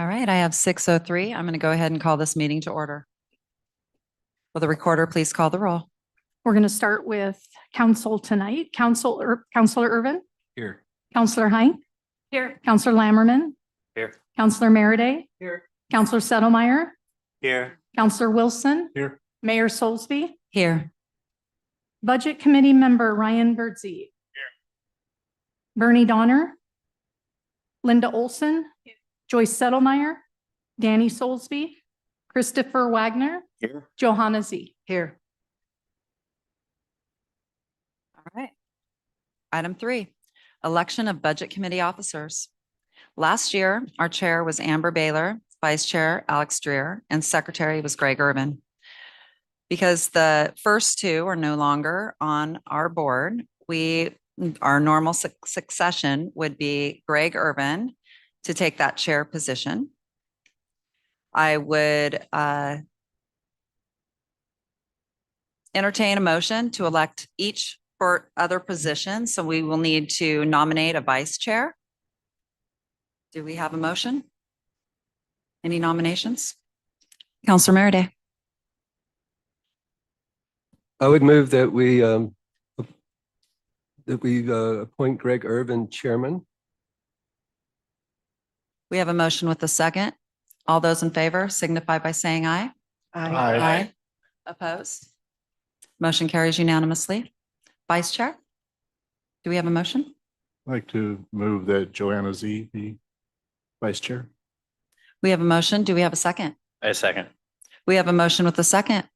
All right, I have 6:03. I'm going to go ahead and call this meeting to order. Will the recorder please call the roll? We're going to start with council tonight. Counselor Irvin, Here. Counselor Hein. Here. Counselor Lammerman, Here. Counselor Merriday, Here. Counselor Settlemyre, Here. Counselor Wilson, Here. Mayor Soulsby, Here. Budget Committee Member Ryan Birdsey. Here. Bernie Donner, Linda Olson, Joyce Settlemyre, Danny Soulsby, Christopher Wagner, Here. Johanna Z. Here. All right. Item 3, election of Budget Committee officers. Last year, our chair was Amber Baylor, vice chair Alex Dreer, and secretary was Greg Urban. Because the first two are no longer on our board, our normal succession would be Greg Urban to take that chair position. I would entertain a motion to elect each for other positions. So we will need to nominate a vice chair. Do we have a motion? Any nominations? Counselor Merriday. I would move that we appoint Greg Urban chairman. We have a motion with a second. All those in favor signify by saying aye. Aye. Opposed? Motion carries unanimously. Vice Chair, do we have a motion? I'd like to move that Johanna Z be vice chair. We have a motion. Do we have a second? A second. We have a motion with a second.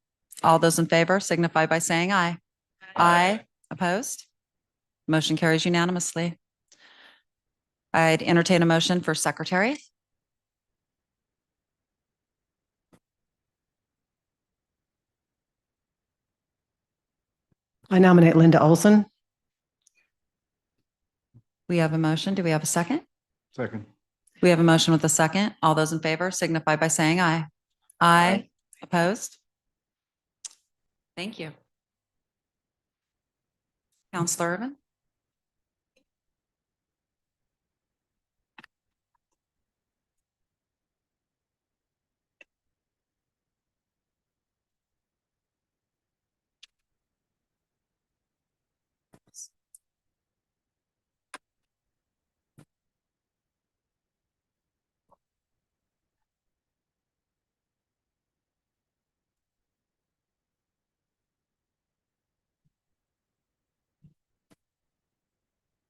All those in favor signify by saying aye. Aye. Opposed? Motion carries unanimously. I'd entertain a motion for secretary. I nominate Linda Olson. We have a motion. Do we have a second? Second. We have a motion with a second. All those in favor signify by saying aye. Aye. Opposed? Thank you. Counselor Urban?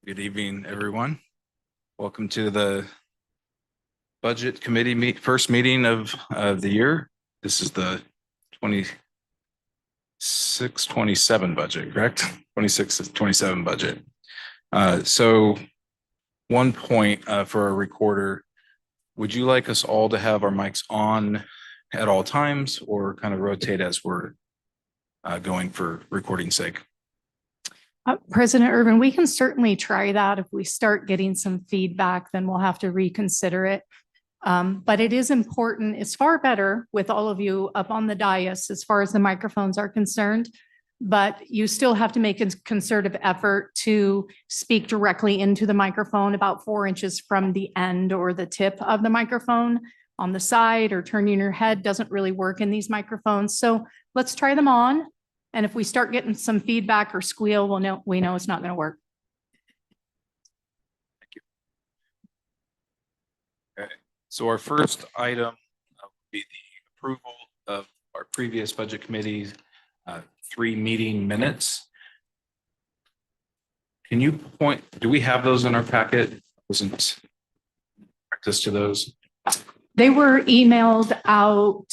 Good evening, everyone. Welcome to the Budget Committee first meeting of the year. This is the 26-27 budget, correct? 26-27 budget. So one point for our recorder, would you like us all to have our mics on at all times or kind of rotate as we're going for recording sake? President Urban, we can certainly try that. If we start getting some feedback, then we'll have to reconsider it. But it is important. It's far better with all of you up on the dais as far as the microphones are concerned. But you still have to make a concerted effort to speak directly into the microphone about 4 inches from the end or the tip of the microphone. On the side or turning your head doesn't really work in these microphones. So let's try them on. And if we start getting some feedback or squeal, we know it's not going to work. Okay. So our first item will be the approval of our previous budget committee's 3 meeting minutes. Can you point, do we have those in our packet? Wasn't access to those? They were emailed out.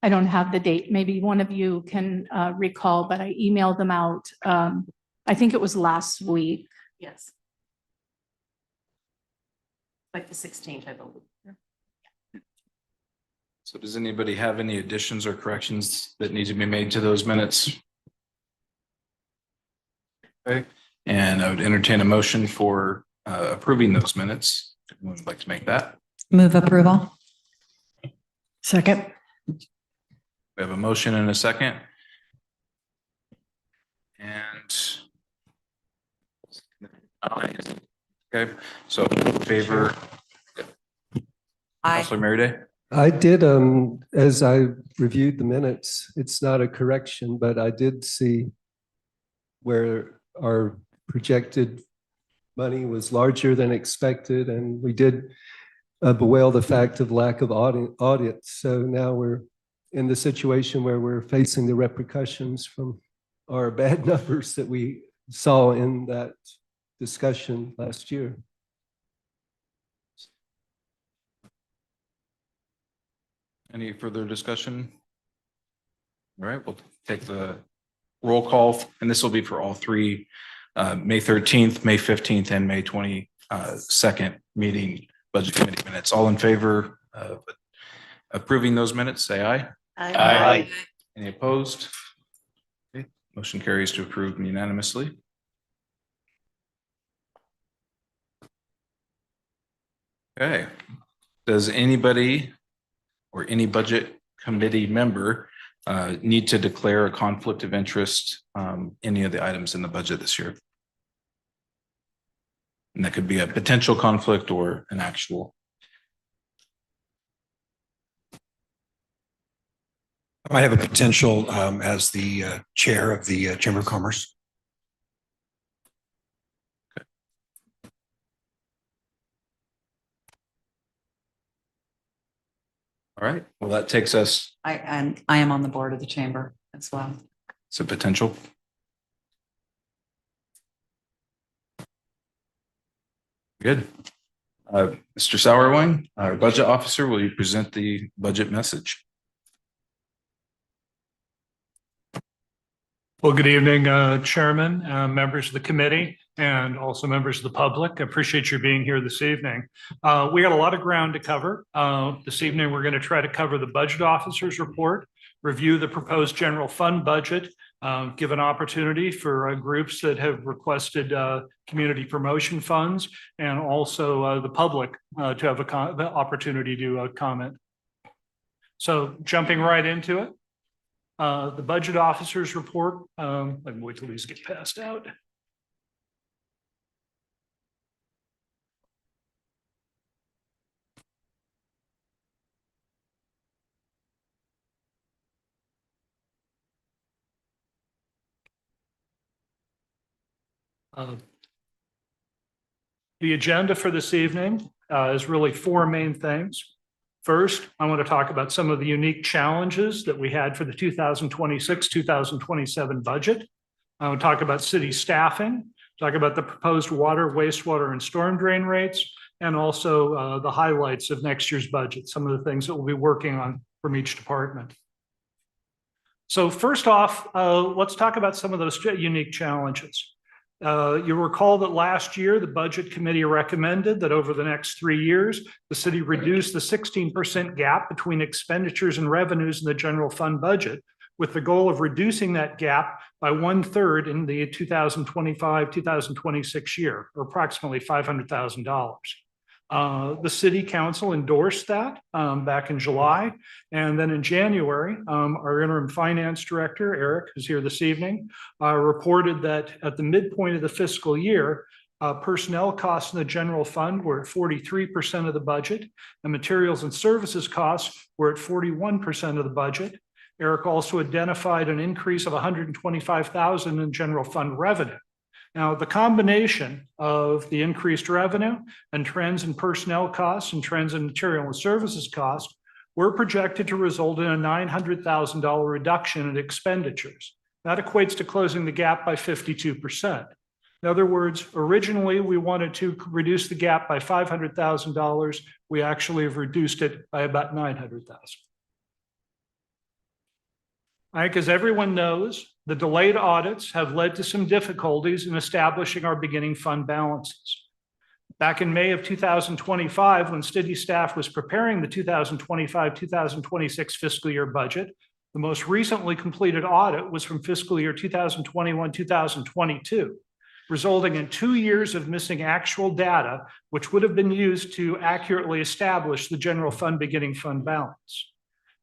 I don't have the date. Maybe one of you can recall, but I emailed them out. I think it was last week. Yes. Like the 16th, I believe. So does anybody have any additions or corrections that need to be made to those minutes? Okay, and I would entertain a motion for approving those minutes. Anyone would like to make that? Move approval. Second. We have a motion and a second. And okay, so in favor, Aye. Counselor Merryday? I did, as I reviewed the minutes, it's not a correction, but I did see where our projected money was larger than expected, and we did bewail the fact of lack of audit. So now we're in the situation where we're facing the repercussions from our bad numbers that we saw in that discussion last year. Any further discussion? All right, we'll take the roll call, and this will be for all three, May 13th, May 15th, and May 22nd meeting budget committee minutes. All in favor of approving those minutes, say aye. Aye. Any opposed? Okay, motion carries to approve unanimously. Okay, does anybody or any budget committee member need to declare a conflict of interest any of the items in the budget this year? And that could be a potential conflict or an actual. I have a potential as the chair of the Chamber of Commerce. All right, well, that takes us I am on the board of the chamber as well. to potential. Good. Mr. Sauerwein, our budget officer, will you present the budget message? Well, good evening, Chairman, members of the committee, and also members of the public. I appreciate you being here this evening. We got a lot of ground to cover. This evening, we're going to try to cover the budget officer's report, review the proposed general fund budget, give an opportunity for groups that have requested community promotion funds, and also the public to have the opportunity to comment. So jumping right into it. The budget officer's report, let me wait till these get passed out. The agenda for this evening is really four main things. First, I want to talk about some of the unique challenges that we had for the 2026-2027 budget. I will talk about city staffing, talk about the proposed water, wastewater, and storm drain rates, and also the highlights of next year's budget, some of the things that we'll be working on from each department. So first off, let's talk about some of those unique challenges. You'll recall that last year, the Budget Committee recommended that over the next 3 years, the city reduce the 16% gap between expenditures and revenues in the general fund budget, with the goal of reducing that gap by 1/3 in the 2025-2026 year, or approximately $500,000. The city council endorsed that back in July. And then in January, our interim finance director, Eric, who's here this evening, reported that at the midpoint of the fiscal year, personnel costs in the general fund were at 43% of the budget, and materials and services costs were at 41% of the budget. Eric also identified an increase of $125,000 in general fund revenue. Now, the combination of the increased revenue and trends in personnel costs and trends in material and services costs were projected to result in a $900,000 reduction in expenditures. That equates to closing the gap by 52%. In other words, originally we wanted to reduce the gap by $500,000. We actually have reduced it by about $900,000. I think, as everyone knows, the delayed audits have led to some difficulties in establishing our beginning fund balances. Back in May of 2025, when city staff was preparing the 2025-2026 fiscal year budget, the most recently completed audit was from fiscal year 2021-2022, resulting in 2 years of missing actual data, which would have been used to accurately establish the general fund beginning fund balance.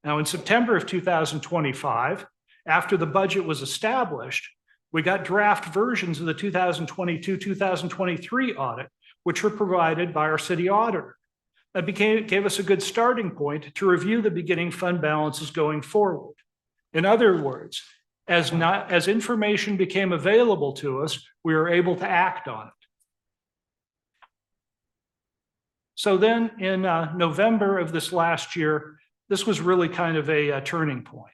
Now, in September of 2025, after the budget was established, we got draft versions of the 2022-2023 audit, which were provided by our city auditor. That gave us a good starting point to review the beginning fund balances going forward. In other words, as information became available to us, we were able to act on it. So then in November of this last year, this was really kind of a turning point.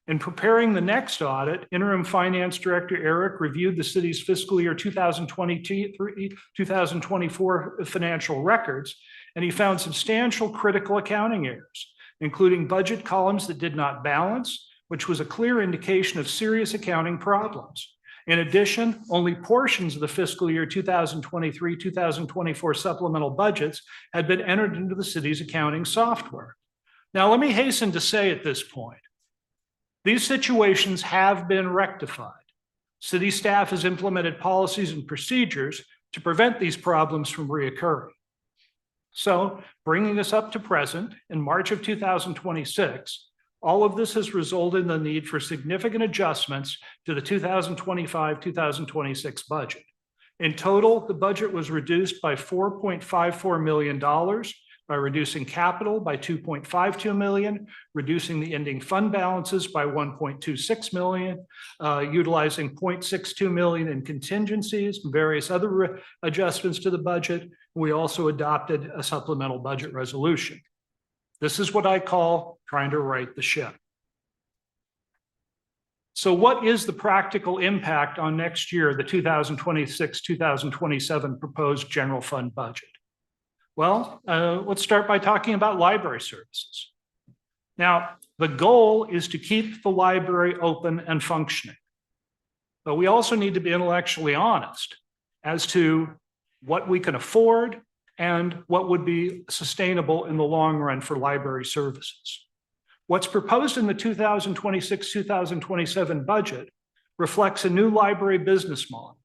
In preparing the next audit, Interim Finance Director Eric reviewed the city's fiscal year 2024 financial records, and he found substantial critical accounting errors, including budget columns that did not balance, which was a clear indication of serious accounting problems. In addition, only portions of the fiscal year 2023-2024 supplemental budgets had been entered into the city's accounting software. Now, let me hasten to say at this point, these situations have been rectified. City staff has implemented policies and procedures to prevent these problems from reoccurring. So, bringing us up to present, in March of 2026, all of this has resulted in the need for significant adjustments to the 2025-2026 budget. In total, the budget was reduced by $4.54 million by reducing capital by $2.52 million, reducing the ending fund balances by $1.26 million, utilizing $0.62 million in contingencies and various other adjustments to the budget. We also adopted a supplemental budget resolution. This is what I call trying to right the ship. So what is the practical impact on next year, the 2026-2027 proposed general fund budget? Well, let's start by talking about library services. Now, the goal is to keep the library open and functioning. But we also need to be intellectually honest as to what we can afford and what would be sustainable in the long run for library services. What's proposed in the 2026-2027 budget reflects a new library business model,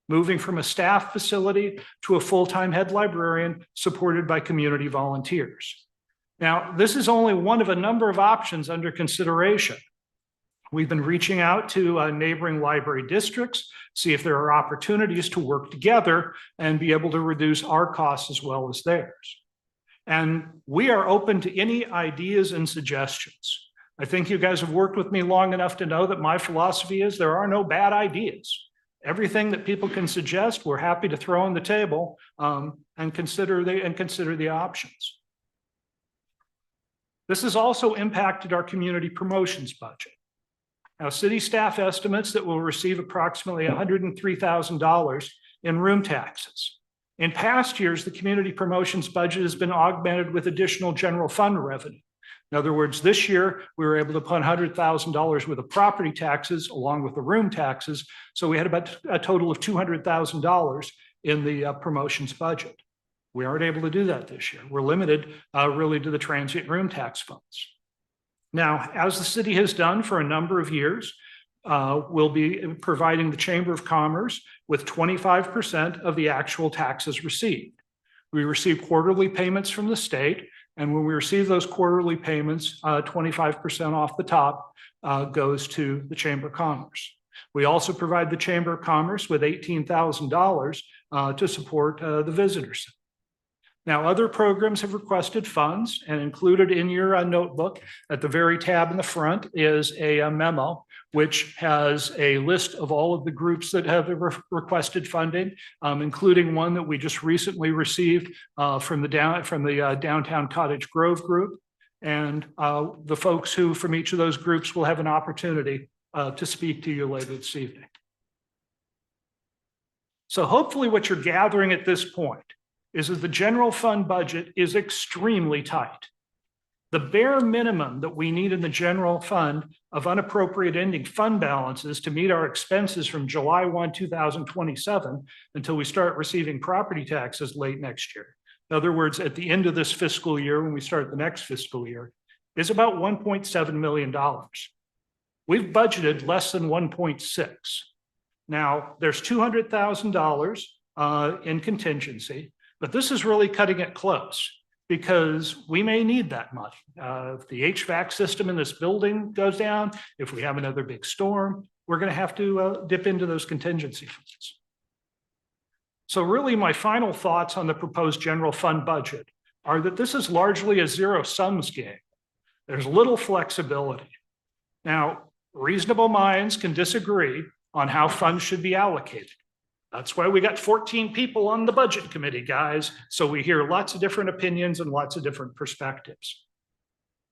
moving from a staff facility to a full-time head librarian supported by community volunteers. Now, this is only one of a number of options under consideration. We've been reaching out to neighboring library districts, see if there are opportunities to work together and be able to reduce our costs as well as theirs. And we are open to any ideas and suggestions. I think you guys have worked with me long enough to know that my philosophy is there are no bad ideas. Everything that people can suggest, we're happy to throw on the table and consider the options. This has also impacted our community promotions budget. Now, city staff estimates that we'll receive approximately $103,000 in room taxes. In past years, the community promotions budget has been augmented with additional general fund revenue. In other words, this year, we were able to put $100,000 worth of property taxes along with the room taxes. So we had about a total of $200,000 in the promotions budget. We aren't able to do that this year. We're limited really to the transient room tax funds. Now, as the city has done for a number of years, we'll be providing the Chamber of Commerce with 25% of the actual taxes received. We receive quarterly payments from the state, and when we receive those quarterly payments, 25% off the top goes to the Chamber of Commerce. We also provide the Chamber of Commerce with $18,000 to support the visitors. Now, other programs have requested funds, and included in your notebook at the very tab in the front is a memo, which has a list of all of the groups that have requested funding, including one that we just recently received from the Downtown Cottage Grove group. And the folks who from each of those groups will have an opportunity to speak to you later this evening. So hopefully what you're gathering at this point is that the general fund budget is extremely tight. The bare minimum that we need in the general fund of unappropriated ending fund balances to meet our expenses from July 1, 2027 until we start receiving property taxes late next year. In other words, at the end of this fiscal year, when we start the next fiscal year, is about $1.7 million. We've budgeted less than 1.6. Now, there's $200,000 in contingency, but this is really cutting it close because we may need that money. If the HVAC system in this building goes down, if we have another big storm, we're going to have to dip into those contingency funds. So really my final thoughts on the proposed general fund budget are that this is largely a zero sums game. There's little flexibility. Now, reasonable minds can disagree on how funds should be allocated. That's why we got 14 people on the budget committee, guys. So we hear lots of different opinions and lots of different perspectives.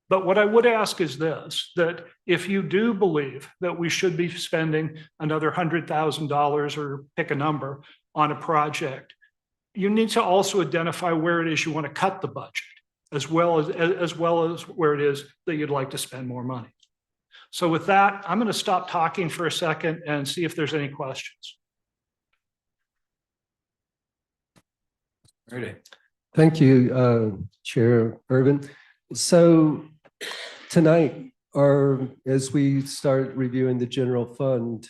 But what I would ask is this, that if you do believe that we should be spending another $100,000 or pick a number on a project, you need to also identify where it is you want to cut the budget, as well as where it is that you'd like to spend more money. So with that, I'm going to stop talking for a second and see if there's any questions. Ready. Thank you, Chair Irvin. So tonight, as we start reviewing the general fund,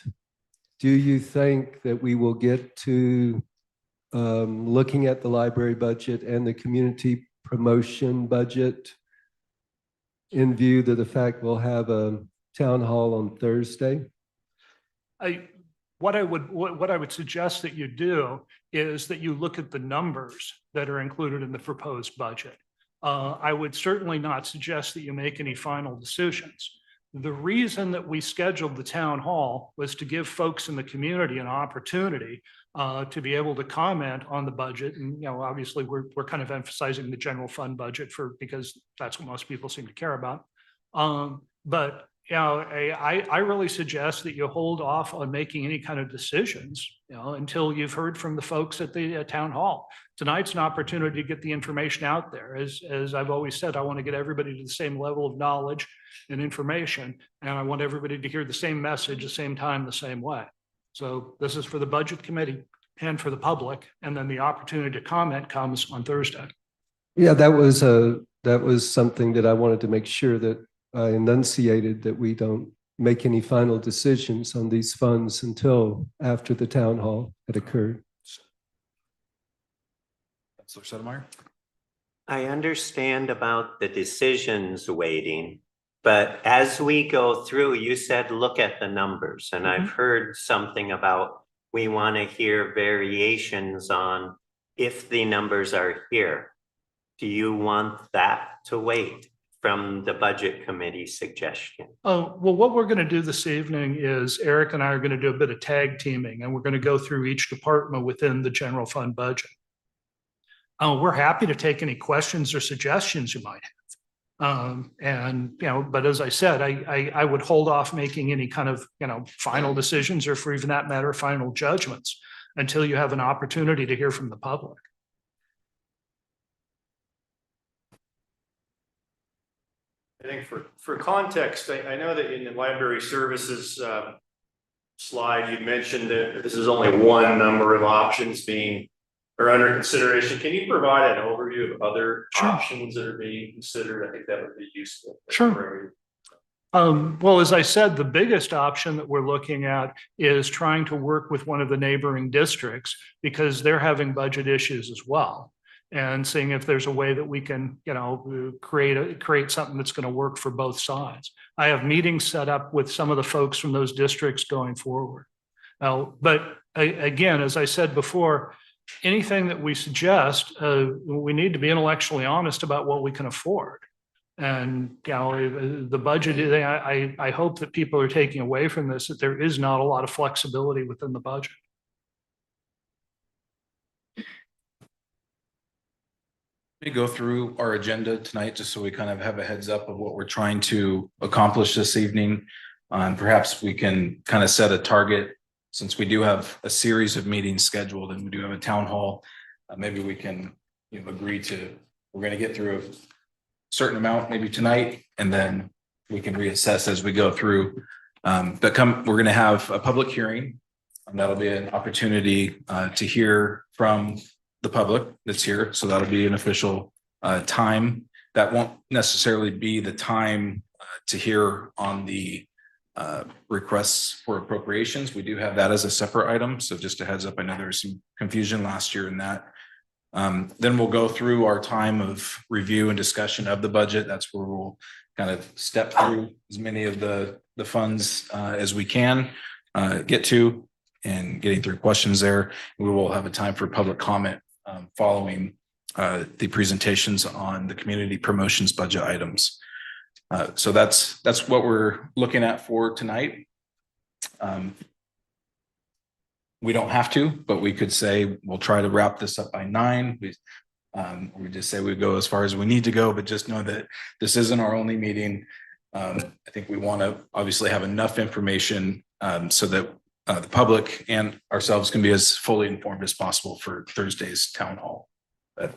do you think that we will get to looking at the library budget and the community promotion budget in view of the fact we'll have a town hall on Thursday? What I would suggest that you do is that you look at the numbers that are included in the proposed budget. I would certainly not suggest that you make any final decisions. The reason that we scheduled the town hall was to give folks in the community an opportunity to be able to comment on the budget. And, you know, obviously we're kind of emphasizing the general fund budget because that's what most people seem to care about. But you know, I really suggest that you hold off on making any kind of decisions, you know, until you've heard from the folks at the town hall. Tonight's an opportunity to get the information out there. As I've always said, I want to get everybody to the same level of knowledge and information, and I want everybody to hear the same message, the same time, the same way. So this is for the budget committee and for the public, and then the opportunity to comment comes on Thursday. Yeah, that was something that I wanted to make sure that I enunciated, that we don't make any final decisions on these funds until after the town hall had occurred. Councilor Sotomayor. I understand about the decisions waiting, but as we go through, you said, look at the numbers. And I've heard something about, we want to hear variations on if the numbers are here. Do you want that to wait from the budget committee suggestion? Oh, well, what we're going to do this evening is Eric and I are going to do a bit of tag teaming, and we're going to go through each department within the general fund budget. We're happy to take any questions or suggestions you might have. And, you know, but as I said, I would hold off making any kind of, you know, final decisions, or for even that matter, final judgments, until you have an opportunity to hear from the public. I think for context, I know that in the library services slide, you mentioned that this is only one number of options being or under consideration. Can you provide an overview of other options that are being considered? I think that would be useful. Sure. Well, as I said, the biggest option that we're looking at is trying to work with one of the neighboring districts, because they're having budget issues as well, and seeing if there's a way that we can, you know, create something that's going to work for both sides. I have meetings set up with some of the folks from those districts going forward. Now, but again, as I said before, anything that we suggest, we need to be intellectually honest about what we can afford. And, you know, the budget, I hope that people are taking away from this that there is not a lot of flexibility within the budget. Let me go through our agenda tonight, just so we kind of have a heads up of what we're trying to accomplish this evening. And perhaps we can kind of set a target, since we do have a series of meetings scheduled and we do have a town hall. Maybe we can, you know, agree to, we're going to get through a certain amount maybe tonight, and then we can reassess as we go through. We're going to have a public hearing, and that'll be an opportunity to hear from the public that's here. So that'll be an official time. That won't necessarily be the time to hear on the requests for appropriations. We do have that as a separate item. So just a heads up, I know there was some confusion last year in that. Then we'll go through our time of review and discussion of the budget. That's where we'll kind of step through as many of the funds as we can get to, and getting through questions there. We will have a time for public comment following the presentations on the community promotions budget items. So that's what we're looking at for tonight. We don't have to, but we could say we'll try to wrap this up by 9. We just say we go as far as we need to go, but just know that this isn't our only meeting. I think we want to obviously have enough information so that the public and ourselves can be as fully informed as possible for Thursday's town hall. But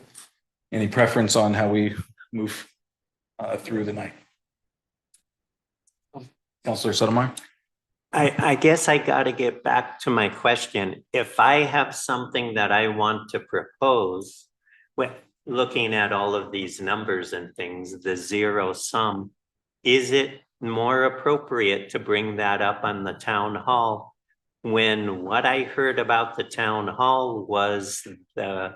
any preference on how we move through the night? Councilor Sotomayor? I guess I got to get back to my question. If I have something that I want to propose, with looking at all of these numbers and things, the zero sum, is it more appropriate to bring that up on the town hall when what I heard about the town hall was the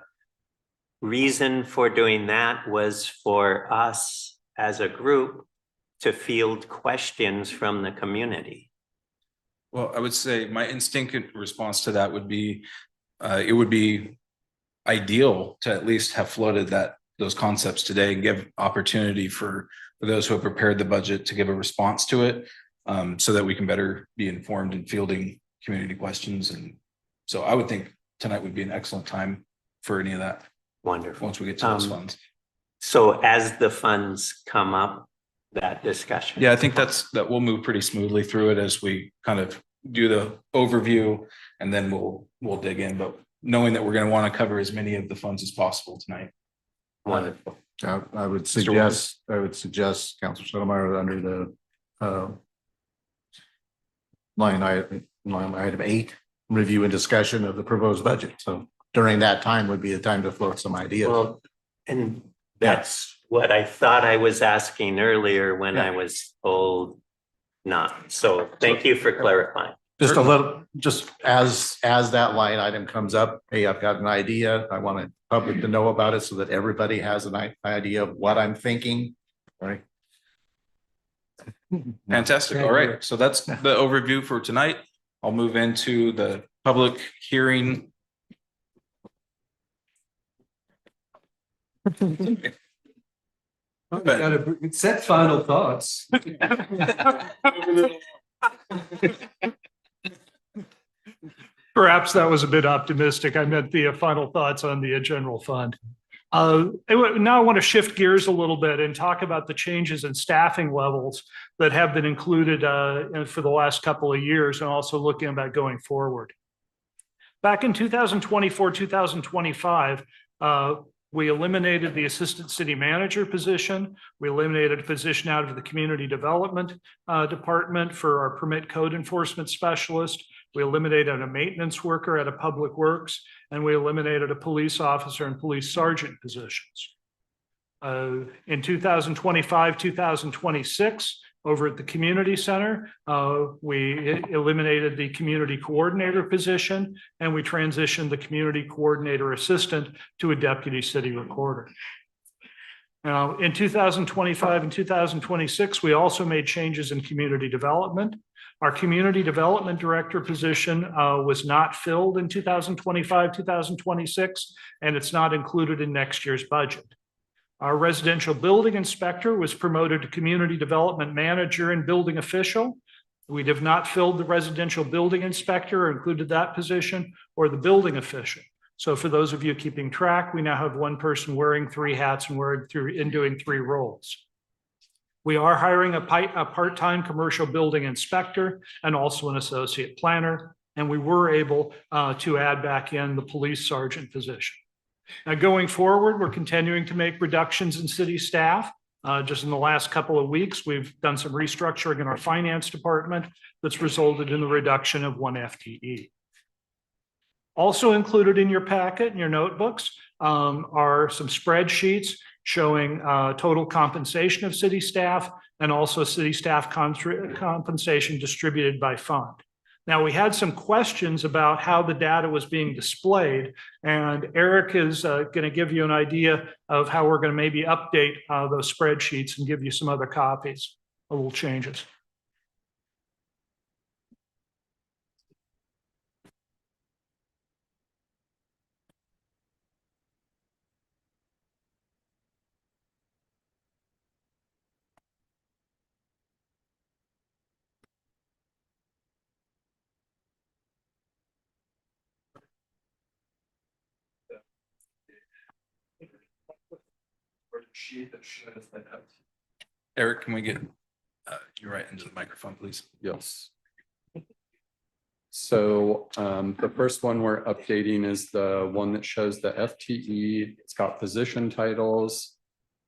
reason for doing that was for us as a group to field questions from the community? Well, I would say my instinct response to that would be, it would be ideal to at least have floated those concepts today and give opportunity for those who have prepared the budget to give a response to it, so that we can better be informed in fielding community questions. And so I would think tonight would be an excellent time for any of that. Wonderful. Once we get to those funds. So as the funds come up, that discussion. Yeah, I think that we'll move pretty smoothly through it as we kind of do the overview, and then we'll dig in, but knowing that we're going to want to cover as many of the funds as possible tonight. Wonderful. I would suggest, Councilor Sotomayor, under the line item 8, review and discussion of the proposed budget. So during that time would be the time to float some ideas. Well, and that's what I thought I was asking earlier when I was told not. So thank you for clarifying. Just a little, just as that line item comes up, hey, I've got an idea. I want the public to know about it so that everybody has an idea of what I'm thinking, right? Fantastic. All right. So that's the overview for tonight. I'll move into the public hearing. Set final thoughts. Perhaps that was a bit optimistic. I meant the final thoughts on the general fund. Now I want to shift gears a little bit and talk about the changes in staffing levels that have been included for the last couple of years, and also looking about going forward. Back in 2024, 2025, we eliminated the assistant city manager position. We eliminated a position out of the community development department for our permit code enforcement specialist. We eliminated a maintenance worker at a public works, and we eliminated a police officer and police sergeant positions. In 2025, 2026, over at the community center, we eliminated the community coordinator position, and we transitioned the community coordinator assistant to a deputy city recorder. Now, in 2025 and 2026, we also made changes in community development. Our community development director position was not filled in 2025, 2026, and it's not included in next year's budget. Our residential building inspector was promoted to community development manager and building official. We have not filled the residential building inspector or included that position, or the building official. So for those of you keeping track, we now have one person wearing 3 hats and doing 3 roles. We are hiring a part-time commercial building inspector and also an associate planner, and we were able to add back in the police sergeant position. Now, going forward, we're continuing to make reductions in city staff. Just in the last couple of weeks, we've done some restructuring in our finance department that's resulted in the reduction of 1 FTE. Also included in your packet and your notebooks are some spreadsheets showing total compensation of city staff and also city staff compensation distributed by fund. Now, we had some questions about how the data was being displayed, and Eric is going to give you an idea of how we're going to maybe update those spreadsheets and give you some other copies, a little changes. sheet that shows that. Eric, can we get you right into the microphone, please? Yes. So the first one we're updating is the one that shows the FTE. It's got position titles,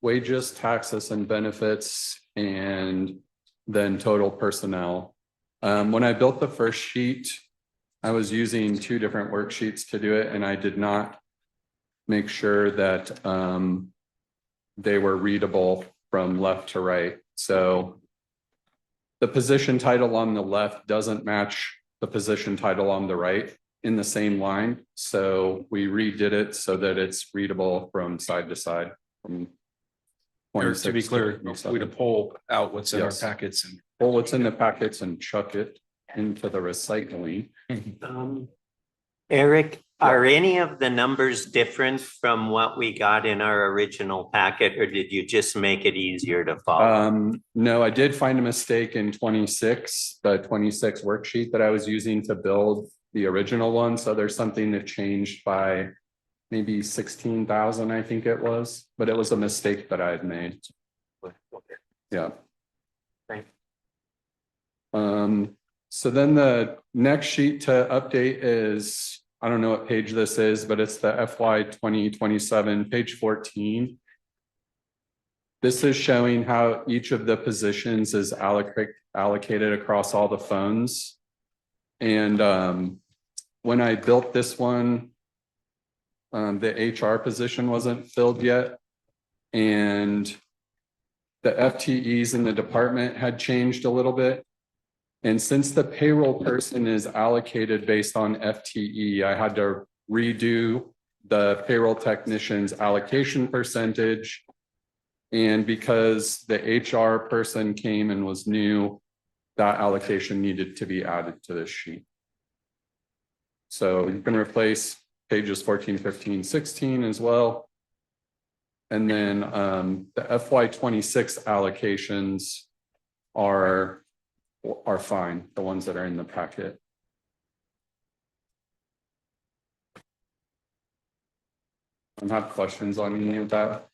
wages, taxes and benefits, and then total personnel. When I built the first sheet, I was using two different worksheets to do it, and I did not make sure that they were readable from left to right. So the position title on the left doesn't match the position title on the right in the same line. So we redid it so that it's readable from side to side. From Eric, to be 26 clear, we 27. to pull out what's in our Yes. packets and Pull what's in the packets and chuck it into the recycling. Eric, are any of the numbers different from what we got in our original packet, or did you just make it easier to follow? No, I did find a mistake in 26, the 26 worksheet that I was using to build the original one. So there's something that changed by maybe 16,000, I think it was, but it was a mistake that I had made. Yeah. Thanks. So then the next sheet to update is, I don't know what page this is, but it's the FY 2027, page 14. This is showing how each of the positions is allocated across all the funds. And when I built this one, the HR position wasn't filled yet. And the FTEs in the department had changed a little bit. And since the payroll person is allocated based on FTE, I had to redo the payroll technician's allocation percentage. And because the HR person came and was new, that allocation needed to be added to this sheet. So you can replace pages 14, 15, 16 as well. And then the FY 26 allocations are fine, the ones that are in the packet. I don't have questions on any of that.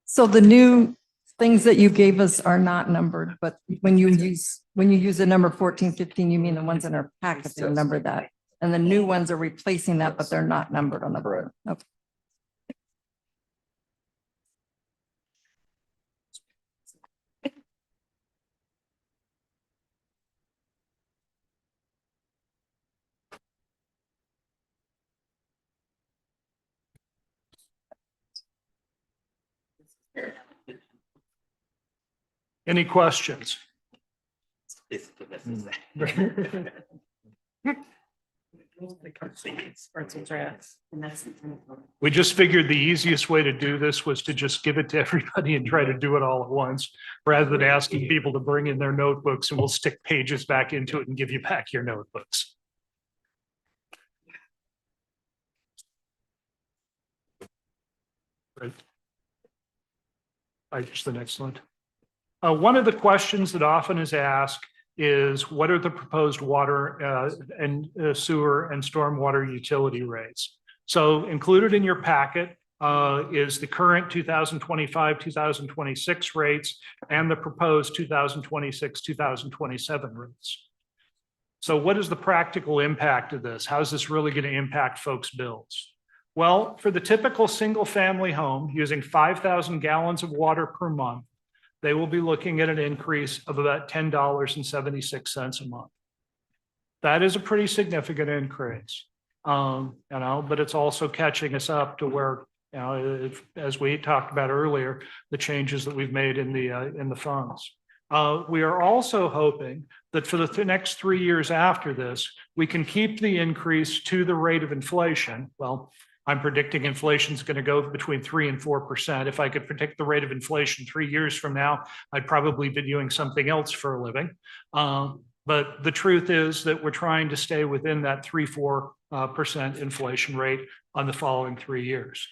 So the new things that you gave us are not numbered, but when you use the number 14, 15, you mean the ones in our packets are numbered that. And the new ones are replacing that, but they're not numbered on the board. Okay. Any questions? We just figured the easiest way to do this was to just give it to everybody and try to do it all at once, rather than asking people to bring in their notebooks, and we'll stick pages back into it and give you back your notebooks. Right. Just the next slide. One of the questions that often is asked is, what are the proposed water and sewer and stormwater utility rates? So included in your packet is the current 2025, 2026 rates and the proposed 2026, 2027 rates. So what is the practical impact of this? How is this really going to impact folks' bills? Well, for the typical single family home using 5,000 gallons of water per month, they will be looking at an increase of about $10.76 a month. That is a pretty significant increase, but it's also catching us up to where, as we talked about earlier, the changes that we've made in the funds. We are also hoping that for the next 3 years after this, we can keep the increase to the rate of inflation. Well, I'm predicting inflation is going to go between 3% and 4%. If I could predict the rate of inflation 3 years from now, I'd probably be doing something else for a living. But the truth is that we're trying to stay within that 3-4% inflation rate on the following 3 years.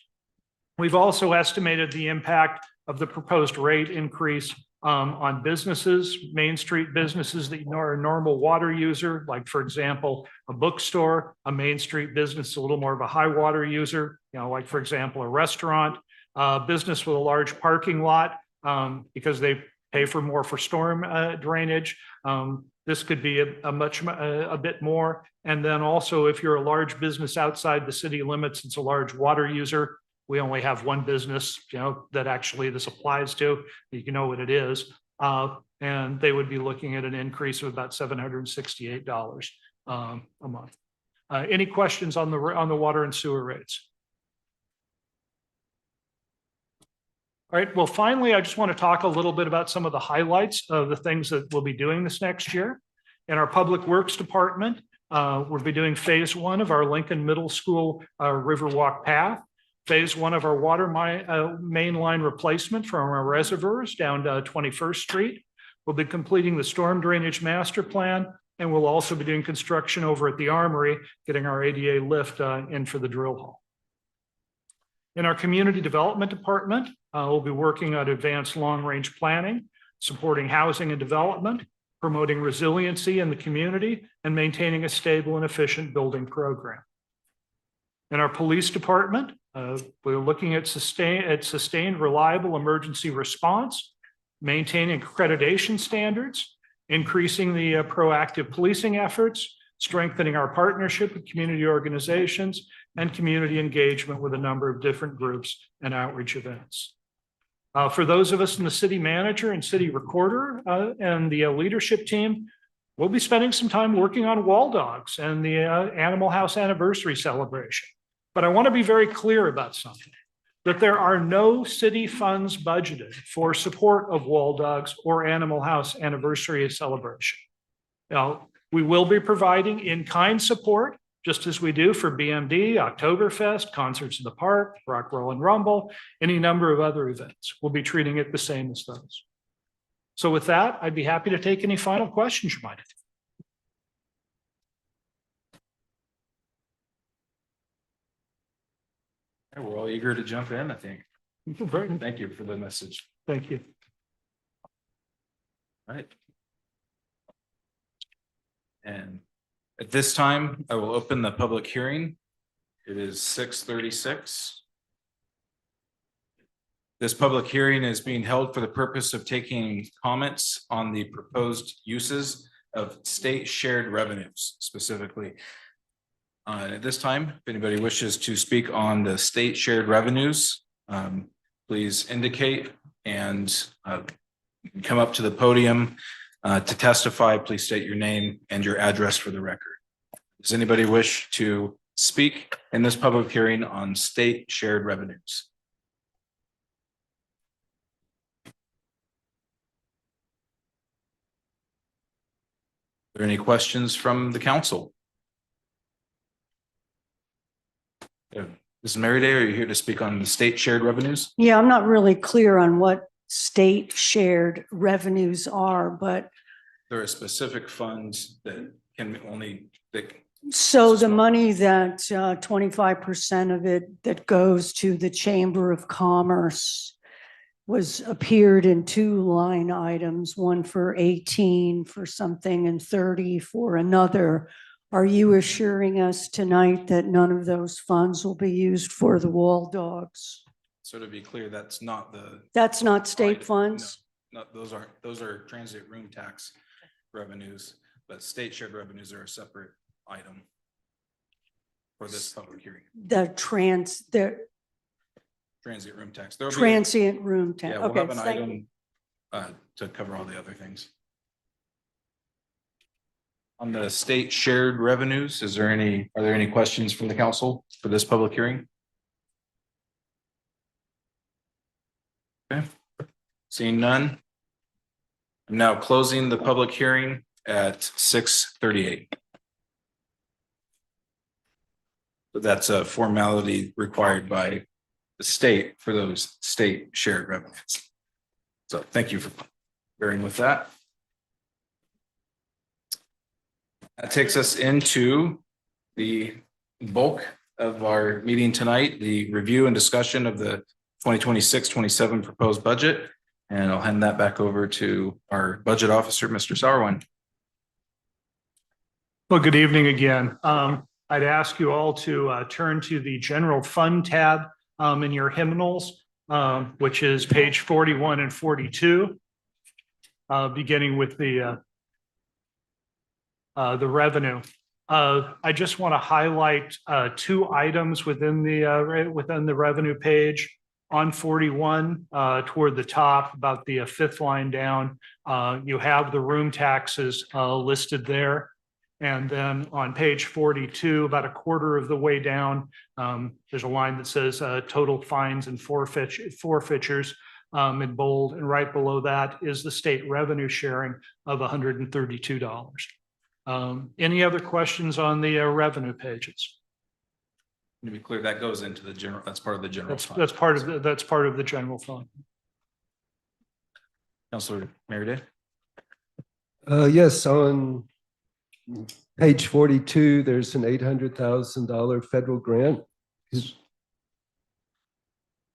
We've also estimated the impact of the proposed rate increase on businesses, Main Street businesses that are a normal water user, like for example, a bookstore, a Main Street business, a little more of a high water user, like for example, a restaurant, business with a large parking lot, because they pay for more for storm drainage. This could be a bit more. And then also, if you're a large business outside the city limits, it's a large water user. We only have one business, that actually this applies to. You know what it is. And they would be looking at an increase of about $768 a month. Any questions on the water and sewer rates? All right, well, finally, I just want to talk a little bit about some of the highlights of the things that we'll be doing this next year. In our Public Works Department, we'll be doing phase 1 of our Lincoln Middle School Riverwalk Path, phase 1 of our water main line replacement from our reservoirs down to 21st Street. We'll be completing the storm drainage master plan, and we'll also be doing construction over at the Armory, getting our ADA lift in for the drill hall. In our Community Development Department, we'll be working on advanced long-range planning, supporting housing and development, promoting resiliency in the community, and maintaining a stable and efficient building program. In our Police Department, we're looking at sustained reliable emergency response, maintaining accreditation standards, increasing the proactive policing efforts, strengthening our partnership with community organizations, and community engagement with a number of different groups and outreach events. For those of us in the city manager and city recorder and the leadership team, we'll be spending some time working on wall dogs and the Animal House anniversary celebration. But I want to be very clear about something, that there are no city funds budgeted for support of wall dogs or Animal House anniversary celebration. Now, we will be providing in-kind support, just as we do for BMD, Oktoberfest, Concerts in the Park, Rock, Roll, and Rumble, any number of other events. We'll be treating it the same as those. So with that, I'd be happy to take any final questions you might have. We're all eager to jump in, I think. Thank you for the message. Thank you. All right. And at this time, I will open the public hearing. It is 6:36. This public hearing is being held for the purpose of taking comments on the proposed uses of state shared revenues specifically. At this time, if anybody wishes to speak on the state shared revenues, please indicate and come up to the podium to testify. Please state your name and your address for the record. Does anybody wish to speak in this public hearing on state shared revenues? Are there any questions from the council? Ms. Merriday, are you here to speak on the state shared revenues? Yeah, I'm not really clear on what state shared revenues are, but. There are specific funds that can only, So the money that 25% of it that goes to the Chamber of Commerce appeared in 2 line items, one for 18 for something and 30 for another. Are you assuring us tonight that none of those funds will be used for the wall dogs? so to be clear, that's not the. That's not state item. funds? No, those are transit room tax revenues, but state shared revenues are a separate item for this public hearing. The Transient room tax. There'll be a- transient room tax. Yeah, we'll Okay, have an thank you. item to cover all the other things. On the state shared revenues, are there any questions from the council for this public hearing? Okay, seeing none. I'm now closing the public hearing at 6:38. So that's a formality required by the state for those state shared revenues. So thank you for bearing with that. That takes us into the bulk of our meeting tonight, the review and discussion of the 2026-27 proposed budget. And I'll hand that back over to our budget officer, Mr. Sarwin. Well, good evening again. I'd ask you all to turn to the general fund tab in your hymnals, which is page 41 and 42, beginning with the revenue. I just want to highlight two items within the revenue page. On 41, toward the top, about the fifth line down, you have the room taxes listed there. And then on page 42, about a quarter of the way down, there's a line that says total fines and forfeitures in bold, and right below that is the state revenue sharing of $132. Any other questions on the revenue pages? To be clear, that goes into the general, that's part of the general fund. That's part of the general fund. Counselor Merida? Yes, on page 42, there's an $800,000 federal grant.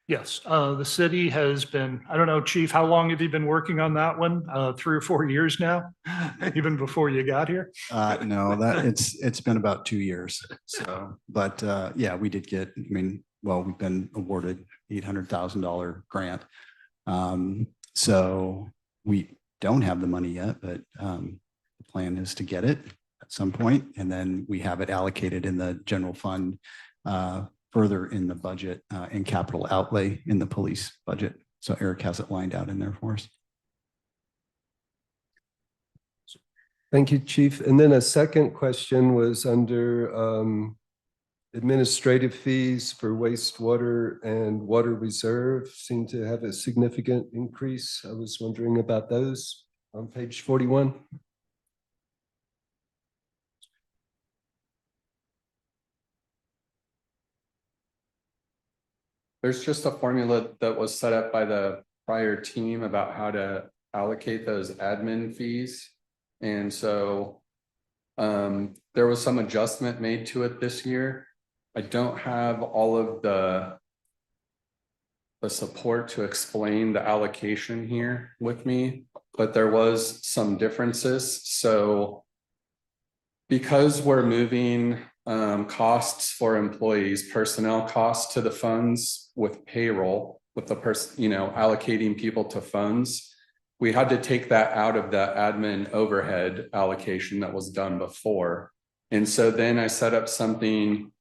Yes, the city has been, I don't know, Chief, how long have you been working on that one? 3 or 4 years now, even before you got here? No, it's been about 2 years. So, but yeah, we did get, we've been awarded $800,000 grant. So we don't have the money yet, but the plan is to get it at some point, and then we have it allocated in the general fund further in the budget and capital outlay in the police budget. So Eric has it lined out in there for us. Thank you, Chief. And then a second question was under administrative fees for wastewater and water reserve seem to have a significant increase. I was wondering about those on page 41. There's just a formula that was set up by the prior team about how to allocate those admin fees. And so there was some adjustment made to it this year. I don't have all of the support to explain the allocation here with me, but there was some differences. So because we're moving costs for employees, personnel costs to the funds with payroll, with the allocating people to funds, we had to take that out of the admin overhead allocation that was done before. And so then I set up something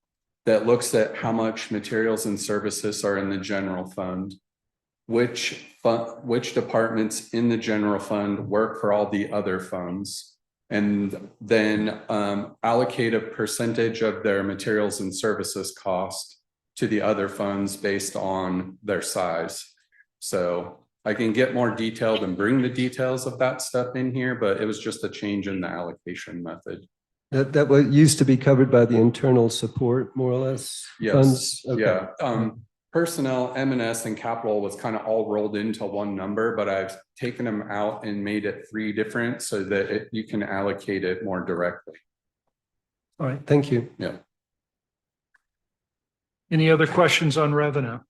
that looks at how much materials and services are in the general fund, which departments in the general fund work for all the other funds, and then allocate a percentage of their materials and services cost to the other funds based on their size. So I can get more detailed and bring the details of that stuff in here, but it was just a change in the allocation method. That what used to be covered by the internal support, more or less? Yes, Funds? Okay. yeah. Personnel, M&S, and capital was kind of all rolled into one number, but I've taken them out and made it 3 different so that you can allocate it more directly. All right, thank you. Yeah. Any other questions on revenue?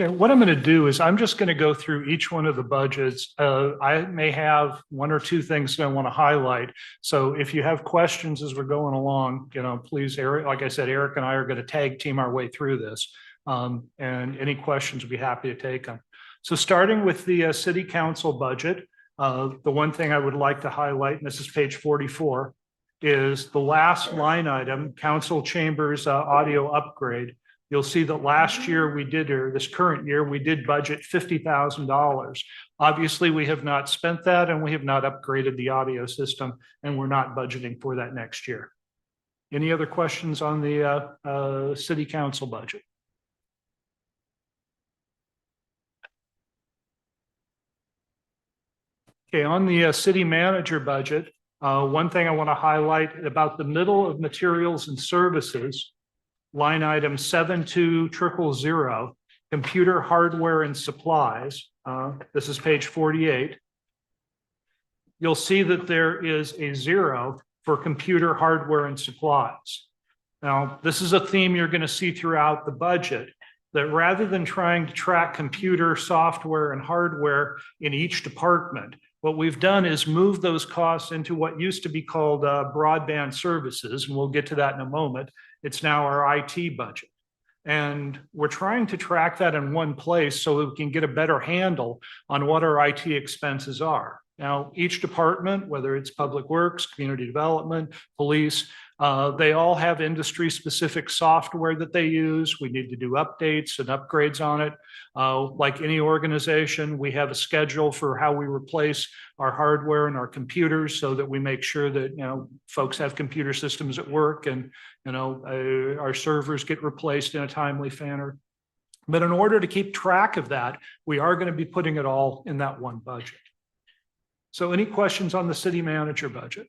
Okay, what I'm going to do is I'm just going to go through each one of the budgets. I may have 1 or 2 things that I want to highlight. So if you have questions as we're going along, please, Eric, like I said, Eric and I are going to tag team our way through this. And any questions, we'd be happy to take them. So starting with the city council budget, the one thing I would like to highlight, and this is page 44, is the last line item, council chambers audio upgrade. You'll see that last year we did, or this current year, we did budget $50,000. Obviously, we have not spent that, and we have not upgraded the audio system, and we're not budgeting for that next year. Any other questions on the city council budget? Okay, on the city manager budget, one thing I want to highlight about the middle of materials and services, line item 7200, computer hardware and supplies. This is page 48. You'll see that there is a 0 for computer hardware and supplies. Now, this is a theme you're going to see throughout the budget. that rather than trying to track computer software and hardware in each department, what we've done is move those costs into what used to be called broadband services, and we'll get to that in a moment. It's now our IT budget. And we're trying to track that in one place so that we can get a better handle on what our IT expenses are. Now, each department, whether it's Public Works, Community Development, Police, they all have industry-specific software that they use. We need to do updates and upgrades on it. Like any organization, we have a schedule for how we replace our hardware and our computers so that we make sure that, folks have computer systems at work and, our servers get replaced in a timely manner. But in order to keep track of that, we are going to be putting it all in that one budget. So any questions on the city manager budget?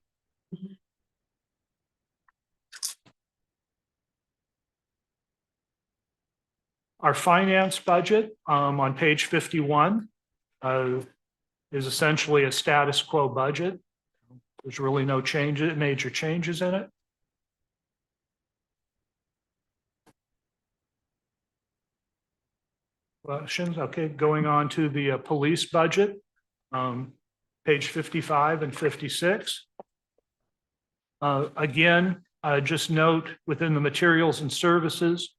Our finance budget on page 51 is essentially a status quo budget. There's really no major changes in it. Questions? Okay, going on to the police budget, page 55 and 56. Again, just note within the materials and services,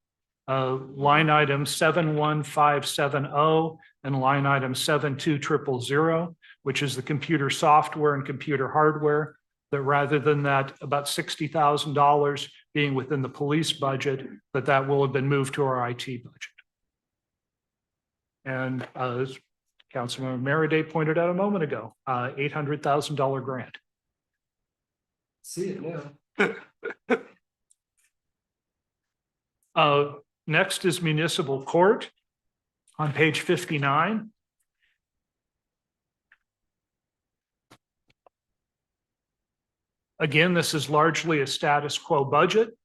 line item 71570 and line item 72000, which is the computer software and computer hardware, that rather than that about $60,000 being within the police budget, that will have been moved to our IT budget. And as Councilmember Merriday pointed out a moment ago, $800,000 grant. See it now. Next is municipal court on page 59. Again, this is largely a status quo budget.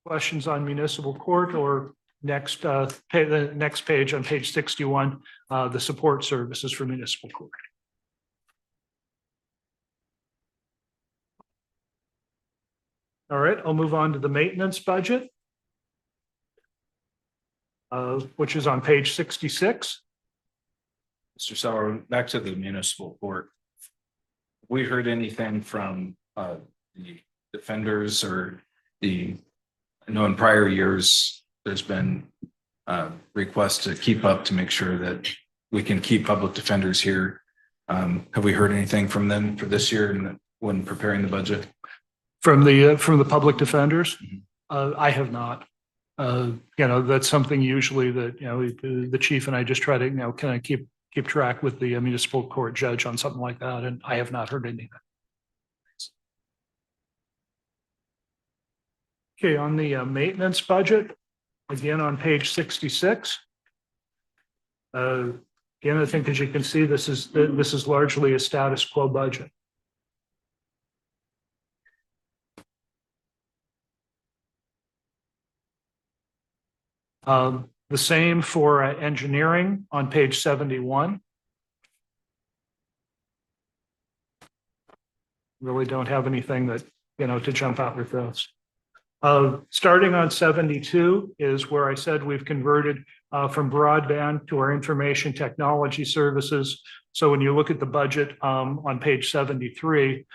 Questions on municipal court or the next page on page 61, the support services for municipal court. All right, I'll move on to the maintenance budget, which is on page 66. Mr. Sauer, back to the municipal court. We heard anything from the defenders or I know in prior years, there's been requests to keep up to make sure that we can keep public defenders here. Have we heard anything from them for this year when preparing the budget? From the public defenders? I have not. That's something usually that, the chief and I just try to, kind of keep track with the municipal court judge on something like that. And I have not heard anything. Okay, on the maintenance budget, again, on page 66. Again, I think as you can see, this is largely a status quo budget. The same for engineering on page 71. Really don't have anything that, to jump out with those. Starting on 72 is where I said we've converted from broadband to our information technology services. So when you look at the budget on page 73,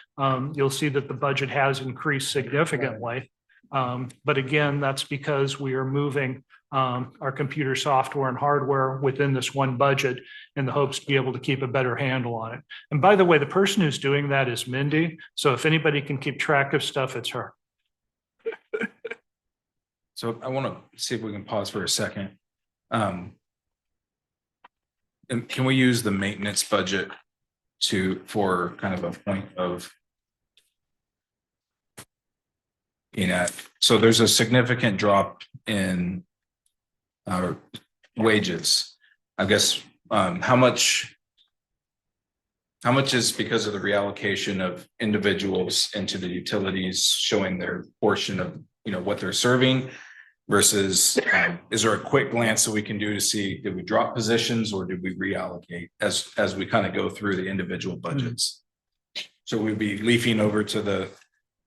you'll see that the budget has increased significantly. But again, that's because we are moving our computer software and hardware within this one budget in the hopes to be able to keep a better handle on it. And by the way, the person who's doing that is Mindy. So if anybody can keep track of stuff, it's her. So I want to see if we can pause for a second. And can we use the maintenance budget for kind of a point of, so there's a significant drop in our wages. I guess, how much is because of the reallocation of individuals into the utilities showing their portion of, what they're serving versus, is there a quick glance that we can do to see, did we drop positions or did we reallocate as we kind of go through the individual budgets? So we'd be leafing over to the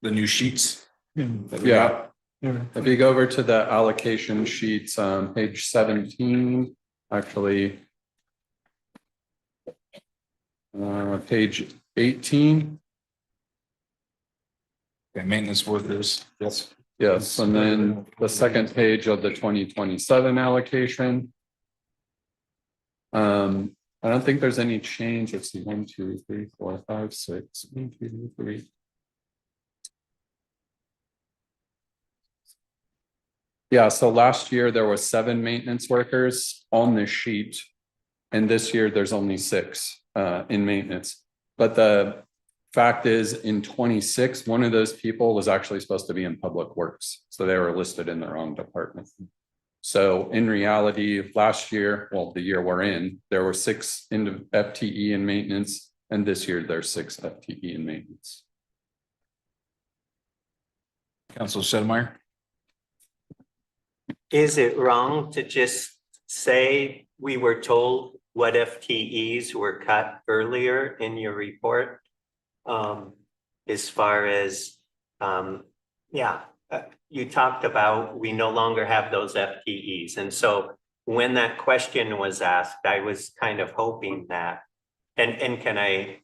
new sheets. Yeah. If you go over to the allocation sheets, page 17, actually. Page 18. Okay, maintenance workers, yes. Yes, and then the second page of the 2027 allocation. I don't think there's any change. Let's see, 1, 2, 3, 4, 5, 6, 1, 2, 3. Yeah, so last year there was 7 maintenance workers on this sheet. And this year there's only 6 in maintenance. But the fact is, in 26, one of those people was actually supposed to be in public works. So they were listed in the wrong department. So in reality, last year, well, the year we're in, there were 6 in FTE in maintenance, and this year there's 6 FTE in maintenance. Council Sedemmeyer. Is it wrong to just say we were told what FTEs were cut earlier in your report? As far as, you talked about we no longer have those FTEs. And so when that question was asked, I was kind of hoping that, and can I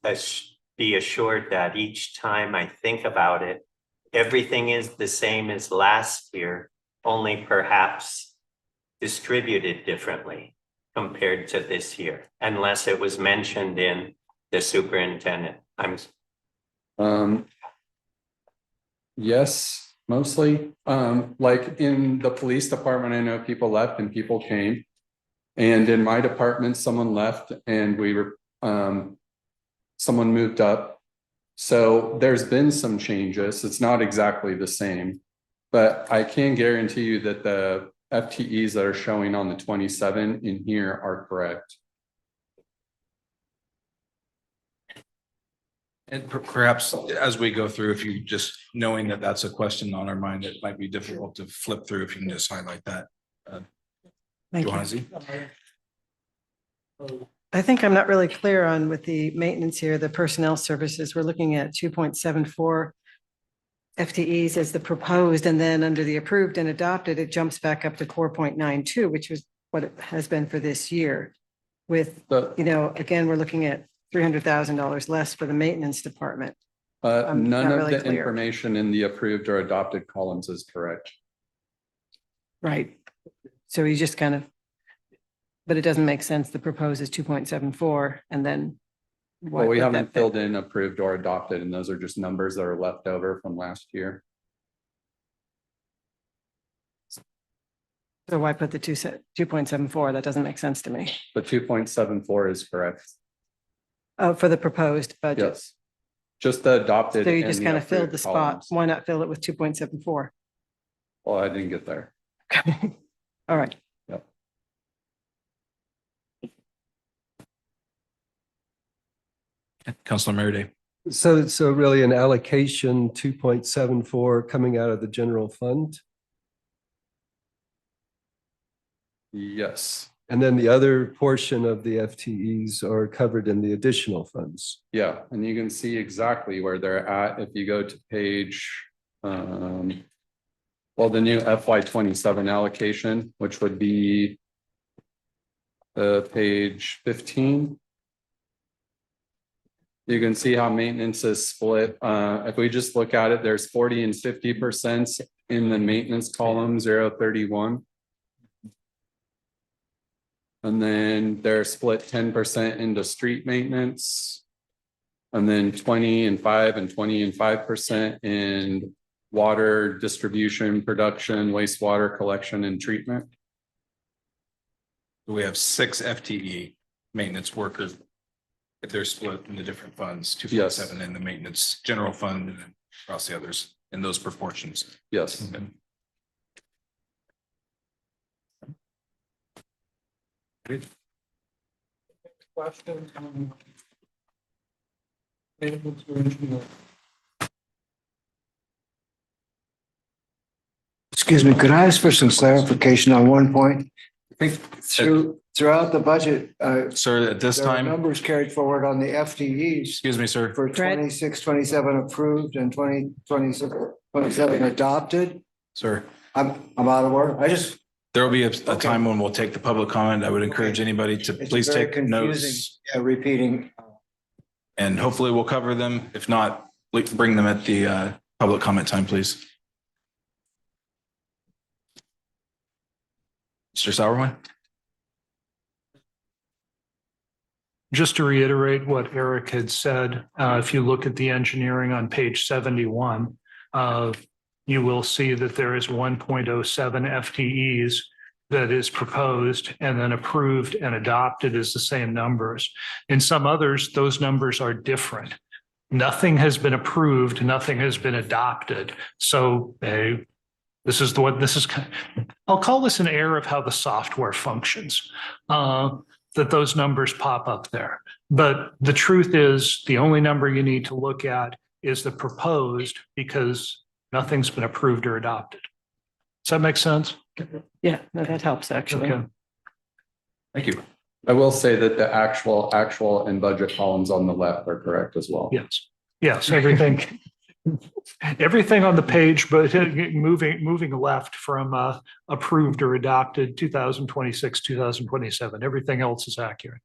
be assured that each time I think about it, everything is the same as last year, only perhaps distributed differently compared to this year, unless it was mentioned in the superintendent. Yes, mostly. Like in the police department, I know people left and people came. And in my department, someone left and someone moved up. So there's been some changes. It's not exactly the same, but I can guarantee you that the FTEs that are showing on the 27 in here are correct. And perhaps as we go through, if you just knowing that that's a question on our mind, it might be difficult to flip through if you can just highlight that. Johannesy? I think I'm not really clear on with the maintenance here, the personnel services, we're looking at 2.74 FTEs as the proposed, and then under the approved and adopted, it jumps back up to 4.92, which was what it has been for this year. With, again, we're looking at $300,000 less for the maintenance department. I'm None not of really the clear. information in the approved or adopted columns is correct. Right. So you just kind of, but it doesn't make sense. The proposed is 2.74 and then. Well, we haven't filled in approved or adopted, and those are just numbers that are left over from last year. So why put the 2.74? That doesn't make sense to me. The 2.74 is correct. Oh, for the proposed budget. Yes. Just the adopted. So you and just the kind of filled the approved spot. columns. Why not fill it with 2.74? Well, I didn't get there. All right. Yep. Councilor Merida. So really an allocation 2.74 coming out of the general fund. Yes. And then the other portion of the FTEs are covered in the additional funds. Yeah, and you can see exactly where they're at if you go to page, well, the new FY27 allocation, which would be page 15. You can see how maintenance is split. If we just look at it, there's 40 and 50% in the maintenance column, 031. And then they're split 10% into street maintenance. And then 20 and 5 and 20 and 5% in water distribution, production, wastewater collection and treatment. We have 6 FTE maintenance workers. If they're split into different funds, 2.7 in the maintenance general fund and then across the others in those proportions. Yes. Okay. Good. Excuse me, could I ask for some clarification on one point? I think Throughout the budget, sir, at this there are time, numbers carried forward on the FTEs excuse me, sir. for 26, 27 approved and 20, 26, 27 adopted. Sir, I'm out of order. I just, there will be a time when we'll take the public comment. I would encourage anybody to it's please very take confusing, notes, repeating. and hopefully we'll cover them. If not, bring them at the public comment time, please. Mr. Sauerwein? Just to reiterate what Eric had said, if you look at the engineering on page 71, you will see that there is 1.07 FTEs that is proposed and then approved and adopted as the same numbers. In some others, those numbers are different. Nothing has been approved, nothing has been adopted. So this is I'll call this an error of how the software functions. That those numbers pop up there. But the truth is, the only number you need to look at is the proposed, because nothing's been approved or adopted. Does that make sense? Yeah, no, that helps actually. Okay. Thank you. I will say that the actual and budget columns on the left are correct as well. Yes, everything. Everything on the page, but moving left from approved or adopted 2026, 2027, everything else is accurate.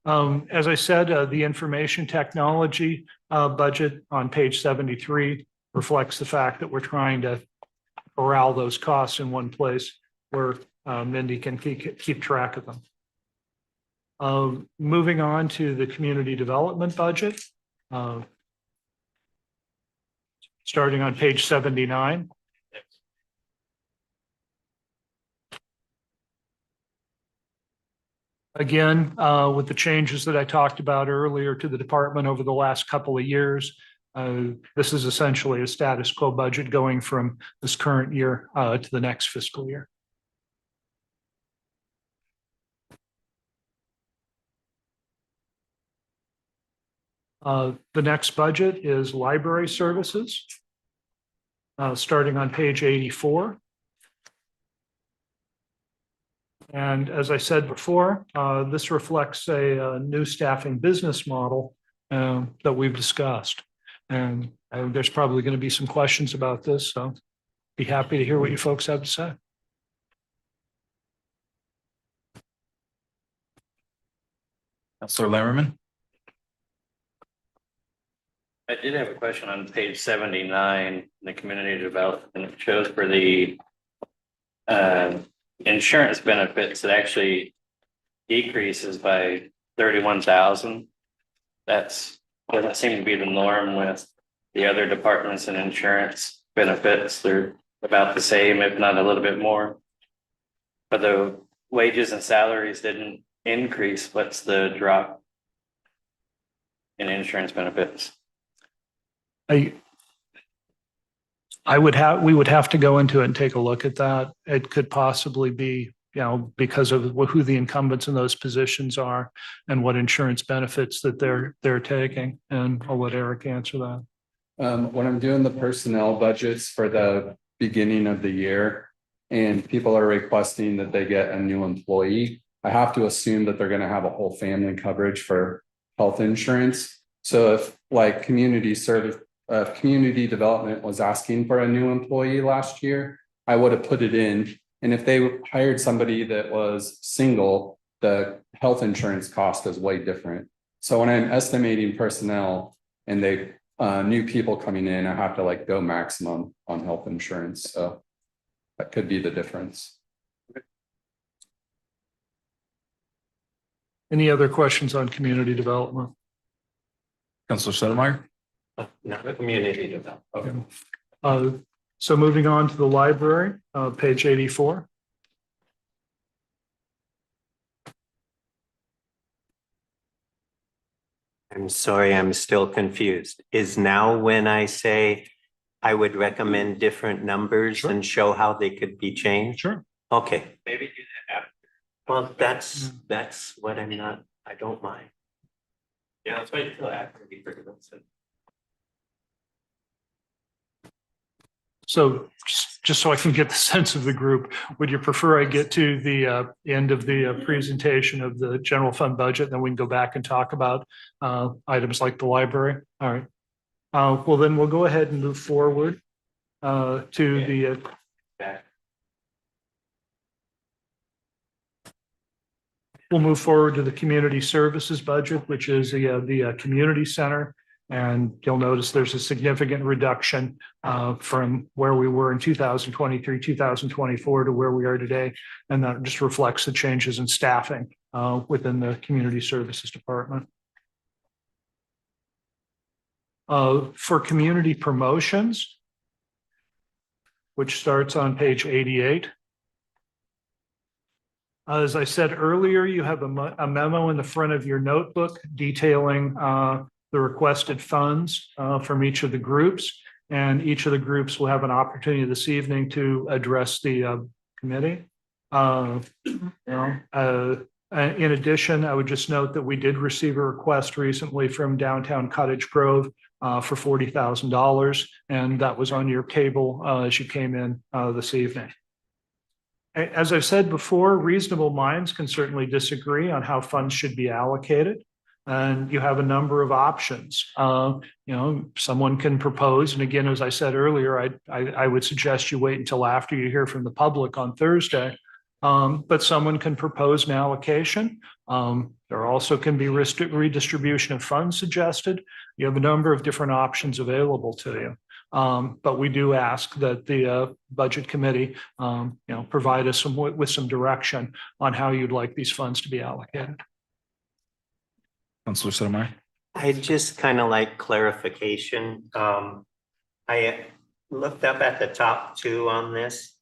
As I said, the information technology budget on page 73 reflects the fact that we're trying to corral those costs in one place where Mindy can keep track of them. Moving on to the community development budget. Starting on page 79. Again, with the changes that I talked about earlier to the department over the last couple of years, this is essentially a status quo budget going from this current year to the next fiscal year. The next budget is library services, starting on page 84. And as I said before, this reflects a new staffing business model that we've discussed. And there's probably going to be some questions about this, so be happy to hear what you folks have to say. Councilor Lammerman? I did have a question on page 79, the community development. It shows for the insurance benefits, it actually decreases by 31,000. Doesn't seem to be the norm with the other departments and insurance benefits. They're about the same, if not a little bit more. But the wages and salaries didn't increase. What's the drop in insurance benefits? We would have to go into it and take a look at that. It could possibly be, because of who the incumbents in those positions are and what insurance benefits that they're taking. And I'll let Eric answer that. When I'm doing the personnel budgets for the beginning of the year and people are requesting that they get a new employee, I have to assume that they're going to have a whole family coverage for health insurance. So if like community development was asking for a new employee last year, I would have put it in. And if they hired somebody that was single, the health insurance cost is way different. So when I'm estimating personnel and they new people coming in, I have to go maximum on health insurance. So that could be the difference. Any other questions on community development? Councilor Sotomayor? Not the community development. Okay. So moving on to the library, page 84. I'm sorry, I'm still confused. Is now when I say I would recommend different numbers and show how they could be changed? Sure. Okay. Maybe do that after. Well, that's what I don't mind. Yeah, let's wait until after we figure this out. So just so I can get the sense of the group, would you prefer I get to the end of the presentation of the general fund budget, then we can go back and talk about items like the library? All right. Well, then we'll go ahead and move forward to the we'll move forward to the community services budget, which is the community center. And you'll notice there's a significant reduction from where we were in 2023, 2024 to where we are today. And that just reflects the changes in staffing within the community services department. For community promotions, which starts on page 88. As I said earlier, you have a memo in the front of your notebook detailing the requested funds from each of the groups. And each of the groups will have an opportunity this evening to address the committee. In addition, I would just note that we did receive a request recently from Downtown Cottage Grove for $40,000, and that was on your table as you came in this evening. As I've said before, reasonable minds can certainly disagree on how funds should be allocated. And you have a number of options. Someone can propose, and again, as I said earlier, I would suggest you wait until after you hear from the public on Thursday. But someone can propose an allocation. There also can be redistribution of funds suggested. You have a number of different options available to you. But we do ask that the budget committee, provide us with some direction on how you'd like these funds to be allocated. Councilor Sotomayor. I just kind of like clarification. I looked up at the top two on this,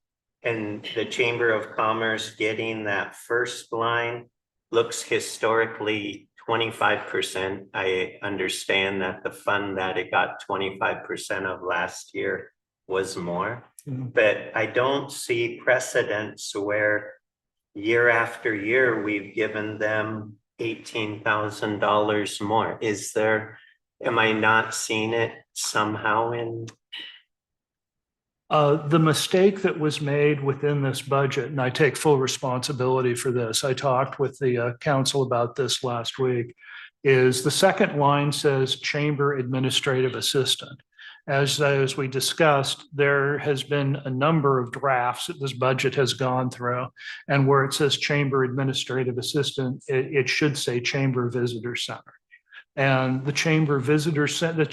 and the Chamber of Commerce getting that first line looks historically 25%. I understand that the fund that it got 25% of last year was more, but I don't see precedents where year after year we've given them $18,000 more. Am I not seeing it somehow in? The mistake that was made within this budget, and I take full responsibility for this, I talked with the council about this last week, is the second line says Chamber Administrative Assistant. As we discussed, there has been a number of drafts that this budget has gone through, and where it says Chamber Administrative Assistant, it should say Chamber Visitor Center. And the Chamber Visitor Center,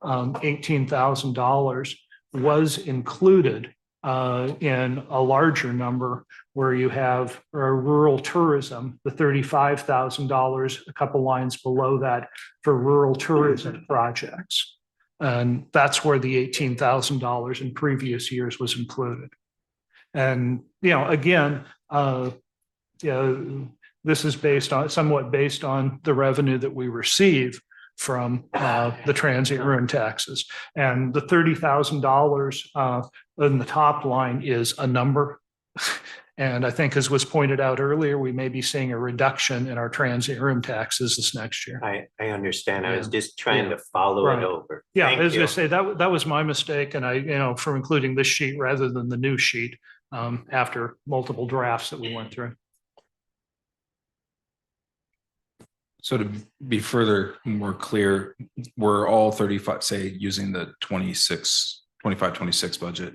$18,000 was included in a larger number where you have rural tourism, the $35,000, a couple lines below that for rural tourism projects. And that's where the $18,000 in previous years was included. And, again, this is somewhat based on the revenue that we receive from the transient room taxes. And the $30,000 in the top line is a number. And I think, as was pointed out earlier, we may be seeing a reduction in our transient room taxes this next year. I understand. I was just trying to follow it over. Yeah, Thank as you. I say, that was my mistake. And from including this sheet rather than the new sheet after multiple drafts that we went through. So to be further more clear, we're all 35, say, using the 25-26 budget.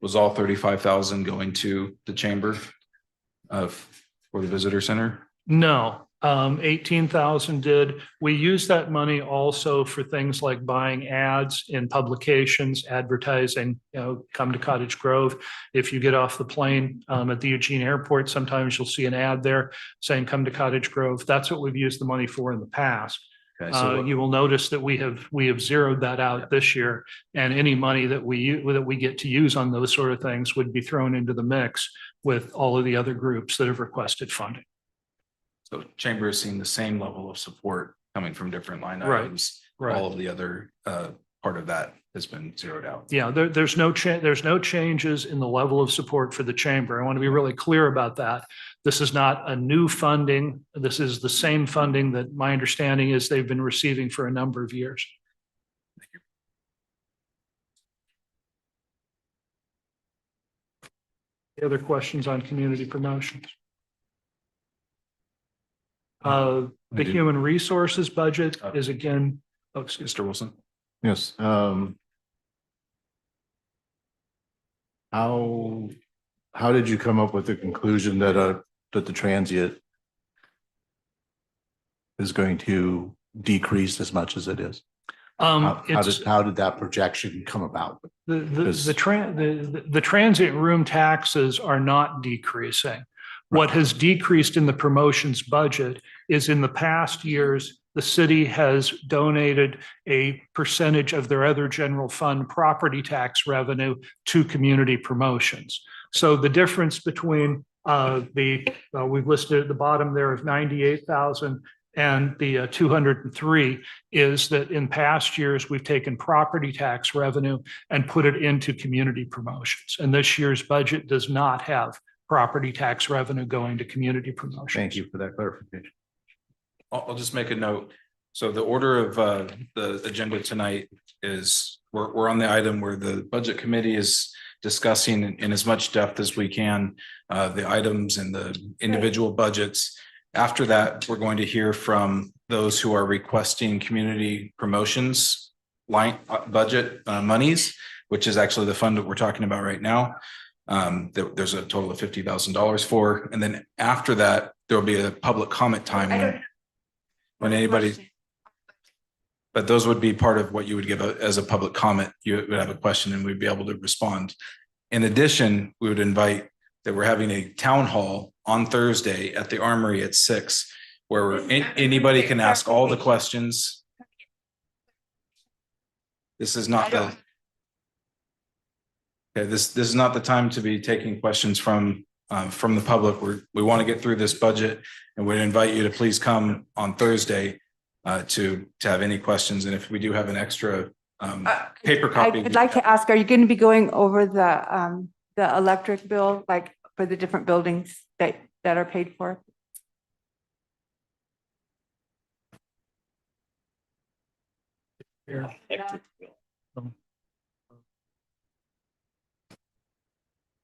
Was all 35,000 going to the chamber for the visitor center? No, 18,000 did. We use that money also for things like buying ads in publications, advertising, come to Cottage Grove. If you get off the plane at the Eugene Airport, sometimes you'll see an ad there saying, come to Cottage Grove. That's what we've used the money for in the past. Okay, so You will notice that we have zeroed that out this year, and any money that we get to use on those sort of things would be thrown into the mix with all of the other groups that have requested funding. So chamber has seen the same level of support coming from different line Right, items. right. All of the other part of that has been zeroed out. Yeah, there's no changes in the level of support for the chamber. I want to be really clear about that. This is not a new funding. This is the same funding that my understanding is they've been receiving for a number of years. Any other questions on community promotions? The human resources budget is again Oh, Mr. Wilson. Yes, how did you come up with the conclusion that that the transient is going to decrease as much as it is? How did that projection come about? The transient room taxes are not decreasing. What has decreased in the promotions budget is in the past years, the city has donated a percentage of their other general fund property tax revenue to community promotions. So the difference between we've listed at the bottom there of 98,000 and the 203 is that in past years, we've taken property tax revenue and put it into community promotions. And this year's budget does not have property tax revenue going to community promotions. Thank you for that clarification. I'll just make a note. So the order of the agenda tonight is we're on the item where the budget committee is discussing in as much depth as we can the items and the individual budgets. After that, we're going to hear from those who are requesting community promotions line budget monies, which is actually the fund that we're talking about right now. There's a total of $50,000 for, and then after that, there will be a public comment time when anybody. But those would be part of what you would give as a public comment. You would have a question and we'd be able to respond. In addition, we would invite that we're having a town hall on Thursday at the Armory at 6, where anybody can ask all the questions. This is not the. Okay, this is not the time to be taking questions from the public. We want to get through this budget, and we'd invite you to please come on Thursday to have any questions. And if we do have an extra paper copy, I'd like to ask: are you going to be going over the electric bill, like for the different buildings that are paid for? Yeah.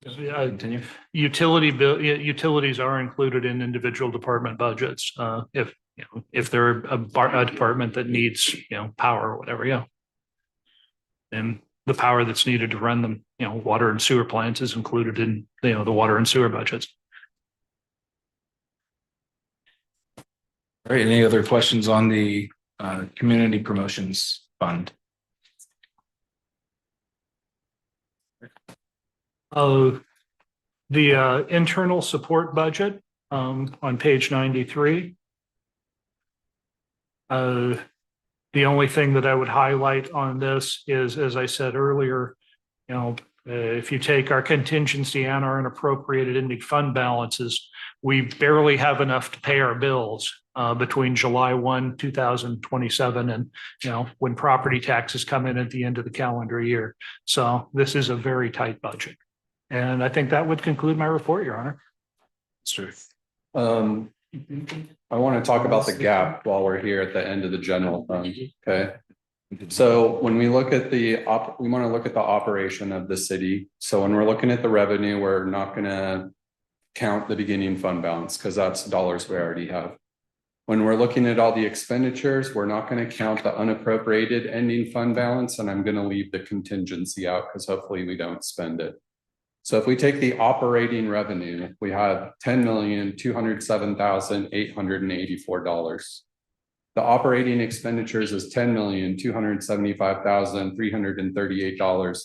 Continue. Utilities are included in individual department budgets. If they're a department that needs, power or whatever, yeah. And the power that's needed to run them, water and sewer plants is included in, the water and sewer budgets. All right, any other questions on the community promotions fund? The internal support budget on page 93. The only thing that I would highlight on this is, as I said earlier, if you take our contingency and our unappropriated ending fund balances, we barely have enough to pay our bills between July 1, 2027 and, when property taxes come in at the end of the calendar year. So this is a very tight budget. And I think that would conclude my report, Your Honor. It's true. I want to talk about the gap while we're here at the end of the general fund. Okay. So when we look at we want to look at the operation of the city. So when we're looking at the revenue, we're not going to count the beginning fund balance because that's dollars we already have. When we're looking at all the expenditures, we're not going to count the unappropriated ending fund balance, and I'm going to leave the contingency out because hopefully we don't spend it. So if we take the operating revenue, we have $10,207,884. The operating expenditures is $10,275,338.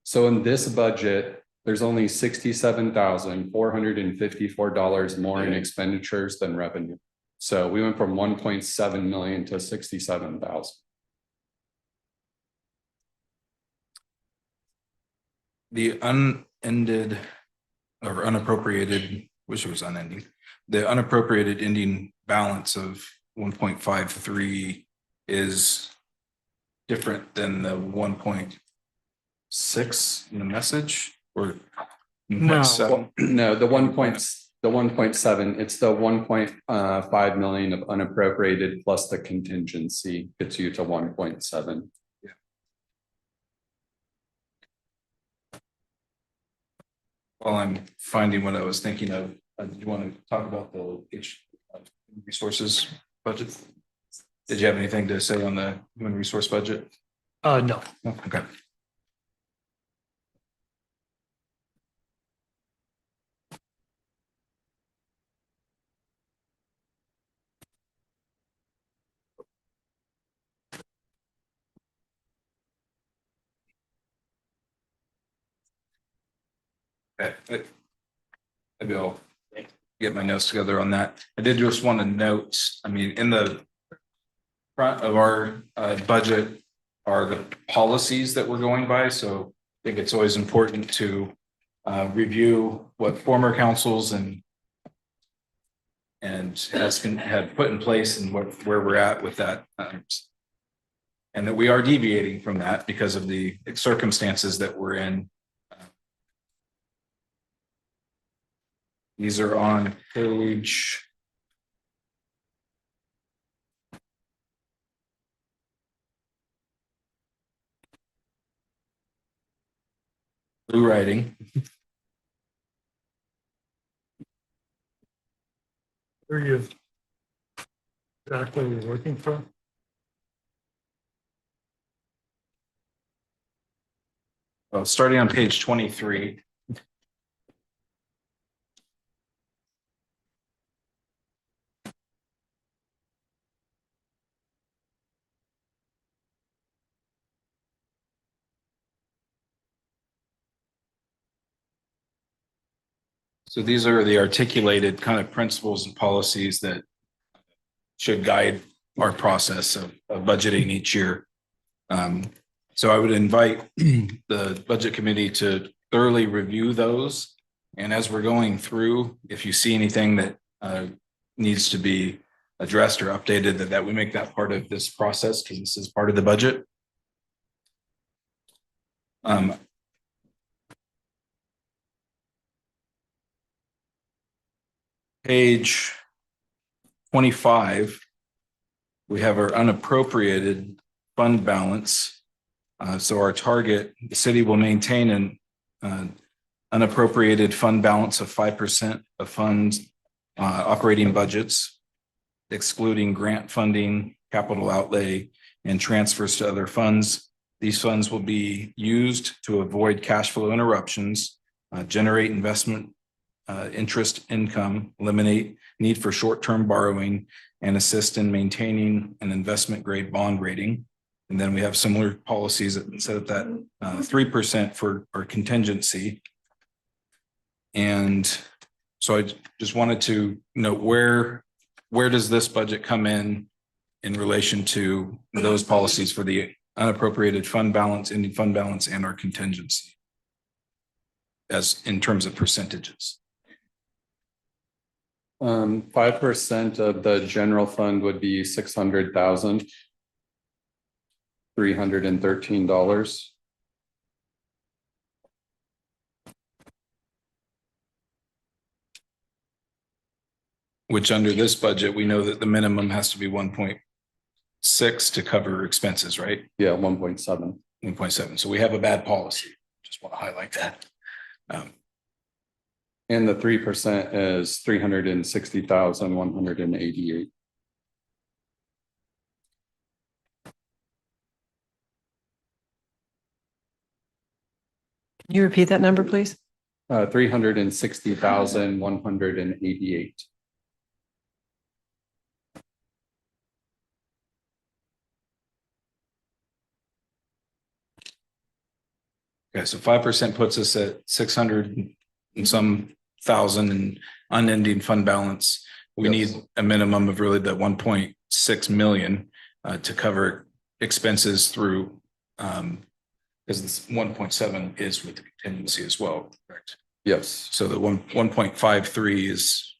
So in this budget, there's only $67,454 more in expenditures than revenue. So we went from 1.7 million to 67,000. The unended or unappropriated, wish it was unending. The unappropriated ending balance of 1.53 is different than the 1.6 in the message, or No. No, the 1.7, it's the 1.5 million of unappropriated plus the contingency gets you to 1.7. While I'm finding what I was thinking of, do you want to talk about the resources budget? Did you have anything to say on the human resource budget? No. Okay. Okay. Maybe I'll get my notes together on that. I did just want to note, I mean, in the front of our budget are the policies that we're going by. So I think it's always important to review what former councils and have put in place and where we're at with that. And that we are deviating from that because of the circumstances that we're in. These are on page. Blue writing. Where are you exactly looking for? Well, starting on page 23. So these are the articulated kind of principles and policies that should guide our process of budgeting each year. So I would invite the budget committee to thoroughly review those. And as we're going through, if you see anything that needs to be addressed or updated, that we make that part of this process, because this is part of the budget. Page 25, we have our unappropriated fund balance. So our target, the city will maintain an unappropriated fund balance of 5% of funds operating budgets, excluding grant funding, capital outlay, and transfers to other funds. These funds will be used to avoid cash flow interruptions, generate investment interest income, eliminate need for short-term borrowing, and assist in maintaining an investment grade bond rating. And then we have similar policies that set up that 3% for our contingency. And so I just wanted to note where does this budget come in relation to those policies for the unappropriated fund balance, ending fund balance, and our contingency, as in terms of percentages. 5% of the general fund would be $600,313. Which under this budget, we know that the minimum has to be 1.6 to cover expenses, right? Yeah, 1.7. 1.7. So we have a bad policy. Just want to highlight that. And the 3% is 360,188. Can you repeat that number, please? 360,188. Okay, so 5% puts us at 600 and some thousand and unending fund balance. We need a minimum of really the 1.6 million to cover expenses through because this 1.7 is with the contingency as well, correct? Yes. So the 1.53 is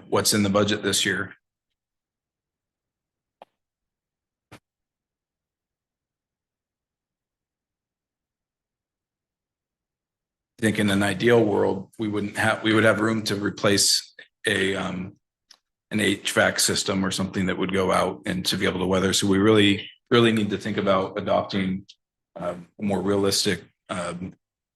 what's in the budget this year. I think in an ideal world, we would have room to replace an HVAC system or something that would go out and to be able to weather. So we really need to think about adopting a more realistic,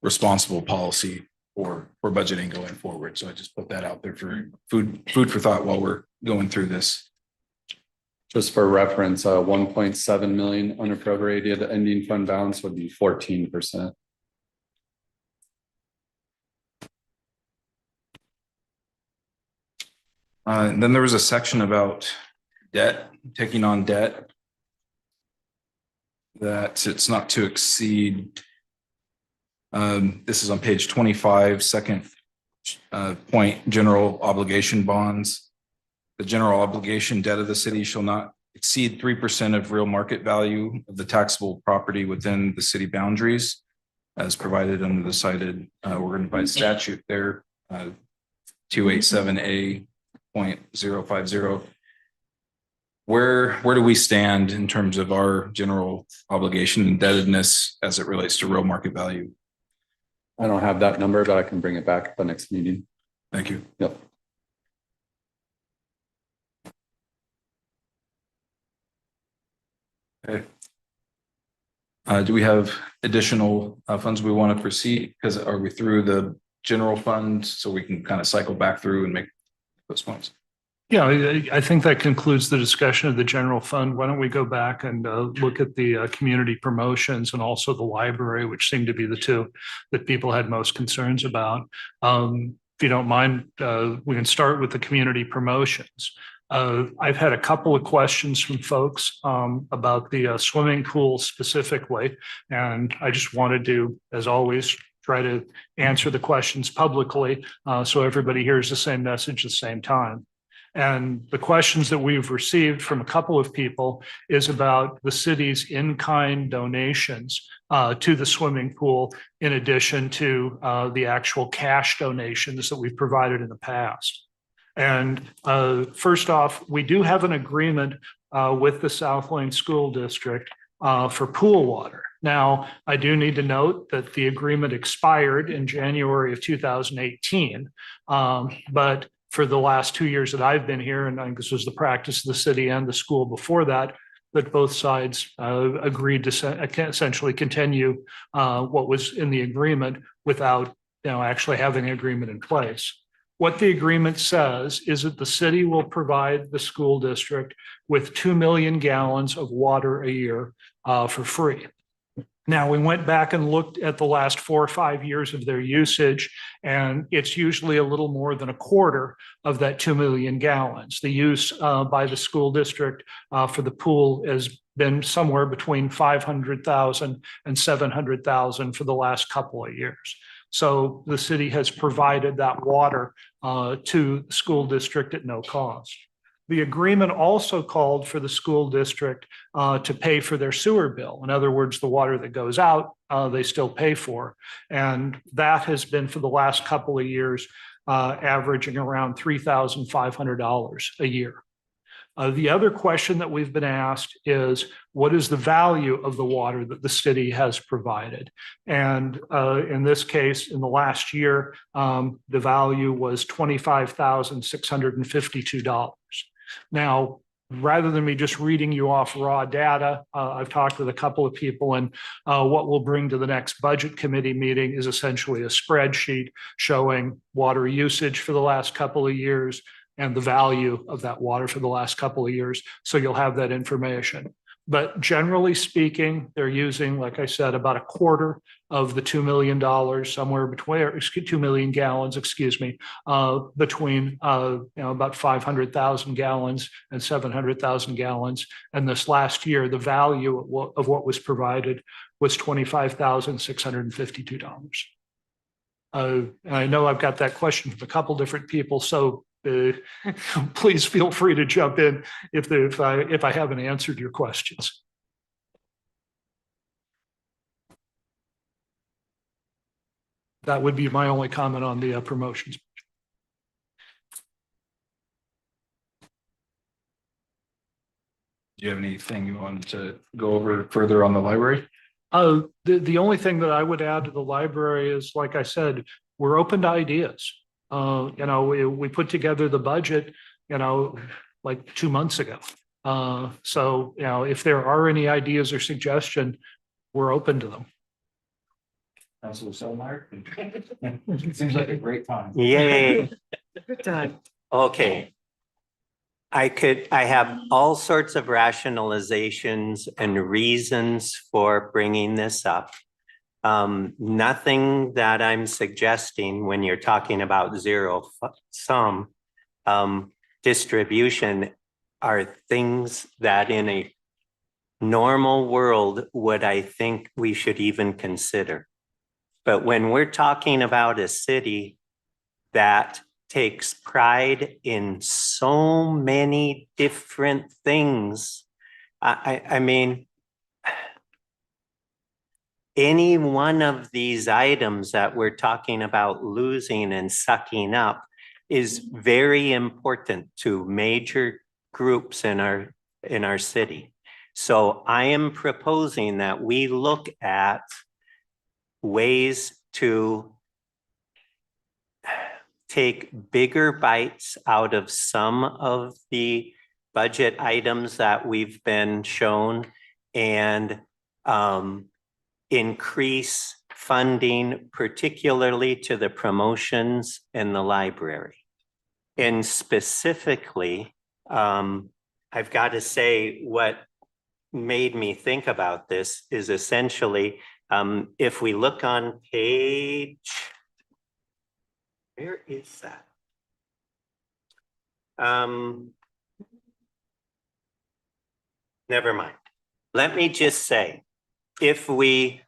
responsible policy for budgeting going forward. So I just put that out there for food for thought while we're going through this. Just for reference, 1.7 million unappropriated ending fund balance would be 14%. And then there was a section about debt, taking on debt. That it's not to exceed. This is on page 25, second point, general obligation bonds. The general obligation debt of the city shall not exceed 3% of real market value of the taxable property within the city boundaries as provided under the cited Oregon by statute there, 287A.050. Where do we stand in terms of our general obligation indebtedness as it relates to real market value? I don't have that number, but I can bring it back at the next meeting. Thank you. Yep. Okay. Do we have additional funds we want to proceed? Because are we through the general fund so we can kind of cycle back through and make those points? Yeah, I think that concludes the discussion of the general fund. Why don't we go back and look at the community promotions and also the library, which seem to be the two that people had most concerns about. If you don't mind, we can start with the community promotions. I've had a couple of questions from folks about the swimming pool specifically, and I just wanted to, as always, try to answer the questions publicly so everybody hears the same message at the same time. And the questions that we've received from a couple of people is about the city's in-kind donations to the swimming pool, in addition to the actual cash donations that we've provided in the past. And first off, we do have an agreement with the South Lane School District for pool water. Now, I do need to note that the agreement expired in January of 2018, but for the last 2 years that I've been here, and I think this was the practice of the city and the school before that, that both sides agreed to essentially continue what was in the agreement without, actually having an agreement in place. What the agreement says is that the city will provide the school district with 2 million gallons of water a year for free. Now, we went back and looked at the last 4 or 5 years of their usage, and it's usually a little more than a quarter of that 2 million gallons. The use by the school district for the pool has been somewhere between 500,000 and 700,000 for the last couple of years. So the city has provided that water to the school district at no cost. The agreement also called for the school district to pay for their sewer bill. In other words, the water that goes out, they still pay for. And that has been for the last couple of years, averaging around $3,500 a year. The other question that we've been asked is, what is the value of the water that the city has provided? And in this case, in the last year, the value was $25,652. Now, rather than me just reading you off raw data, I've talked with a couple of people, and what we'll bring to the next budget committee meeting is essentially a spreadsheet showing water usage for the last couple of years and the value of that water for the last couple of years. So you'll have that information. But generally speaking, they're using, like I said, about a quarter of the $2 million, somewhere between, 2 million gallons, between about 500,000 gallons and 700,000 gallons. And this last year, the value of what was provided was $25,652. I know I've got that question from a couple different people, so please feel free to jump in if I haven't answered your questions. That would be my only comment on the promotions. Do you have anything you wanted to go over further on the library? The only thing that I would add to the library is, like I said, we're open to ideas. We put together the budget, like 2 months ago. So, if there are any ideas or suggestion, we're open to them. Councilor Selmeyer. Seems like a great time. Yay. Good time. Okay. I have all sorts of rationalizations and reasons for bringing this up. Nothing that I'm suggesting when you're talking about zero sum distribution are things that in a normal world would I think we should even consider. But when we're talking about a city that takes pride in so many different things, I mean, any one of these items that we're talking about losing and sucking up is very important to major groups in our city. So I am proposing that we look at ways to take bigger bites out of some of the budget items that we've been shown and increase funding, particularly to the promotions in the library. And specifically, I've got to say what made me think about this is essentially, if we look on page, where is that? Never mind. Let me just say, if we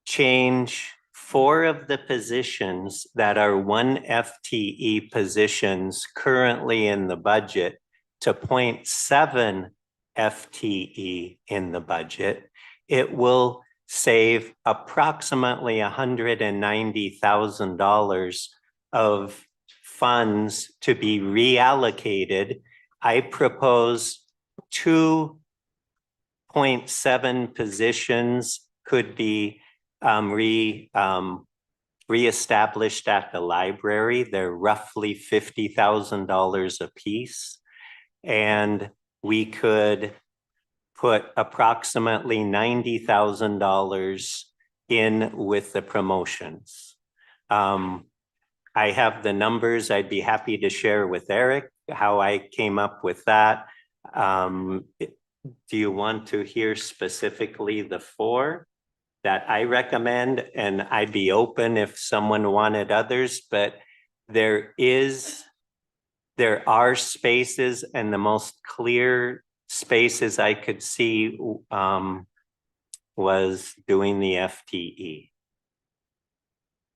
change 4 of the positions that are 1 FTE positions currently in the budget to 0.7 FTE in the budget, it will save approximately $190,000 of funds to be reallocated. I propose 2.7 positions could be reestablished at the library. They're roughly $50,000 a piece. And we could put approximately $90,000 in with the promotions. I have the numbers. I'd be happy to share with Eric how I came up with that. Do you want to hear specifically the 4 that I recommend? And I'd be open if someone wanted others, but there are spaces, and the most clear spaces I could see was doing the FTE.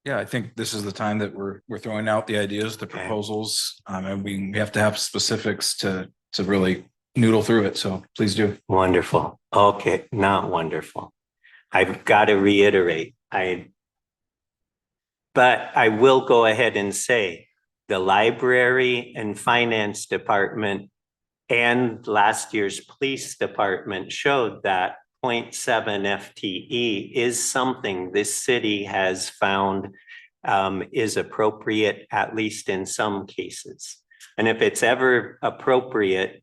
Yeah, I think this is the time that we're throwing out the ideas, the proposals, and we have to have specifics to really noodle through it. So please do. Wonderful. Okay, not wonderful. I've got to reiterate, but I will go ahead and say the library and finance department and last year's police department showed that 0.7 FTE is something this city has found is appropriate, at least in some cases. And if it's ever appropriate,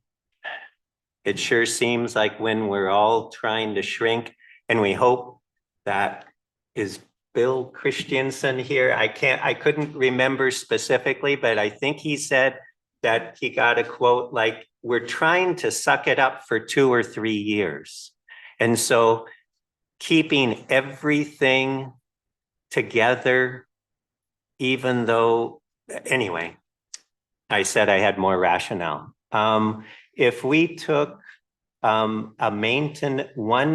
it sure seems like when we're all trying to shrink, and we hope that is Bill Christensen here. I couldn't remember specifically, but I think he said that he got a quote like, we're trying to suck it up for 2 or 3 years. And so keeping everything together, even though, anyway, I said I had more rationale. If we took one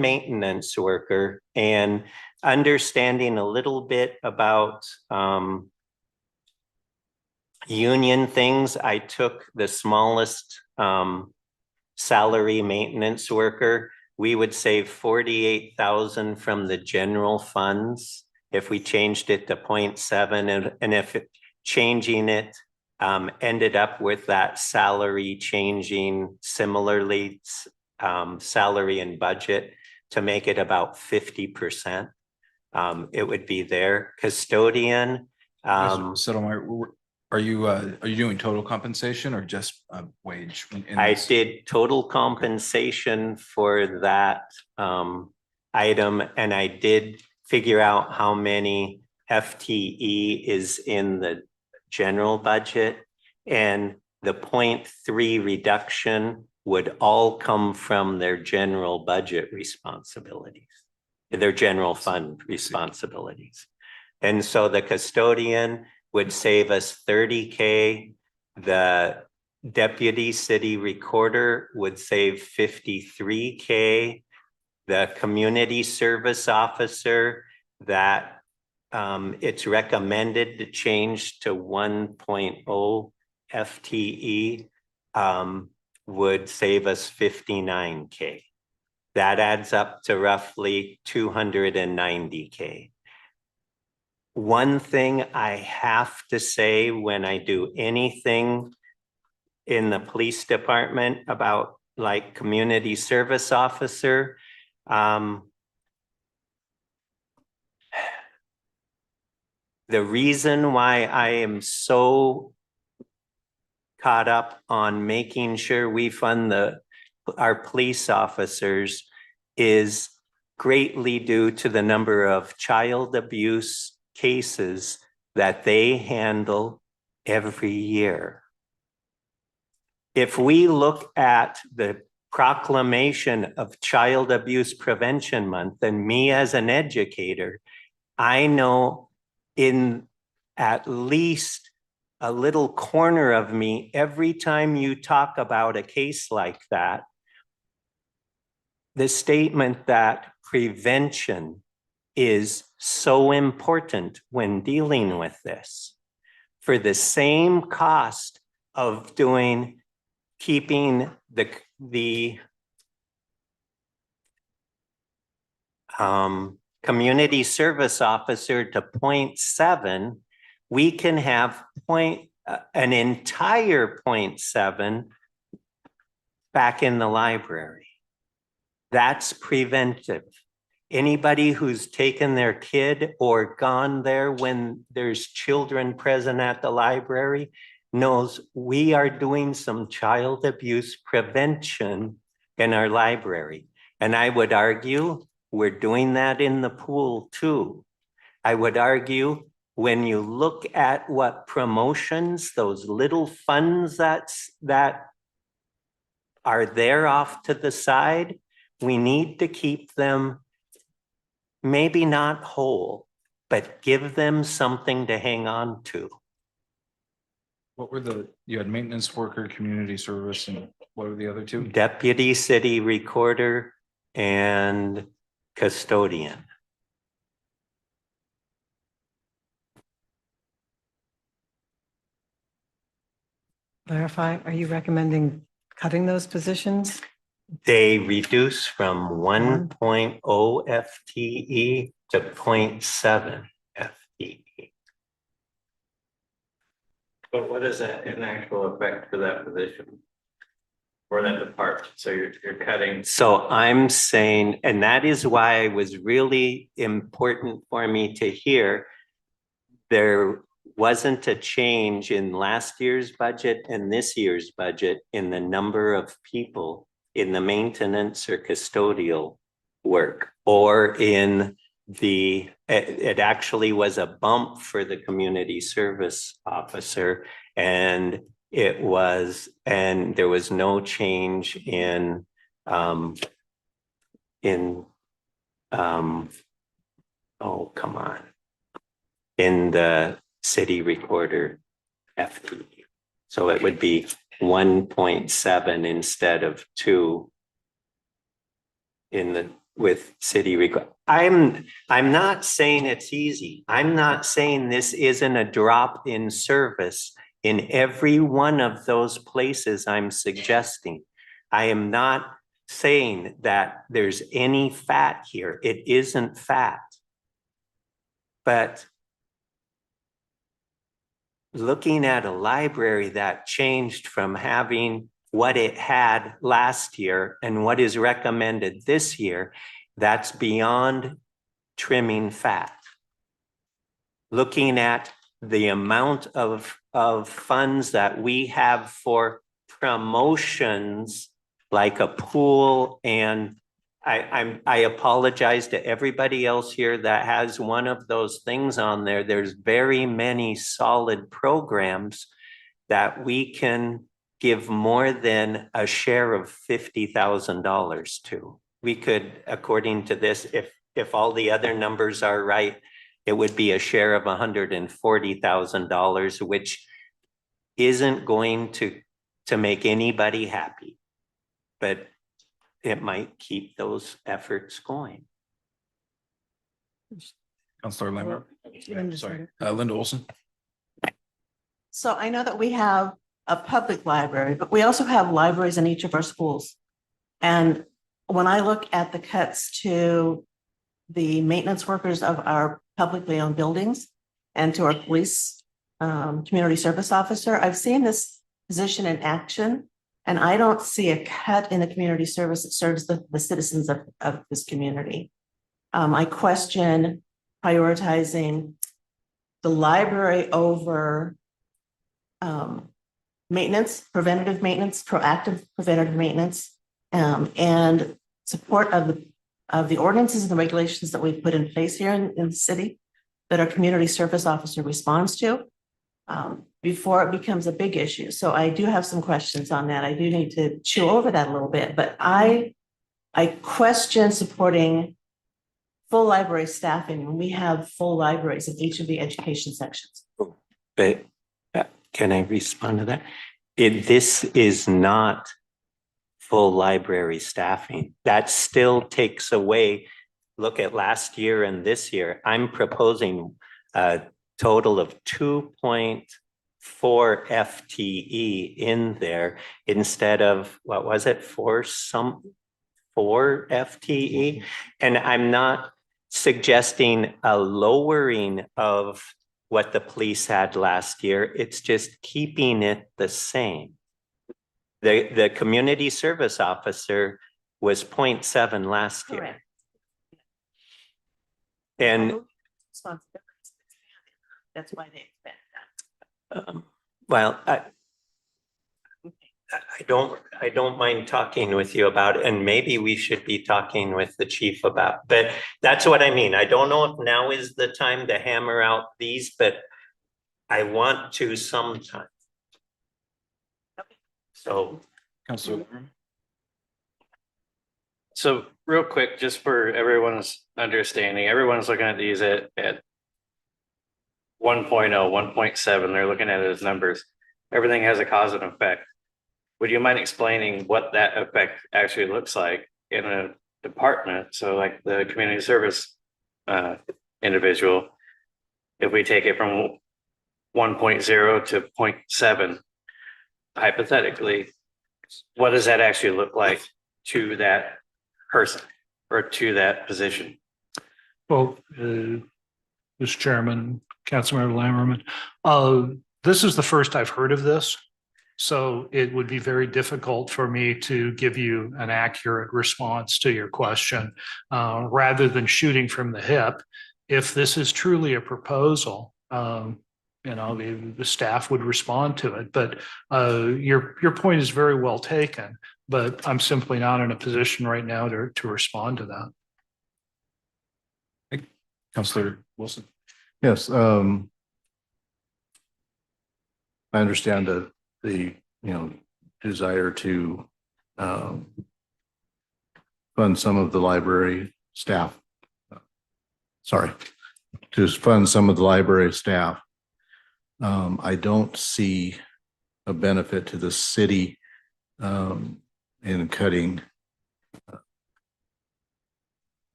maintenance worker and understanding a little bit about union things, I took the smallest salary maintenance worker. We would save 48,000 from the general funds if we changed it to 0.7, and if changing it ended up with that salary changing similarly, salary and budget to make it about 50%. It would be there. Custodian. Are you doing total compensation or just wage? I did total compensation for that item, and I did figure out how many FTE is in the general budget. And the 0.3 reduction would all come from their general budget responsibilities, their general fund responsibilities. And so the custodian would save us 30K. The deputy city recorder would save 53K. The community service officer that it's recommended to change to 1.0 FTE would save us 59K. That adds up to roughly 290K. One thing I have to say when I do anything in the police department about like community service officer, the reason why I am so caught up on making sure we fund our police officers is greatly due to the number of child abuse cases that they handle every year. If we look at the proclamation of Child Abuse Prevention Month, and me as an educator, I know in at least a little corner of me, every time you talk about a case like that, the statement that prevention is so important when dealing with this. For the same cost of keeping the community service officer to 0.7, we can have an entire 0.7 back in the library. That's preventive. Anybody who's taken their kid or gone there when there's children present at the library knows we are doing some child abuse prevention in our library. And I would argue we're doing that in the pool too. I would argue when you look at what promotions, those little funds that are there off to the side, we need to keep them maybe not whole, but give them something to hang on to. What were you had maintenance worker, community service, and what were the other two? Deputy city recorder and custodian. Clarify, are you recommending cutting those positions? They reduce from 1.0 FTE to 0.7 FTE. But what is that in actual effect for that position? Or that department? So you're cutting. So I'm saying, and that is why it was really important for me to hear there wasn't a change in last year's budget and this year's budget in the number of people in the maintenance or custodial work, or in it actually was a bump for the community service officer, and there was no change in oh, come on, in the city recorder FTE. So it would be 1.7 instead of 2 with city record. I'm not saying it's easy. I'm not saying this isn't a drop in service in every one of those places I'm suggesting. I am not saying that there's any fat here. It isn't fat. But looking at a library that changed from having what it had last year and what is recommended this year, that's beyond trimming fat. Looking at the amount of funds that we have for promotions like a pool, and I apologize to everybody else here that has one of those things on there. There's very many solid programs that we can give more than a share of $50,000 to. We could, according to this, if all the other numbers are right, it would be a share of $140,000, which isn't going to make anybody happy. But it might keep those efforts going. Counselor Lambert. Sorry, Linda Olson. So I know that we have a public library, but we also have libraries in each of our schools. And when I look at the cuts to the maintenance workers of our publicly owned buildings and to our police community service officer, I've seen this position in action. And I don't see a cut in the community service that serves the citizens of this community. I question prioritizing the library over maintenance, preventative maintenance, proactive preventative maintenance, and support of the ordinances and the regulations that we've put in place here in the city that our community service officer responds to before it becomes a big issue. So I do have some questions on that. I do need to chew over that a little bit, but I question supporting full library staffing when we have full libraries in each of the education sections. But can I respond to that? This is not full library staffing. That still takes away, look at last year and this year. I'm proposing a total of 2.4 FTE in there instead of, what was it, 4 FTE? And I'm not suggesting a lowering of what the police had last year. It's just keeping it the same. The community service officer was 0.7 last year. Correct. And that's why they expect that. well, I don't mind talking with you about it, and maybe we should be talking with the chief about, but that's what I mean. I don't know if now is the time to hammer out these, but I want to sometime. So, Counselor. So real quick, just for everyone's understanding, everyone's looking at these at 1.0, 1.7, they're looking at it as numbers. Everything has a cause and effect. Would you mind explaining what that effect actually looks like in a department? So like the community service individual, if we take it from 1.0 to 0.7, hypothetically, what does that actually look like to that person or to that position? Well, Mr. Chairman, Councilmember Lammerman, this is the first I've heard of this. So it would be very difficult for me to give you an accurate response to your question. Rather than shooting from the hip, if this is truly a proposal, the staff would respond to it. But your point is very well taken, but I'm simply not in a position right now to respond to that. Counselor Wilson. Yes, I understand the desire to fund some of the library staff. Sorry, to fund some of the library staff. I don't see a benefit to the city in cutting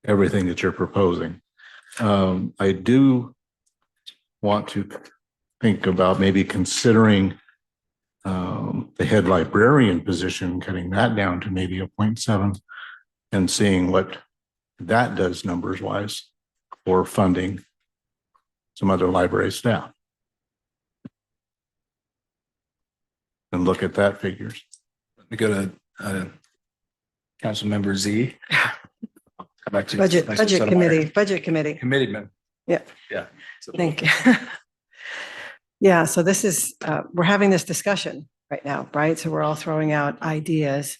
everything that you're proposing. I do want to think about maybe considering the head librarian position, cutting that down to maybe a 0.7 and seeing what that does numbers wise for funding some other library staff. And look at that figures. Let me go to Council Member Z. Come back to Budget committee. Committee member. Yeah. Yeah. Thank you. Yeah, so this is, we're having this discussion right now, right? So we're all throwing out ideas.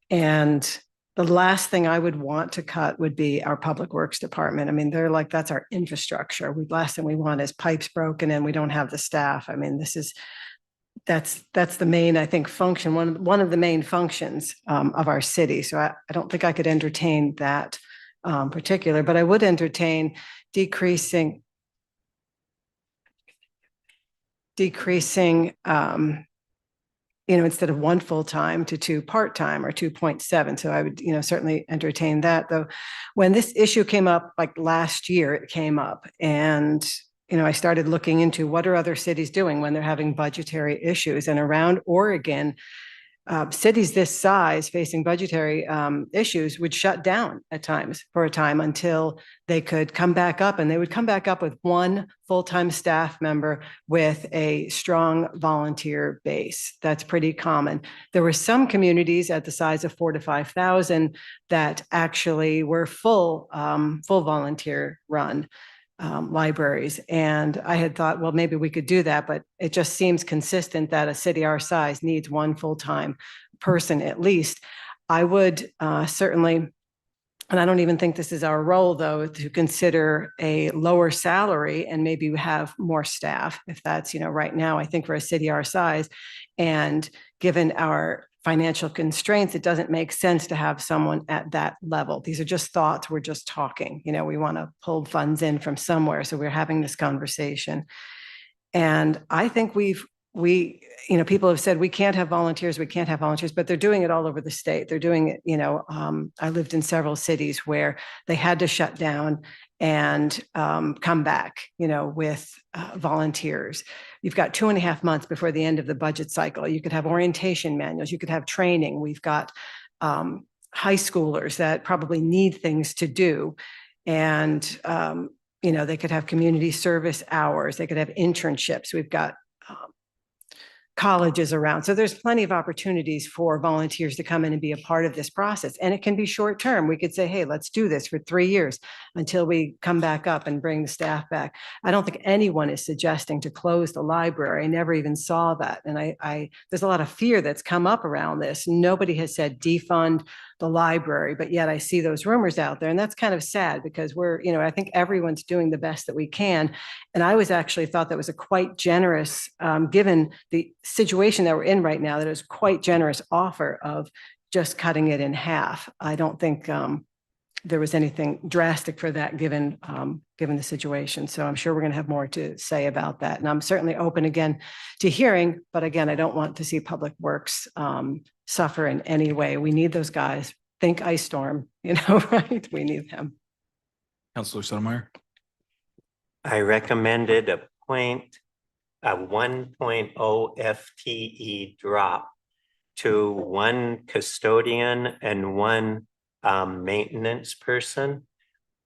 And the last thing I would want to cut would be our public works department. I mean, they're like, that's our infrastructure. Last thing we want is pipes broken and we don't have the staff. I mean, this is that's the main, I think, function, one of the main functions of our city. So I don't think I could entertain that particular, but I would entertain decreasing instead of 1 full-time to 2 part-time or 2.7. So I would, certainly entertain that, though. When this issue came up, like last year, it came up, and I started looking into what are other cities doing when they're having budgetary issues. And around Oregon, cities this size facing budgetary issues would shut down at times for a time until they could come back up. And they would come back up with 1 full-time staff member with a strong volunteer base. That's pretty common. There were some communities at the size of 4,000 to 5,000 that actually were full volunteer run libraries. And I had thought, well, maybe we could do that, but it just seems consistent that a city our size needs 1 full-time person at least. I would certainly, and I don't even think this is our role, though, to consider a lower salary and maybe have more staff. If that's, right now, I think for a city our size, and given our financial constraints, it doesn't make sense to have someone at that level. These are just thoughts. We're just talking. We want to pull funds in from somewhere. So we're having this conversation. And I think people have said we can't have volunteers, but they're doing it all over the state. They're doing it, I lived in several cities where they had to shut down and come back, with volunteers. You've got 2.5 months before the end of the budget cycle. You could have orientation manuals, you could have training. We've got high schoolers that probably need things to do. And, they could have community service hours, they could have internships. We've got colleges around. So there's plenty of opportunities for volunteers to come in and be a part of this process. And it can be short term. We could say, hey, let's do this for 3 years until we come back up and bring the staff back. I don't think anyone is suggesting to close the library. I never even saw that. And there's a lot of fear that's come up around this. Nobody has said defund the library, but yet I see those rumors out there. And that's kind of sad because I think everyone's doing the best that we can. And I was actually thought that was a quite generous, given the situation that we're in right now, that it was quite generous offer of just cutting it in half. I don't think there was anything drastic for that given the situation. So I'm sure we're going to have more to say about that. And I'm certainly open again to hearing, but again, I don't want to see Public Works suffer in any way. We need those guys. Think ice storm, right? We need them. Counselor Sotomayor. I recommended a 1.0 FTE drop to 1 custodian and 1 maintenance person.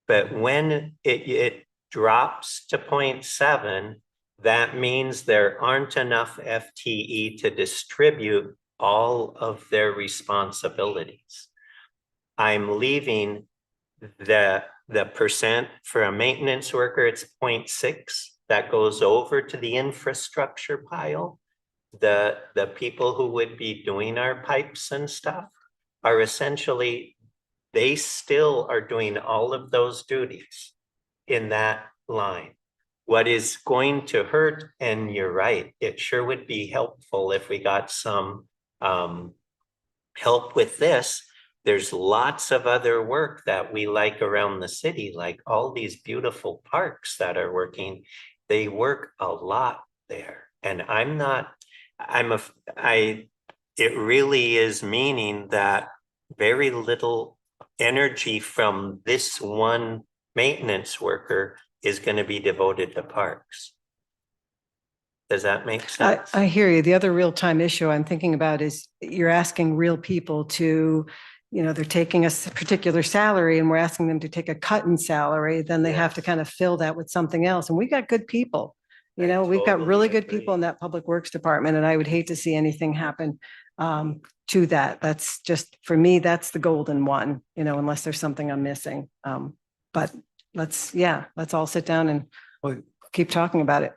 But when it drops to 0.7, that means there aren't enough FTE to distribute all of their responsibilities. I'm leaving the percent for a maintenance worker, it's 0.6. That goes over to the infrastructure pile. The people who would be doing our pipes and stuff are essentially, they still are doing all of those duties in that line. What is going to hurt, and you're right, it sure would be helpful if we got some help with this. There's lots of other work that we like around the city, like all these beautiful parks that are working. They work a lot there. And it really is meaning that very little energy from this one maintenance worker is going to be devoted to parks. Does that make sense? I hear you. The other real-time issue I'm thinking about is you're asking real people to, they're taking a particular salary and we're asking them to take a cut in salary. Then they have to kind of fill that with something else. And we've got good people. We've got really good people in that Public Works department, and I would hate to see anything happen to that. That's just, for me, that's the golden one, unless there's something I'm missing. But let's all sit down and keep talking about it.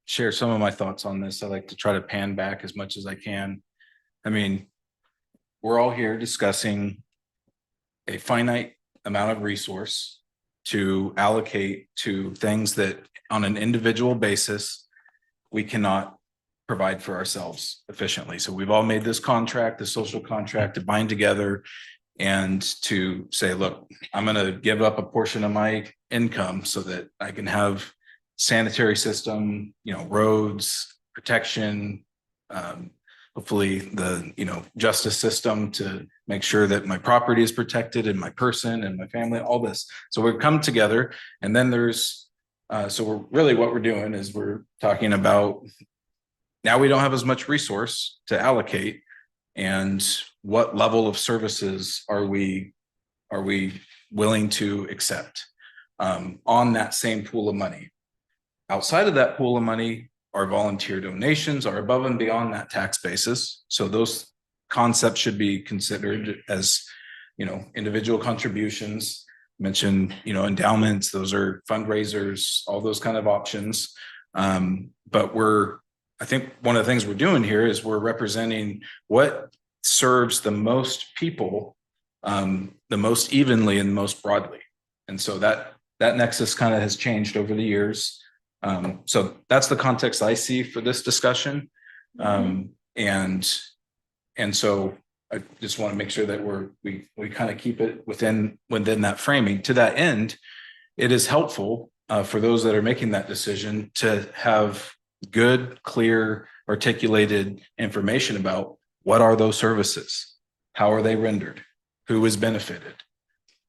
Share some of my thoughts on this. I like to try to pan back as much as I can. I mean, we're all here discussing a finite amount of resource to allocate to things that on an individual basis, we cannot provide for ourselves efficiently. So we've all made this contract, the social contract to bind together and to say, look, I'm going to give up a portion of my income so that I can have sanitary system, roads, protection, hopefully the, justice system to make sure that my property is protected and my person and my family, all this. So we've come together, and then there's, so we're really, what we're doing is we're talking about, now we don't have as much resource to allocate, and what level of services are we willing to accept on that same pool of money? Outside of that pool of money, our volunteer donations are above and beyond that tax basis. So those concepts should be considered as, individual contributions. Mentioned, endowments, those are fundraisers, all those kind of options. But I think one of the things we're doing here is we're representing what serves the most people, the most evenly and most broadly. And so that nexus kind of has changed over the years. So that's the context I see for this discussion. And so I just want to make sure that we kind of keep it within that framing. To that end, it is helpful for those that are making that decision to have good, clear, articulated information about what are those services, how are they rendered, who is benefited,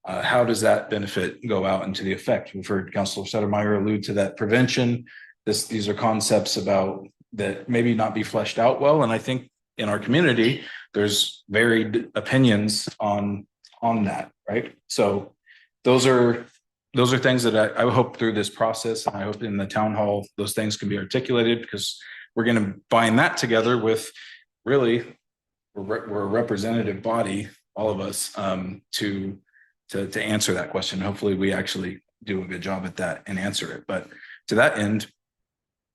how does that benefit go out into the effect. We've heard Councilor Settermeyer allude to that prevention. These are concepts about that maybe not be fleshed out well, and I think in our community there's varied opinions on that, right? So those are things that I hope through this process, and I hope in the town hall those things can be articulated, because we're going to bind that together with, really, we're a representative body, all of us, to answer that question. Hopefully we actually do a good job at that and answer it. But to that end,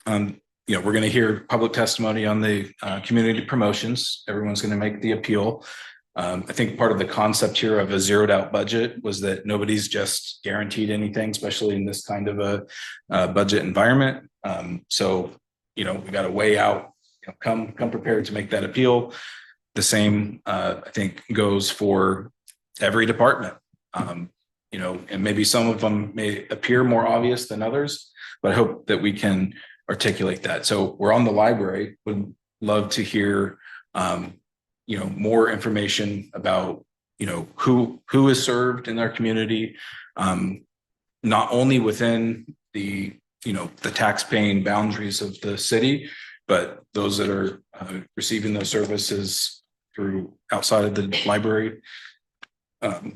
we're going to hear public testimony on the community promotions. Everyone's going to make the appeal. I think part of the concept here of a zeroed out budget was that nobody's just guaranteed anything, especially in this kind of a budget environment. So, we got to weigh out, come prepared to make that appeal. The same, I think, goes for every department. And maybe some of them may appear more obvious than others, but I hope that we can articulate that. So we're on the library. Would love to hear, more information about, who is served in our community, not only within the tax-paying boundaries of the city, but those that are receiving those services through outside of the library,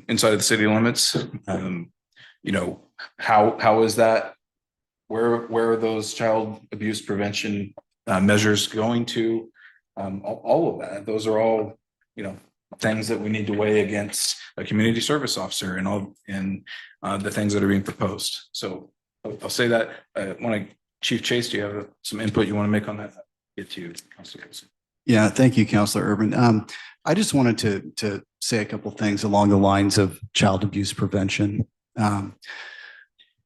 inside of the city limits. How is that? Where are those child abuse prevention measures going to? All of that. Those are all, things that we need to weigh against a community service officer and the things that are being proposed. So I'll say that. Chief Chase, do you have some input you want to make on that? Get to you, Councilor Wilson. Yeah, thank you, Councilor Urban. I just wanted to say a couple of things along the lines of child abuse prevention. When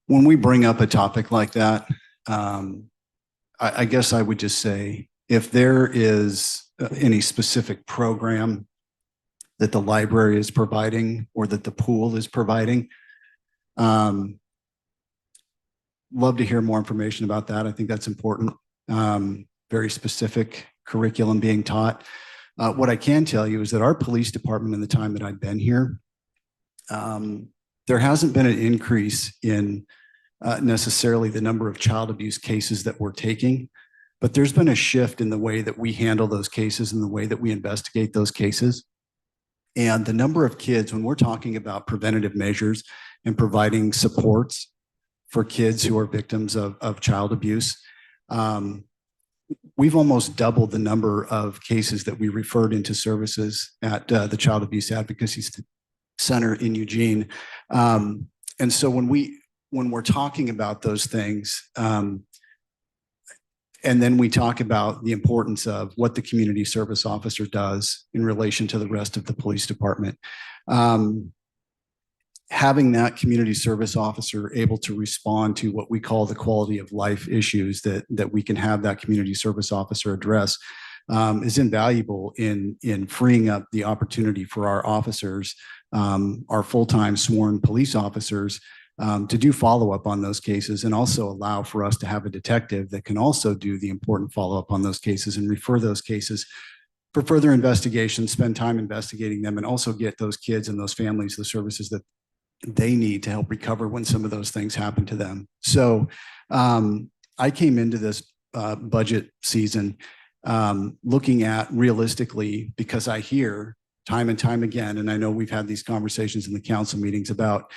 we bring up a topic like that, I guess I would just say, if there is any specific program that the library is providing or that the pool is providing, love to hear more information about that. I think that's important. Very specific curriculum being taught. What I can tell you is that our police department, in the time that I've been here, there hasn't been an increase in necessarily the number of child abuse cases that we're taking, but there's been a shift in the way that we handle those cases and the way that we investigate those cases. And the number of kids, when we're talking about preventative measures and providing supports for kids who are victims of child abuse, we've almost doubled the number of cases that we referred into services at the Child Abuse Advocacy Center in Eugene. And so when we're talking about those things, and then we talk about the importance of what the community service officer does in relation to the rest of the police department. having that community service officer able to respond to what we call the quality of life issues that we can have that community service officer address is invaluable in freeing up the opportunity for our officers, our full-time sworn police officers, to do follow-up on those cases, and also allow for us to have a detective that can also do the important follow-up on those cases and refer those cases for further investigation, spend time investigating them, and also get those kids and those families the services that they need to help recover when some of those things happen to them. So I came into this budget season looking at realistically, because I hear time and time again, and I know we've had these conversations in the council meetings about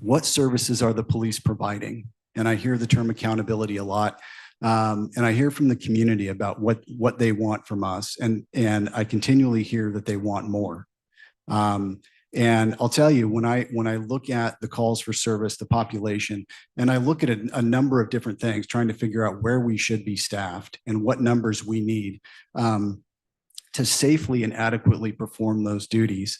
what services are the police providing? And I hear the term accountability a lot. And I hear from the community about what they want from us. And I continually hear that they want more. And I'll tell you, when I look at the calls for service, the population, and I look at a number of different things, trying to figure out where we should be staffed and what numbers we need to safely and adequately perform those duties.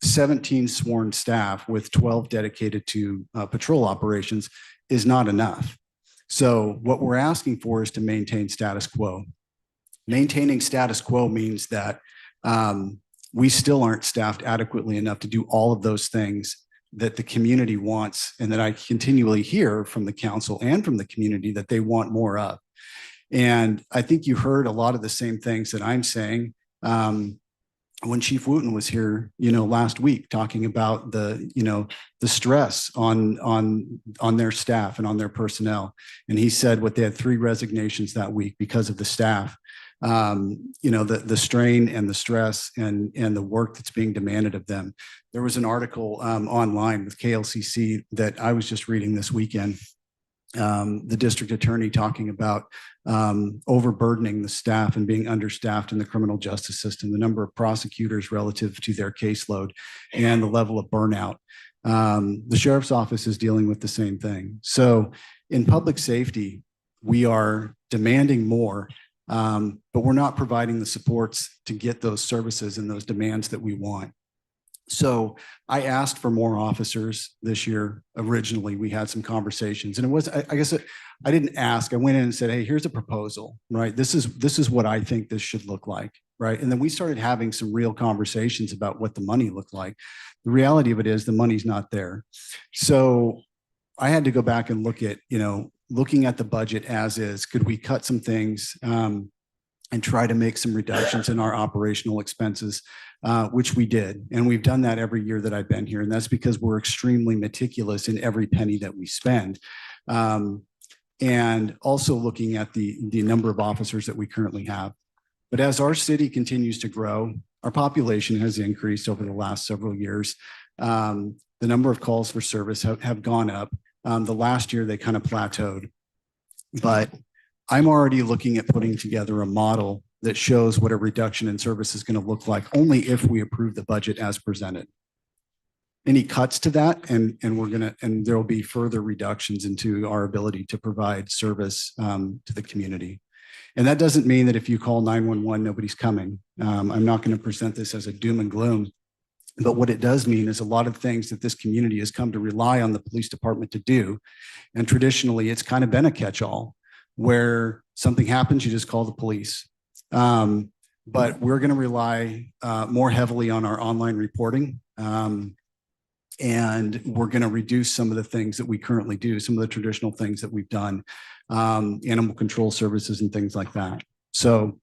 17 sworn staff with 12 dedicated to patrol operations is not enough. So what we're asking for is to maintain status quo. Maintaining status quo means that we still aren't staffed adequately enough to do all of those things that the community wants, and that I continually hear from the council and from the community that they want more of. And I think you heard a lot of the same things that I'm saying when Chief Wooten was here, last week, talking about the stress on their staff and on their personnel. And he said they had 3 resignations that week because of the staff. The strain and the stress and the work that's being demanded of them. There was an article online with KLCC that I was just reading this weekend. The district attorney talking about overburdening the staff and being understaffed in the criminal justice system, the number of prosecutors relative to their caseload and the level of burnout. The sheriff's office is dealing with the same thing. So in public safety, we are demanding more, but we're not providing the supports to get those services and those demands that we want. So I asked for more officers this year. Originally, we had some conversations, and it was, I guess I didn't ask. I went in and said, hey, here's a proposal, right? This is what I think this should look like, right? And then we started having some real conversations about what the money looked like. The reality of it is the money's not there. So I had to go back and look at, looking at the budget as is. Could we cut some things and try to make some reductions in our operational expenses, which we did. And we've done that every year that I've been here. And that's because we're extremely meticulous in every penny that we spend. And also looking at the number of officers that we currently have. But as our city continues to grow, our population has increased over the last several years. The number of calls for service have gone up. The last year, they kind of plateaued. But I'm already looking at putting together a model that shows what a reduction in service is going to look like only if we approve the budget as presented. Any cuts to that, and there will be further reductions into our ability to provide service to the community. And that doesn't mean that if you call 911, nobody's coming. I'm not going to present this as a doom and gloom. But what it does mean is a lot of things that this community has come to rely on the police department to do. And traditionally, it's kind of been a catch-all where something happens, you just call the police. But we're going to rely more heavily on our online reporting. And we're going to reduce some of the things that we currently do, some of the traditional things that we've done, animal control services and things like that. So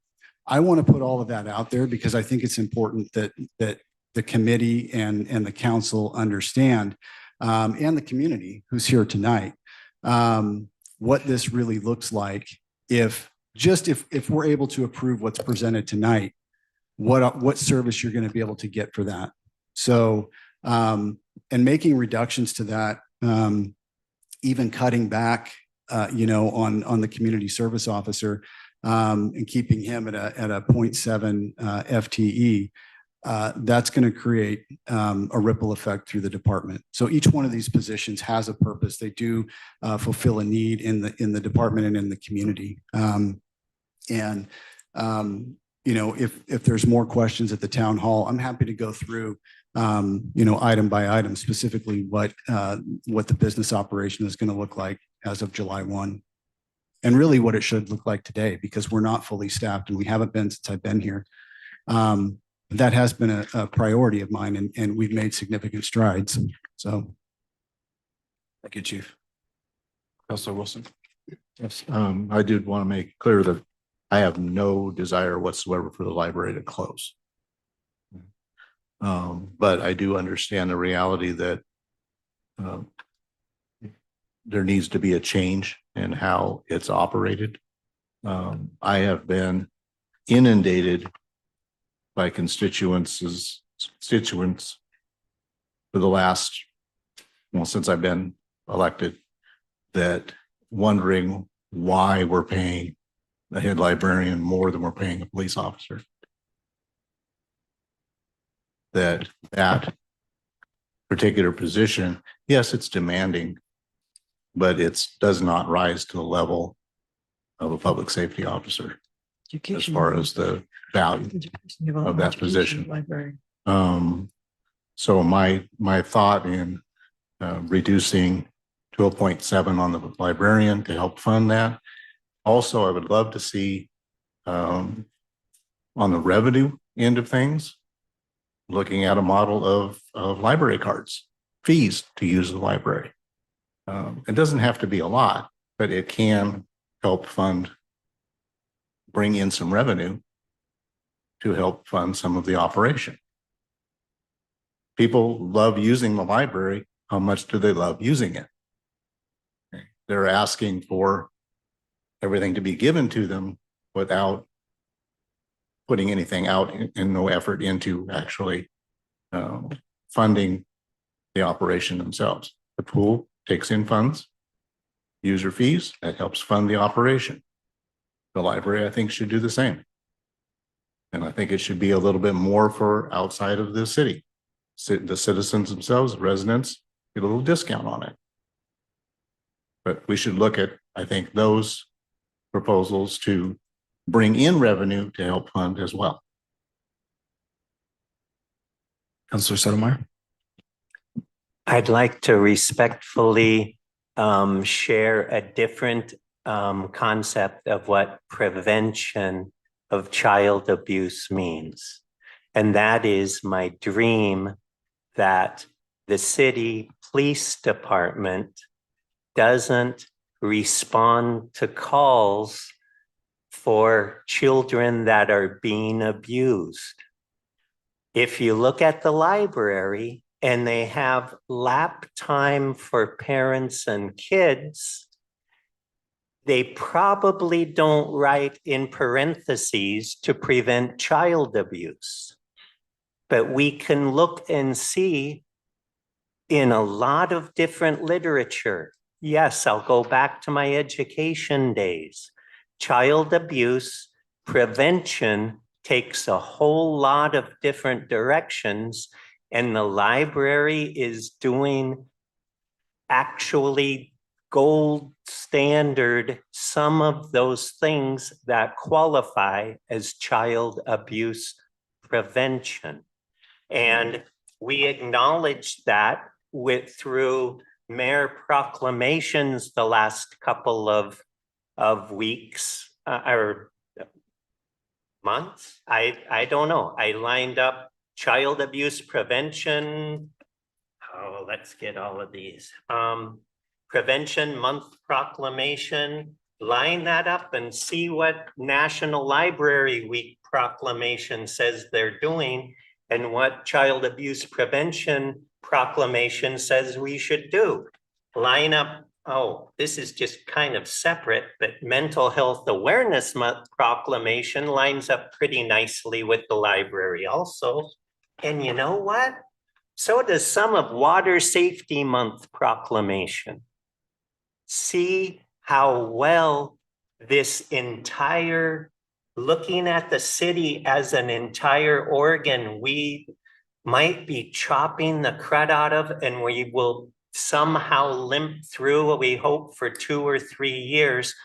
I want to put all of that out there because I think it's important that the committee and the council understand, and the community who's here tonight, what this really looks like if we're able to approve what's presented tonight, what service you're going to be able to get for that. So, and making reductions to that, even cutting back, on the community service officer, and keeping him at a 0.7 FTE, that's going to create a ripple effect through the department. So each one of these positions has a purpose. They do fulfill a need in the department and in the community. If there's more questions at the town hall, I'm happy to go through item by item, specifically what the business operation is going to look like as of July 1. And really what it should look like today, because we're not fully staffed and we haven't been since I've been here. That has been a priority of mine, and we've made significant strides. So. Thank you, Chief. Counselor Wilson. Yes, I did want to make clear that I have no desire whatsoever for the library to close. But I do understand the reality that there needs to be a change in how it's operated. I have been inundated by constituents for the last, well, since I've been elected, that wondering why we're paying a head librarian more than we're paying a police officer. That particular position, yes, it's demanding, but it does not rise to the level of a public safety officer as far as the value of that position. So my thought in reducing to 0.7 on the librarian to help fund that. Also, I would love to see on the revenue end of things, looking at a model of library cards, fees to use the library. It doesn't have to be a lot, but it can help bring in some revenue to help fund some of the operation. People love using the library. How much do they love using it? They're asking for everything to be given to them without putting anything out and no effort into actually funding the operation themselves. The pool takes in funds, user fees, that helps fund the operation. The library, I think, should do the same. And I think it should be a little bit more for outside of the city. The citizens themselves, residents, get a little discount on it. But we should look at, I think, those proposals to bring in revenue to help fund as well. Counselor Sotomayor. I'd like to respectfully share a different concept of what prevention of child abuse means. And that is my dream that the city police department doesn't respond to calls for children that are being abused. If you look at the library and they have lap time for parents and kids, they probably don't write in parentheses to prevent child abuse. But we can look and see in a lot of different literature. Yes, I'll go back to my education days. Child abuse prevention takes a whole lot of different directions, and the library is doing actually gold standard some of those things that qualify as child abuse prevention. And we acknowledge that through mayor proclamations the last couple of weeks or months. I don't know. I lined up child abuse prevention. Oh, let's get all of these. Prevention Month proclamation, line that up and see what National Library Week proclamation says they're doing and what Child Abuse Prevention proclamation says we should do. Line up, oh, this is just kind of separate, but Mental Health Awareness Month proclamation lines up pretty nicely with the library also. And you know what? So does some of Water Safety Month proclamation. See how well this entire, looking at the city as an entire organ, we might be chopping the crud out of, and we will somehow limp through, we hope, for 2 or 3 years.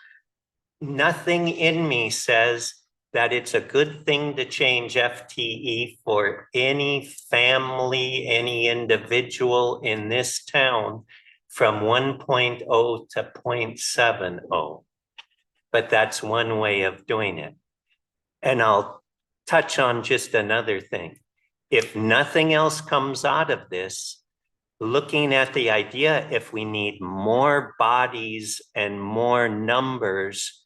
Nothing in me says that it's a good thing to change FTE for any family, any individual in this town from 1.0 to 0.70. But that's one way of doing it. And I'll touch on just another thing. If nothing else comes out of this, looking at the idea, if we need more bodies and more numbers,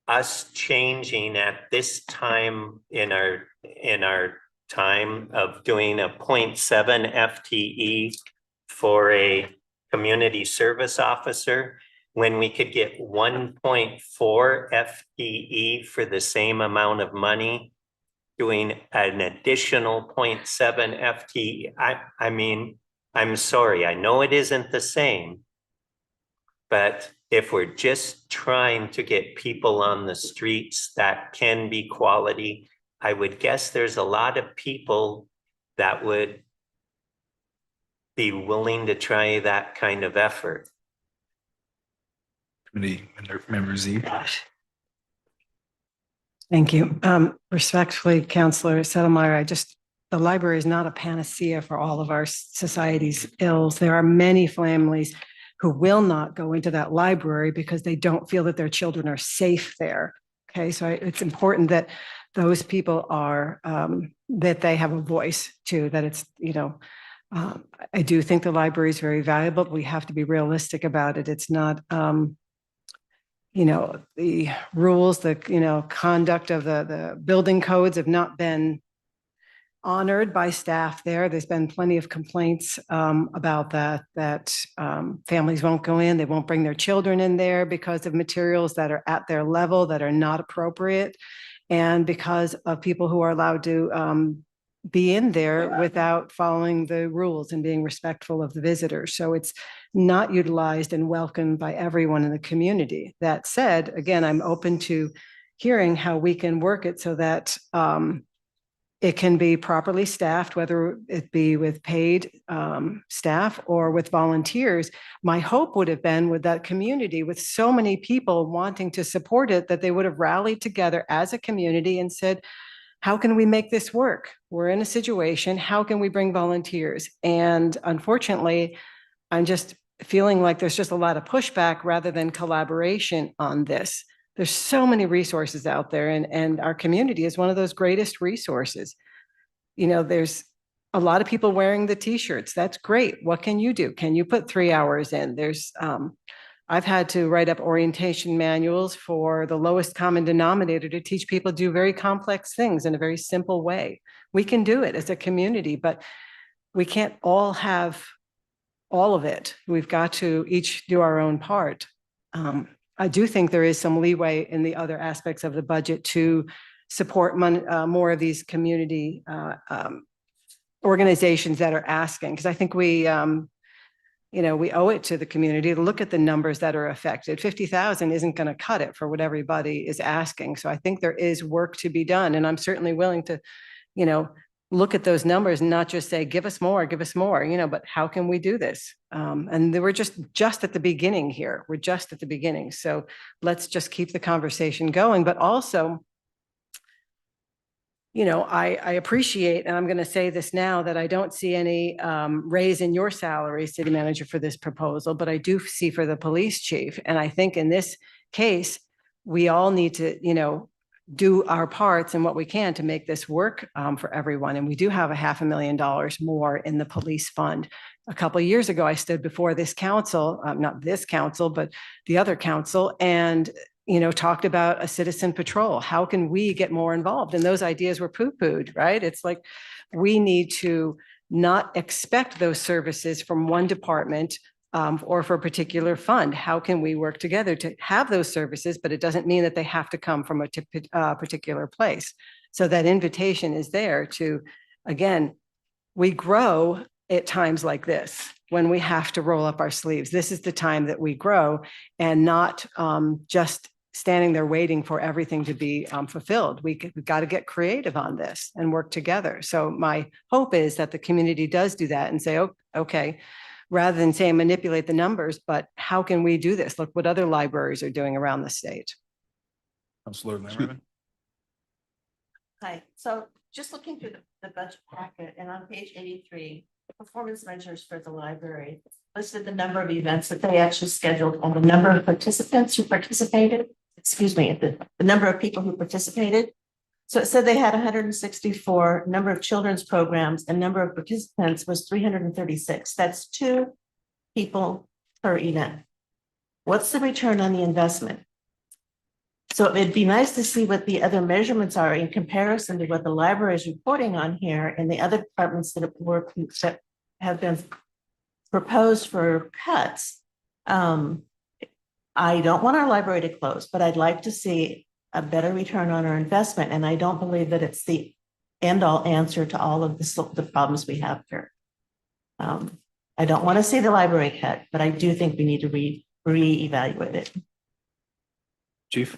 us changing at this time in our time of doing a 0.7 FTE for a community service officer, when we could get 1.4 FTE for the same amount of money, doing an additional 0.7 FTE. I mean, I'm sorry, I know it isn't the same, but if we're just trying to get people on the streets that can be quality, I would guess there's a lot of people that would be willing to try that kind of effort. Committee Member Z. Thank you. Respectfully, Councillor Settlemyer, the library is not a panacea for all of our society's ills. There are many families who will not go into that library because they don't feel that their children are safe there. Okay, so it's important that those people are, that they have a voice too, that it's, I do think the library is very valuable, but we have to be realistic about it. It's not, the rules, the conduct of the building codes have not been honored by staff there. There's been plenty of complaints about that families won't go in, they won't bring their children in there because of materials that are at their level that are not appropriate, and because of people who are allowed to be in there without following the rules and being respectful of the visitors. So it's not utilized and welcomed by everyone in the community. That said, again, I'm open to hearing how we can work it so that it can be properly staffed, whether it be with paid staff or with volunteers. My hope would have been with that community, with so many people wanting to support it, that they would have rallied together as a community and said, how can we make this work? We're in a situation, how can we bring volunteers? And unfortunately, I'm just feeling like there's just a lot of pushback rather than collaboration on this. There's so many resources out there, and our community is one of those greatest resources. There's a lot of people wearing the t-shirts. That's great. What can you do? Can you put 3 hours in? I've had to write up orientation manuals for the lowest common denominator to teach people to do very complex things in a very simple way. We can do it as a community, but we can't all have all of it. We've got to each do our own part. I do think there is some leeway in the other aspects of the budget to support more of these community organizations that are asking, because I think we owe it to the community to look at the numbers that are affected. 50,000 isn't going to cut it for what everybody is asking. So I think there is work to be done. And I'm certainly willing to, look at those numbers and not just say, give us more, but how can we do this? And we're just at the beginning here. We're just at the beginning. So let's just keep the conversation going. But also, I appreciate, and I'm going to say this now, that I don't see any raise in your salary, city manager, for this proposal, but I do see for the police chief. And I think in this case, we all need to, do our parts and what we can to make this work for everyone. And we do have $500,000 more in the police fund. A couple of years ago, I stood before this council, not this council, but the other council, and talked about a citizen patrol. How can we get more involved? And those ideas were poo-pooed, right? It's like, we need to not expect those services from one department or for a particular fund. How can we work together to have those services? But it doesn't mean that they have to come from a particular place. So that invitation is there to, again, we grow at times like this, when we have to roll up our sleeves. This is the time that we grow, and not just standing there waiting for everything to be fulfilled. We've got to get creative on this and work together. So my hope is that the community does do that and say, oh, okay, rather than saying manipulate the numbers, but how can we do this? Look what other libraries are doing around the state. Councilor Lammerman. Hi, so just looking through the budget packet and on page 83, performance measures for the library listed the number of events that they actually scheduled and the number of participants who participated, excuse me, the number of people who participated. So it said they had 164, number of children's programs and number of participants was 336. That's 2 people per event. What's the return on the investment? So it'd be nice to see what the other measurements are in comparison to what the library is reporting on here and the other departments that have been proposed for cuts. I don't want our library to close, but I'd like to see a better return on our investment. And I don't believe that it's the end all answer to all of the problems we have here. I don't want to see the library cut, but I do think we need to reevaluate it. Chief?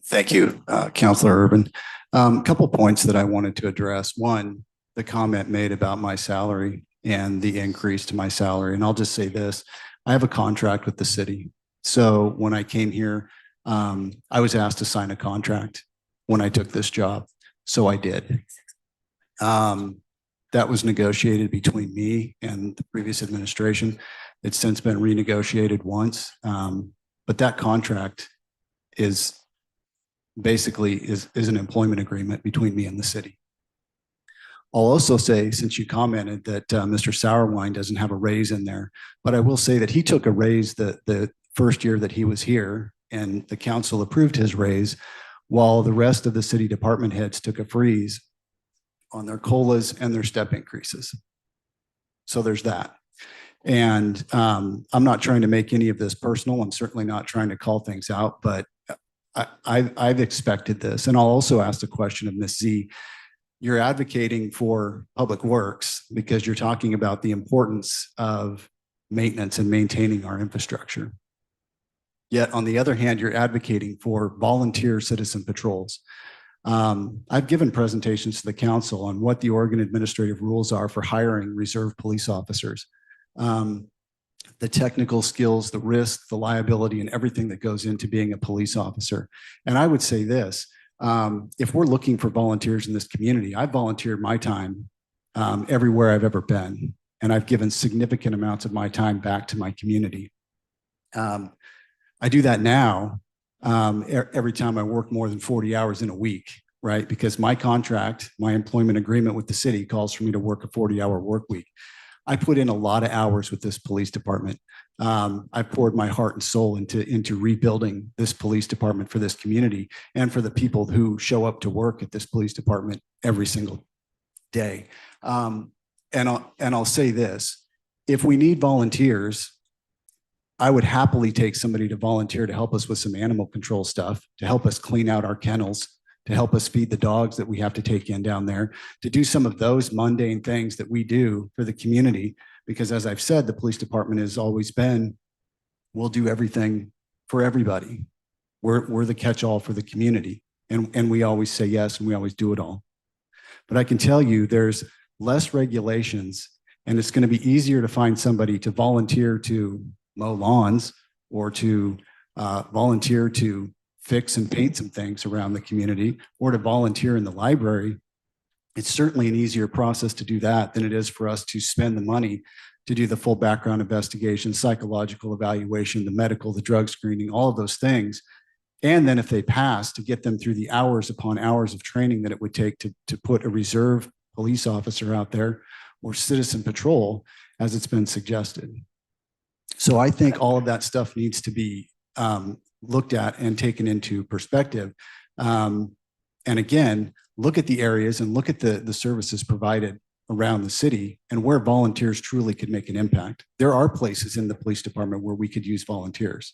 Thank you, Councilor Urban. Couple points that I wanted to address. One, the comment made about my salary and the increase to my salary. And I'll just say this, I have a contract with the city. So when I came here, I was asked to sign a contract when I took this job. So I did. That was negotiated between me and the previous administration. It's since been renegotiated once. But that contract is basically is an employment agreement between me and the city. I'll also say, since you commented that Mr. Sauerwein doesn't have a raise in there, but I will say that he took a raise the first year that he was here and the council approved his raise while the rest of the city department heads took a freeze on their COLAs and their step increases. So there's that. And I'm not trying to make any of this personal. I'm certainly not trying to call things out, but I've expected this. And I'll also ask the question of Ms. Z. You're advocating for public works because you're talking about the importance of maintenance and maintaining our infrastructure. Yet on the other hand, you're advocating for volunteer citizen patrols. I've given presentations to the council on what the Oregon administrative rules are for hiring reserve police officers. The technical skills, the risk, the liability, and everything that goes into being a police officer. And I would say this, if we're looking for volunteers in this community, I've volunteered my time everywhere I've ever been, and I've given significant amounts of my time back to my community. I do that now every time I work more than 40 hours in a week, right? Because my contract, my employment agreement with the city calls for me to work a 40-hour work week. I put in a lot of hours with this police department. I poured my heart and soul into rebuilding this police department for this community and for the people who show up to work at this police department every single day. And I'll say this, if we need volunteers, I would happily take somebody to volunteer to help us with some animal control stuff, to help us clean out our kennels, to help us feed the dogs that we have to take in down there, to do some of those mundane things that we do for the community. Because as I've said, the police department has always been, we'll do everything for everybody. We're the catch-all for the community. And we always say yes, and we always do it all. But I can tell you there's less regulations, and it's going to be easier to find somebody to volunteer to mow lawns or to volunteer to fix and paint some things around the community or to volunteer in the library. It's certainly an easier process to do that than it is for us to spend the money to do the full background investigation, psychological evaluation, the medical, the drug screening, all of those things. And then if they pass, to get them through the hours upon hours of training that it would take to put a reserve police officer out there or citizen patrol, as it's been suggested. So I think all of that stuff needs to be looked at and taken into perspective. And again, look at the areas and look at the services provided around the city and where volunteers truly could make an impact. There are places in the police department where we could use volunteers.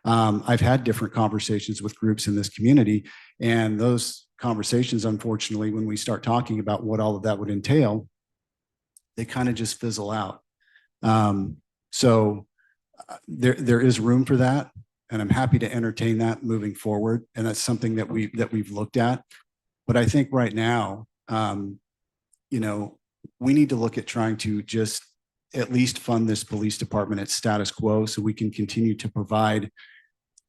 I've had different conversations with groups in this community, and those conversations, unfortunately, when we start talking about what all of that would entail, they kind of just fizzle out. So there is room for that. And I'm happy to entertain that moving forward. And that's something that we've looked at. But I think right now, you know, we need to look at trying to just at least fund this police department at status quo so we can continue to provide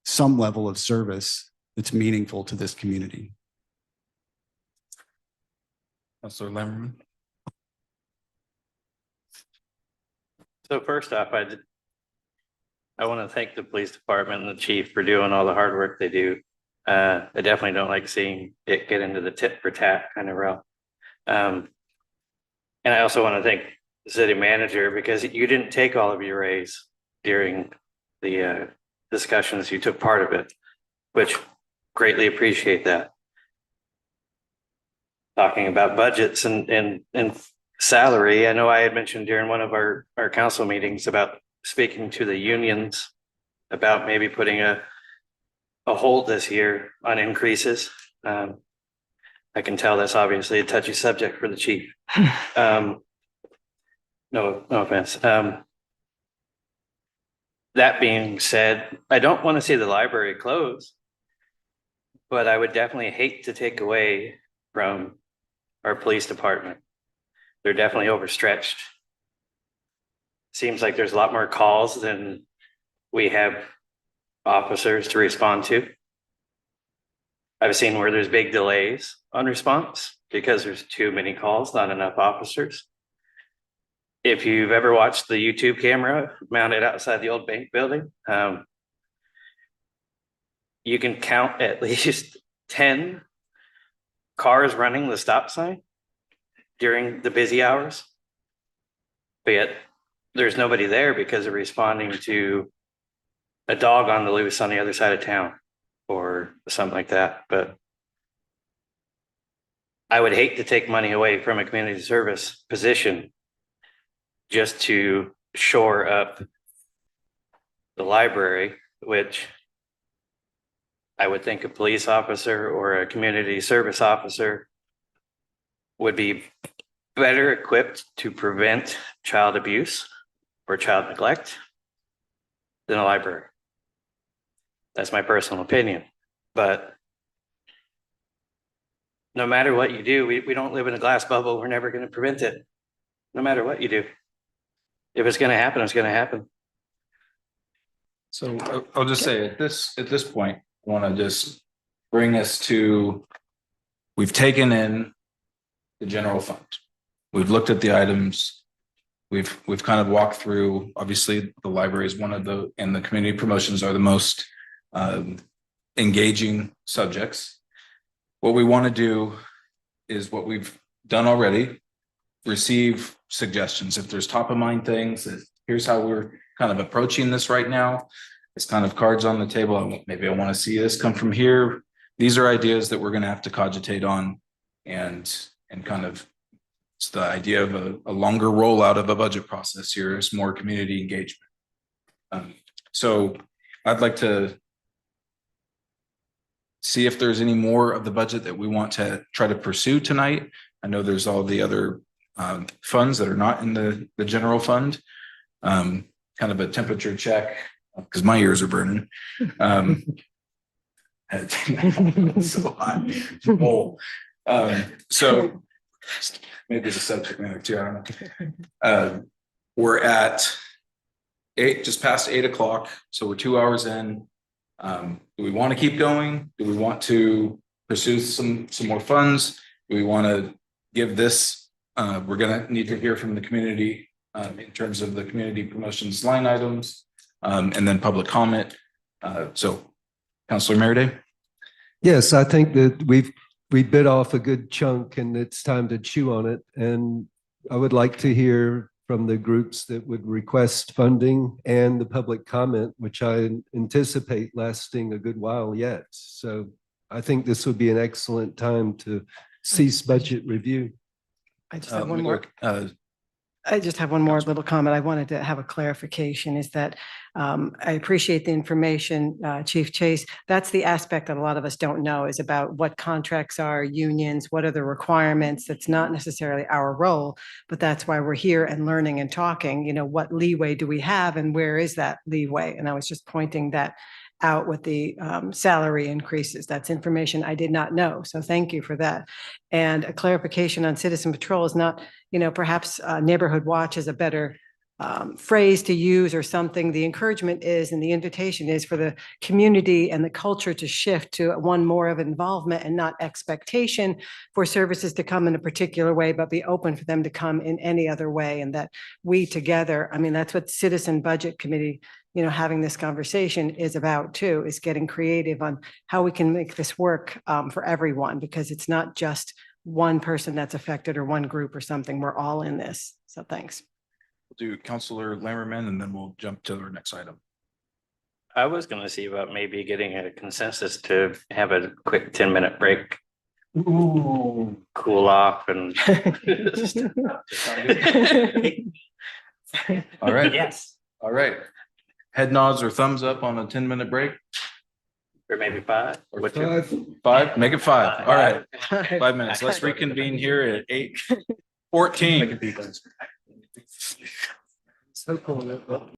some level of service that's meaningful to this community. Counselor Lemon. So first off, I want to thank the police department and the chief for doing all the hard work they do. I definitely don't like seeing it get into the tit for tat kind of realm. And I also want to thank the city manager because you didn't take all of your raise during the discussions. You took part of it, which greatly appreciate that. Talking about budgets and salary, I know I had mentioned during one of our council meetings about speaking to the unions about maybe putting a hold this year on increases. I can tell that's obviously a touchy subject for the chief. No offense. That being said, I don't want to see the library close, but I would definitely hate to take away from our police department. They're definitely overstretched. Seems like there's a lot more calls than we have officers to respond to. I've seen where there's big delays on response because there's too many calls, not enough officers. If you've ever watched the YouTube camera mounted outside the old bank building, you can count at least 10 cars running the stop sign during the busy hours. But yet there's nobody there because they're responding to a dog on the loose on the other side of town or something like that. But I would hate to take money away from a community service position just to shore up the library, which I would think a police officer or a community service officer would be better equipped to prevent child abuse or child neglect than a library. That's my personal opinion. But no matter what you do, we don't live in a glass bubble. We're never going to prevent it. No matter what you do. If it's going to happen, it's going to happen. So I'll just say at this point, I want to just bring us to, we've taken in the general fund. We've looked at the items. We've kind of walked through, obviously the library is one of the, and the community promotions are the most engaging subjects. What we want to do is what we've done already, receive suggestions. If there's top of mind things, here's how we're kind of approaching this right now. It's kind of cards on the table. Maybe I want to see this come from here. These are ideas that we're going to have to cogitate on and kind of, it's the idea of a longer rollout of a budget process here is more community engagement. So I'd like to see if there's any more of the budget that we want to try to pursue tonight. I know there's all the other funds that are not in the general fund. Kind of a temperature check because my ears are burning. So hot. Oh. So maybe the subject matter too. I don't know. We're at just past 8 o'clock. So we're 2 hours in. Do we want to keep going? Do we want to pursue some more funds? Do we want to give this? We're going to need to hear from the community in terms of the community promotions line items and then public comment. So Councilor Merida. Yes, I think that we bit off a good chunk and it's time to chew on it. And I would like to hear from the groups that would request funding and the public comment, which I anticipate lasting a good while yet. So I think this would be an excellent time to cease budget review. I just have one more. I just have one more little comment. I wanted to have a clarification is that I appreciate the information, Chief Chase. That's the aspect that a lot of us don't know is about what contracts are, unions, what are the requirements. That's not necessarily our role, but that's why we're here and learning and talking, what leeway do we have and where is that leeway? And I was just pointing that out with the salary increases. That's information I did not know. So thank you for that. And a clarification on citizen patrol is not, perhaps neighborhood watch is a better phrase to use or something. The encouragement is, and the invitation is for the community and the culture to shift to one more of involvement and not expectation for services to come in a particular way, but be open for them to come in any other way. And that we together, I mean, that's what Citizen Budget Committee, having this conversation is about too, is getting creative on how we can make this work for everyone, because it's not just one person that's affected or one group or something. We're all in this. So thanks. We'll do Counselor Lammerman and then we'll jump to our next item. I was gonna see about maybe getting a consensus to have a quick 10-minute break. Ooh. Cool off and. All right. Yes. All right. Head nods or thumbs up on a 10-minute break? Or maybe 5. Or what's your- 5? Make it 5. All right. 5 minutes. Let's reconvene here at 8:14. So cool.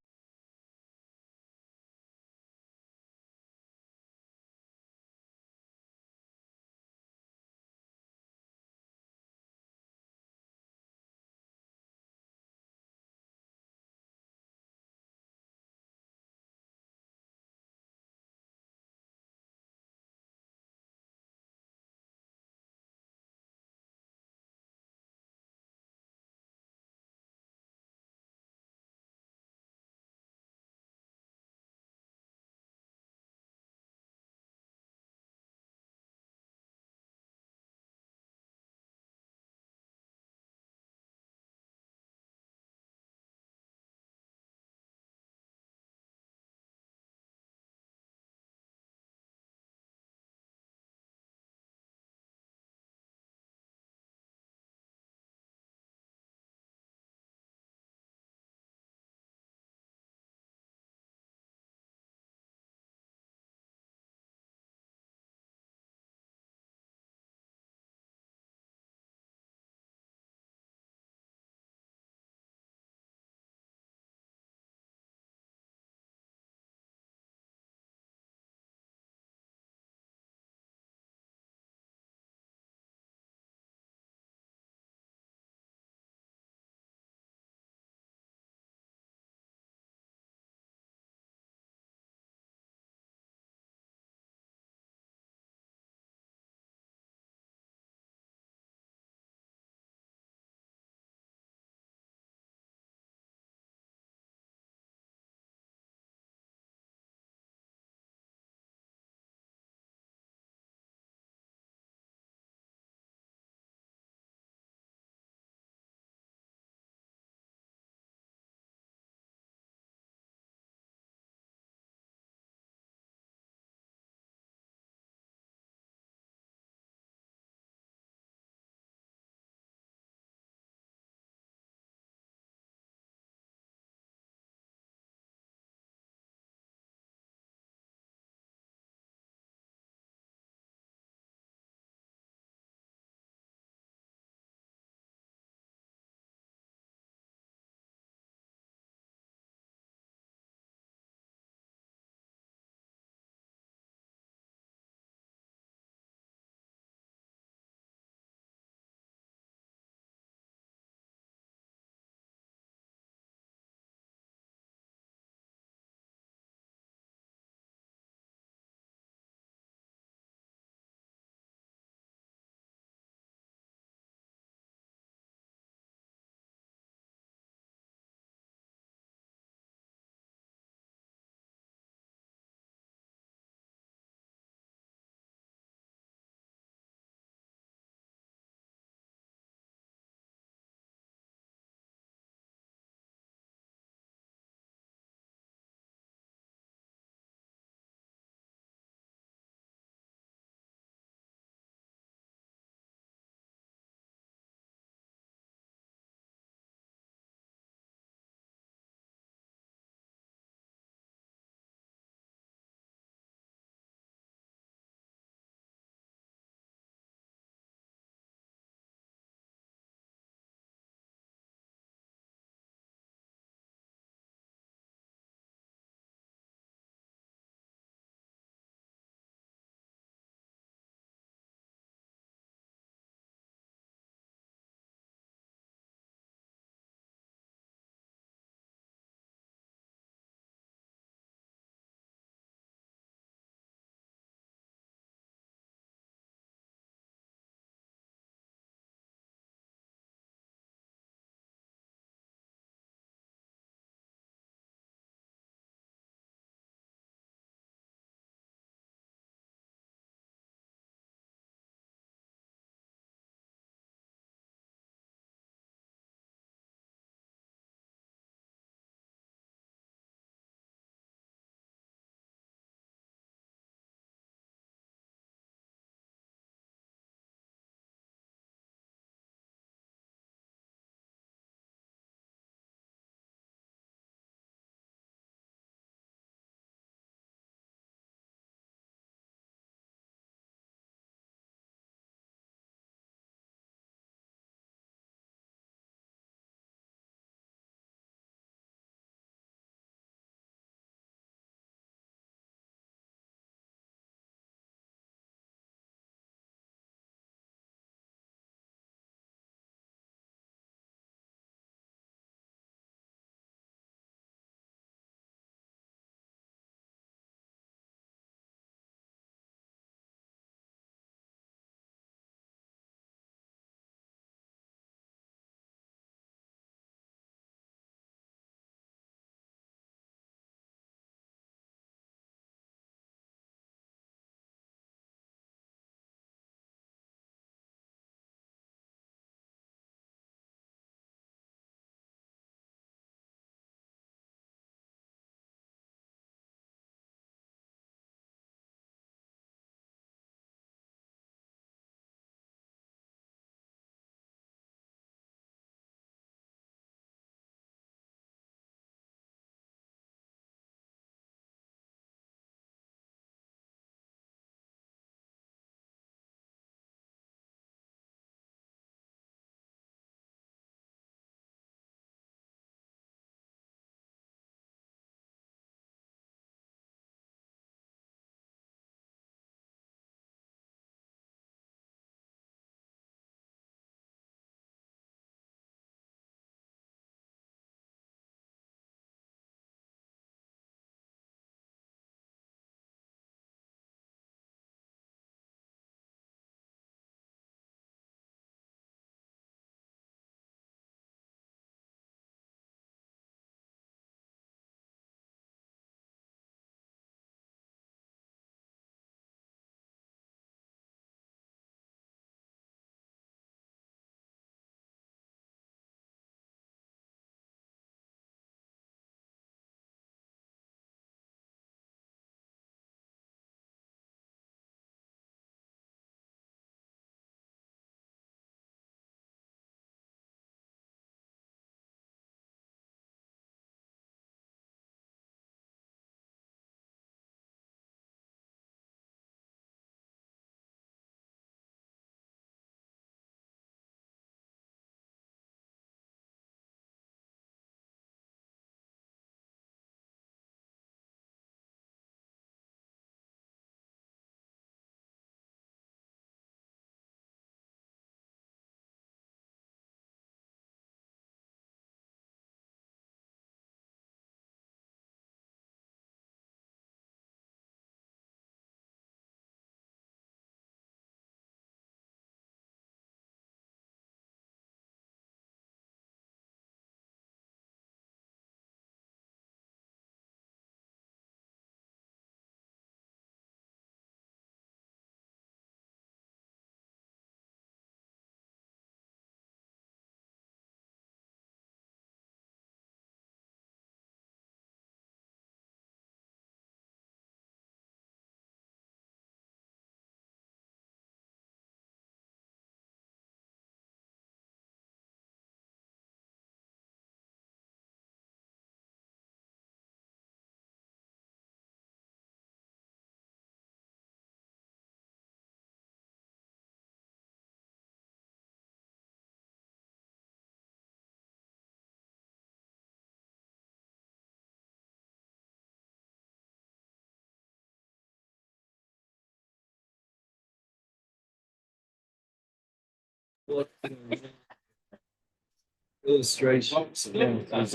Illustrations. I'm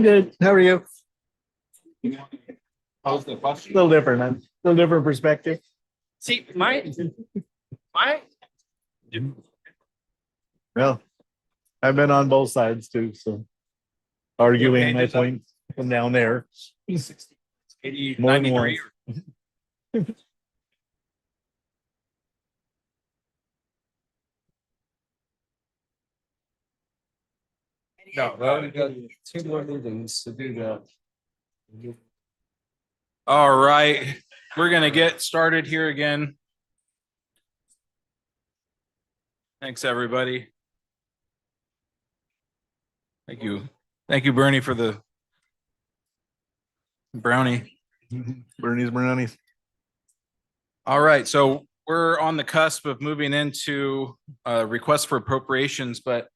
good. How are you? How's the question? A little different, man. A little different perspective. See, my. Well, I've been on both sides too, so arguing my point from down there. 80, More than 93. No, well, we got 2 more meetings to do that. All right, we're gonna get started here again. Thanks, everybody. Thank you. Thank you, Bernie, for the brownie. Bernie's brownies. All right, so we're on the cusp of moving into requests for appropriations, but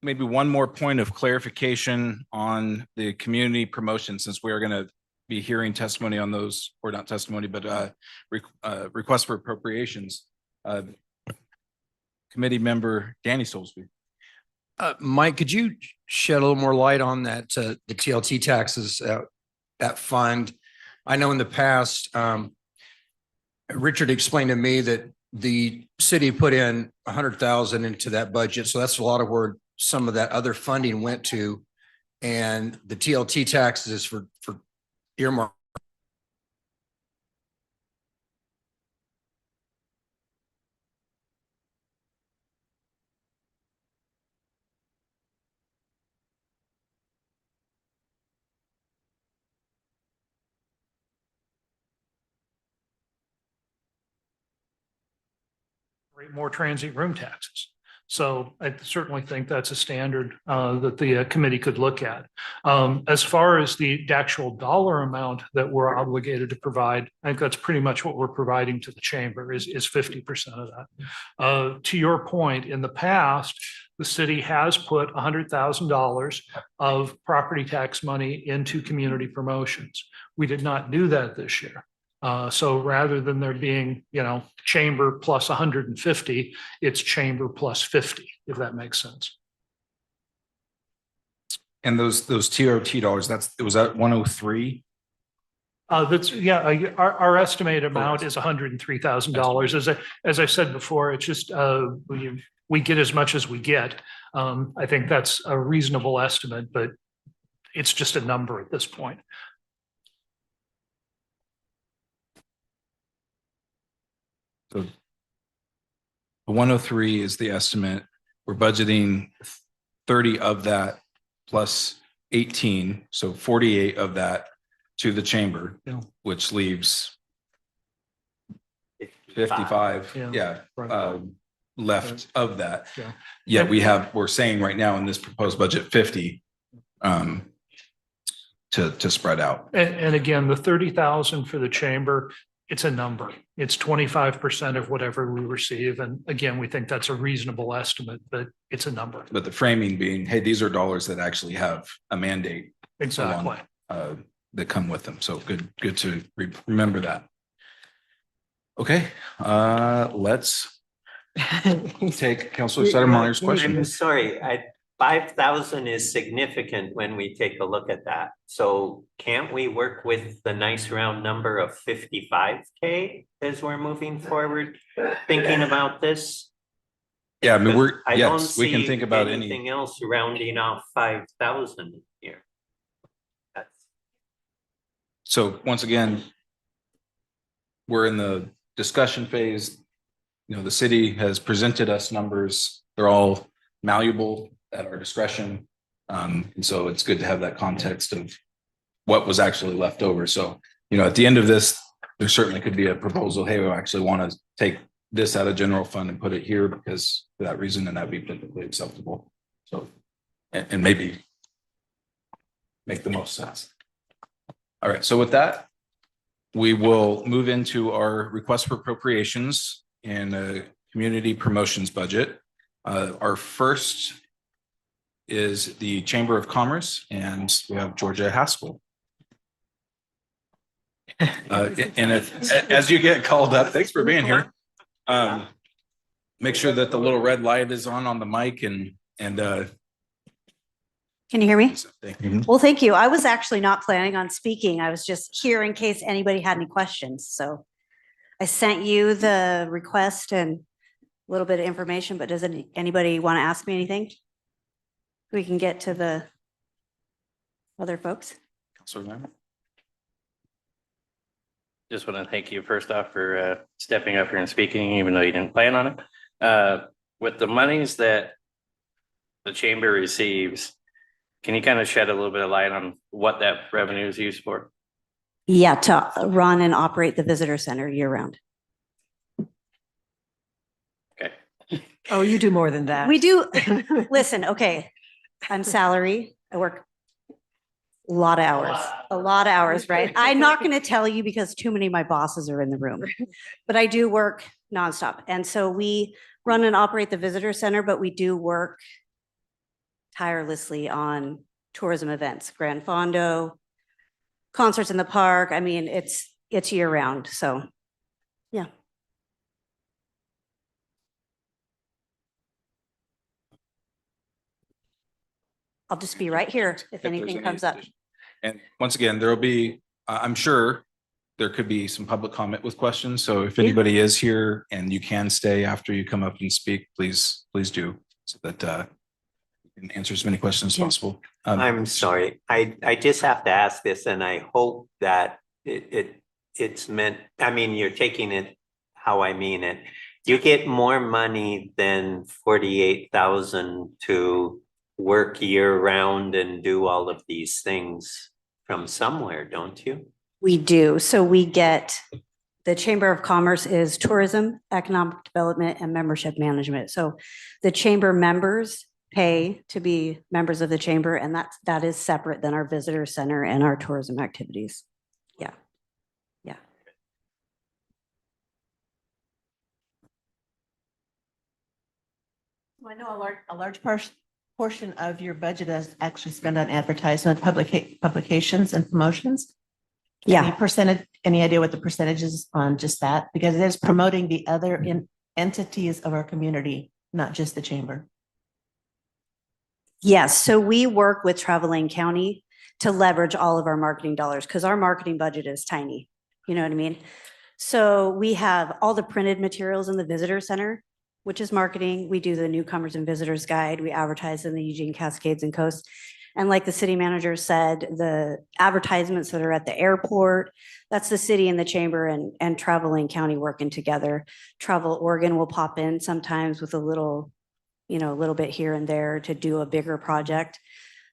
maybe one more point of clarification on the community promotion, since we are going to be hearing testimony on those, or not testimony, but requests for appropriations. Committee member Danny Soulsby. Mike, could you shed a little more light on that, the TLT taxes, that fund? I know in the past, Richard explained to me that the city put in 100,000 into that budget. So that's a lot of where some of that other funding went to. And the TLT taxes is for earmark. More transient room taxes. So I certainly think that's a standard that the committee could look at. As far as the actual dollar amount that we're obligated to provide, I think that's pretty much what we're providing to the chamber is 50% of that. To your point, in the past, the city has put $100,000 of property tax money into community promotions. We did not do that this year. So rather than there being, chamber plus 150, it's chamber plus 50, if that makes sense. And those TRT dollars, was that 103? Our estimated amount is $103,000. As I said before, it's just we get as much as we get. I think that's a reasonable estimate, but it's just a number at this point. So the 103 is the estimate. We're budgeting 30 of that plus 18, so 48 of that to the chamber, which leaves 55, left of that. Yet we're saying right now in this proposed budget 50 to spread out. And again, the 30,000 for the chamber, it's a number. It's 25% of whatever we receive. And again, we think that's a reasonable estimate, but it's a number. But the framing being, hey, these are dollars that actually have a mandate. Exactly. That come with them. So good to remember that. Okay, let's take Councilor Sedermeyer's question. I'm sorry, 5,000 is significant when we take a look at that. So can't we work with the nice round number of 55K as we're moving forward, thinking about this? Yeah, I mean, I don't we can see think about anything else rounding off 5,000 here. So once again, we're in the discussion phase. The city has presented us numbers. They're all malleable at our discretion. And so it's good to have that context of what was actually left over. So, at the end of this, there certainly could be a proposal, hey, we actually want to take this out of general fund and put it here because for that reason, and that'd be perfectly acceptable. So, and maybe make the most sense. All right, so with that, we will move into our request for appropriations and community promotions budget. Our first is the Chamber of Commerce, and we have Georgia Haskell. And as you get called up, thanks for being here. make sure that the little red light is on the mic and, Can you hear me? thank you. Well, thank you. I was actually not planning on speaking. I was just here in case anybody had any questions. So I sent you the request and a little bit of information, but does anybody want to ask me anything? We can get to the other folks. Counselor Lamb? Just want to thank you first off for stepping up here and speaking, even though you didn't plan on it. With the monies that the chamber receives, can you kind of shed a little bit of light on what that revenue is used for? Yeah, to run and operate the visitor center year round. Okay. Oh, you do more than that. We do, listen, okay, I'm salary. I work a lot of hours, right? I'm not going to tell you because too many of my bosses are in the room, but I do work nonstop. And so we run and operate the visitor center, but we do work tirelessly on tourism events, Grand Fondo, concerts in the park. I mean, it's year round. So, yeah. I'll just be right here if there's anything any comes up. And once again, there'll be, I'm sure there could be some public comment with questions. So if anybody is here and you can stay after you come up and speak, please do, so that you can answer as many questions as possible. I'm sorry. I just have to ask this, and I hope that it's meant, I mean, you're taking it how I mean it. You get more money than 48,000 to work year round and do all of these things from somewhere, don't you? We do. So we get, the Chamber of Commerce is tourism, economic development, and membership management. So the chamber members pay to be members of the chamber, and that is separate than our visitor center and our tourism activities. Yeah. Yeah. I know a large portion of your budget is actually spent on advertisement, publications and promotions. Yeah. Any idea what the percentage is on just that? Because it is promoting the other entities of our community, not just the chamber. Yes. So we work with Travelling County to leverage all of our marketing dollars because our marketing budget is tiny. You know what I mean? So we have all the printed materials in the visitor center, which is marketing. We do the newcomers and visitors guide. We advertise in the Eugene Cascades and Coast. And like the city manager said, the advertisements that are at the airport, that's the city and the chamber and Travelling County working together. Travel Oregon will pop in sometimes with a little bit here and there to do a bigger project.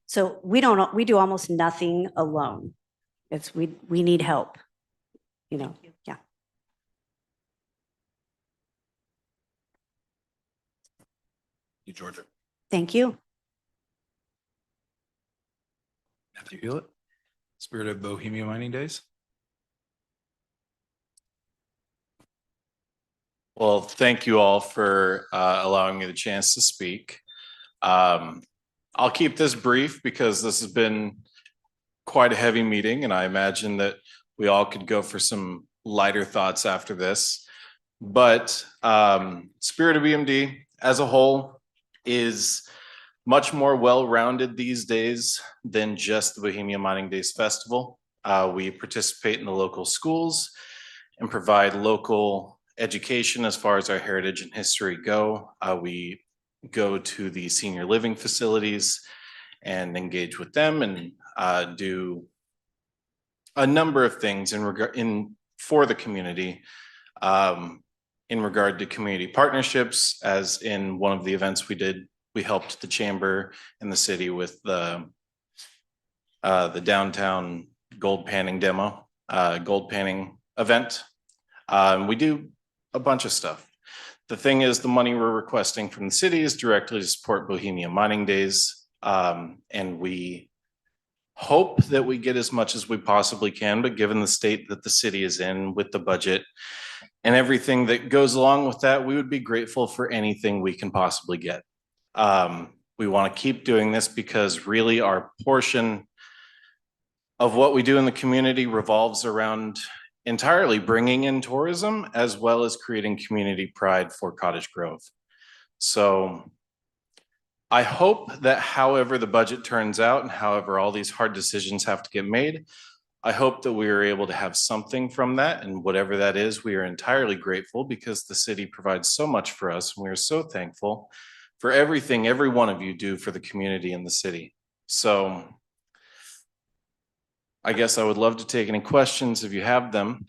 So we do almost nothing alone. We need help, yeah. You, Georgia. Thank you. Matthew Hewlett, Spirit of Bohemia Mining Days. Well, thank you all for allowing me the chance to speak. I'll keep this brief because this has been quite a heavy meeting, and I imagine that we all could go for some lighter thoughts after this. But Spirit of BMD as a whole is much more well-rounded these days than just the Bohemia Mining Days Festival. We participate in the local schools and provide local education as far as our heritage and history go. We go to the senior living facilities and engage with them and do a number of things for the community in regard to community partnerships. As in one of the events we did, we helped the chamber and the city with the downtown gold panning gold panning event. We do a bunch of stuff. The thing is, the money we're requesting from the city is directly to support Bohemia Mining Days. And we hope that we get as much as we possibly can, but given the state that the city is in with the budget and everything that goes along with that, we would be grateful for anything we can possibly get. We want to keep doing this because really our portion of what we do in the community revolves around entirely bringing in tourism as well as creating community pride for Cottage Grove. So I hope that however the budget turns out and however all these hard decisions have to get made, I hope that we are able to have something from that, and whatever that is, we are entirely grateful because the city provides so much for us, and we are so thankful for everything every one of you do for the community and the city. So I guess I would love to take any questions if you have them.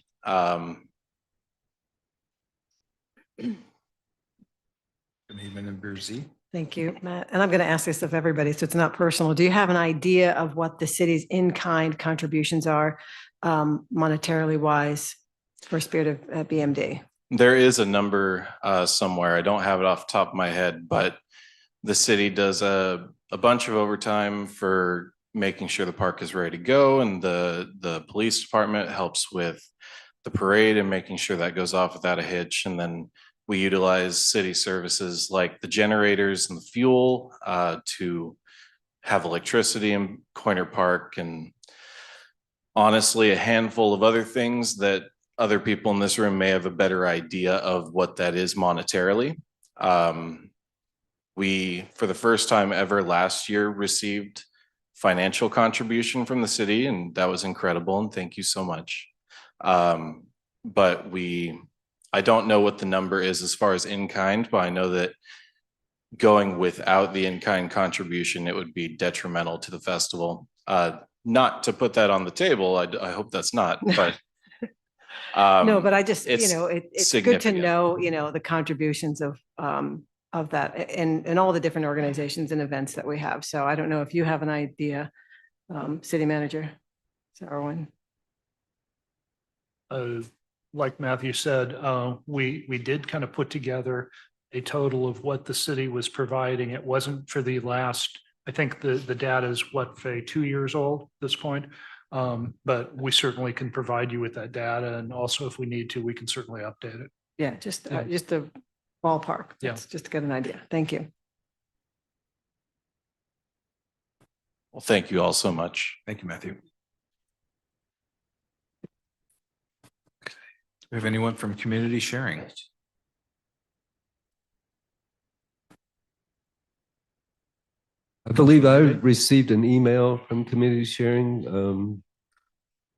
Member Z. Thank you, Matt. And I'm going to ask this of everybody, so it's not personal. Do you have an idea of what the city's in-kind contributions are, monetarily wise, for Spirit of BMD? There is a number somewhere. I don't have it off the top of my head, but the city does a bunch of overtime for making sure the park is ready to go, and the police department helps with the parade and making sure that goes off without a hitch. And then we utilize city services like the generators and the fuel to have electricity in Coiner Park, and honestly, a handful of other things that other people in this room may have a better idea of what that is monetarily. We, for the first time ever last year, received financial contribution from the city, and that was incredible, and thank you so much. But I don't know what the number is as far as in-kind, but I know that going without the in-kind contribution, it would be detrimental to the festival. Not to put that on the table, I hope that's not, but No, but I just, it's it's good to significant. know, the contributions of that and all the different organizations and events that we have. So I don't know if you have an idea, city manager, Sarwin. Like Matthew said, we did kind of put together a total of what the city was providing. It wasn't for the last, I think the data is what, Faye, 2 years old at this point. But we certainly can provide you with that data. And also if we need to, we can certainly update it. Yeah, just a ballpark. Yeah. That's just to get an idea. Thank you. Well, thank you all so much. Thank you, Matthew. Okay. Do we have anyone from community sharing? I believe I received an email from community sharing.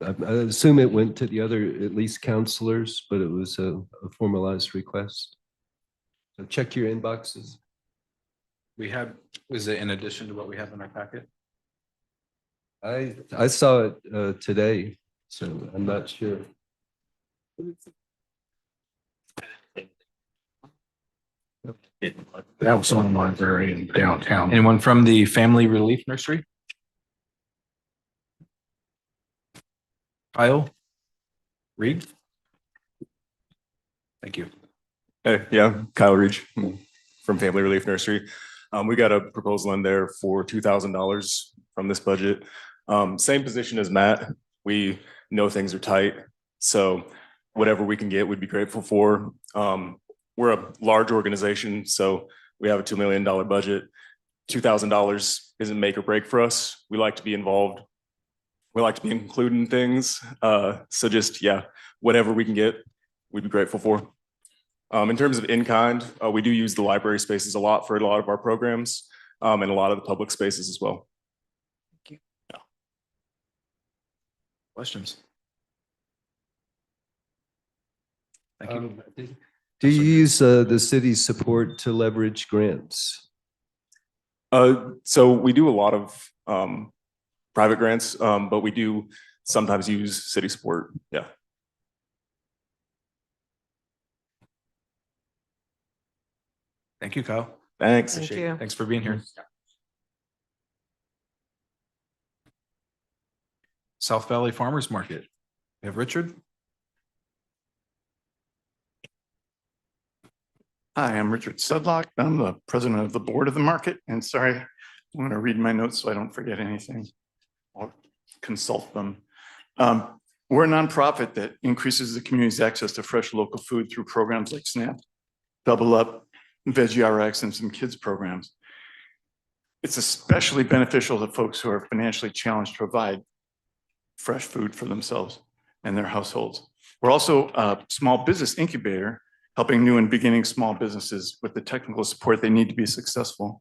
I assume it went to the other, at least counselors, but it was a formalized request. So check your inboxes. Was it in addition to what we have in our packet? I saw it today, so I'm not sure. That was on the library in downtown. Anyone from the Family Relief Nursery? Kyle? Reed? Thank you. Hey, yeah, Kyle Reach from Family Relief Nursery. We got a proposal in there for $2,000 from this budget. Same position as Matt. We know things are tight, so whatever we can get, we'd be grateful for. We're a large organization, so we have a $2 million budget. $2,000 isn't make or break for us. We like to be involved. We like to be included in things. So just, yeah, whatever we can get, we'd be grateful for. In terms of in-kind, we do use the library spaces a lot for a lot of our programs, and a lot of the public spaces as well. Thank you. Yeah. Questions? Thank you. Do you use the city's support to leverage grants? So we do a lot of private grants, but we do sometimes use city support. Yeah. Thank you, Kyle. Thanks. Thank Appreciate it. you. Thanks for being here. South Valley Farmers Market. We have Richard. Hi, I'm Richard Sudlock. I'm the president of the board of the market. And sorry, I'm going to read my notes so I don't forget anything. I'll consult them. We're a nonprofit that increases the community's access to fresh local food through programs like SNAP, Double Up, Veggie RX, and some kids programs. It's especially beneficial to folks who are financially challenged to provide fresh food for themselves and their households. We're also a small business incubator, helping new and beginning small businesses with the technical support they need to be successful.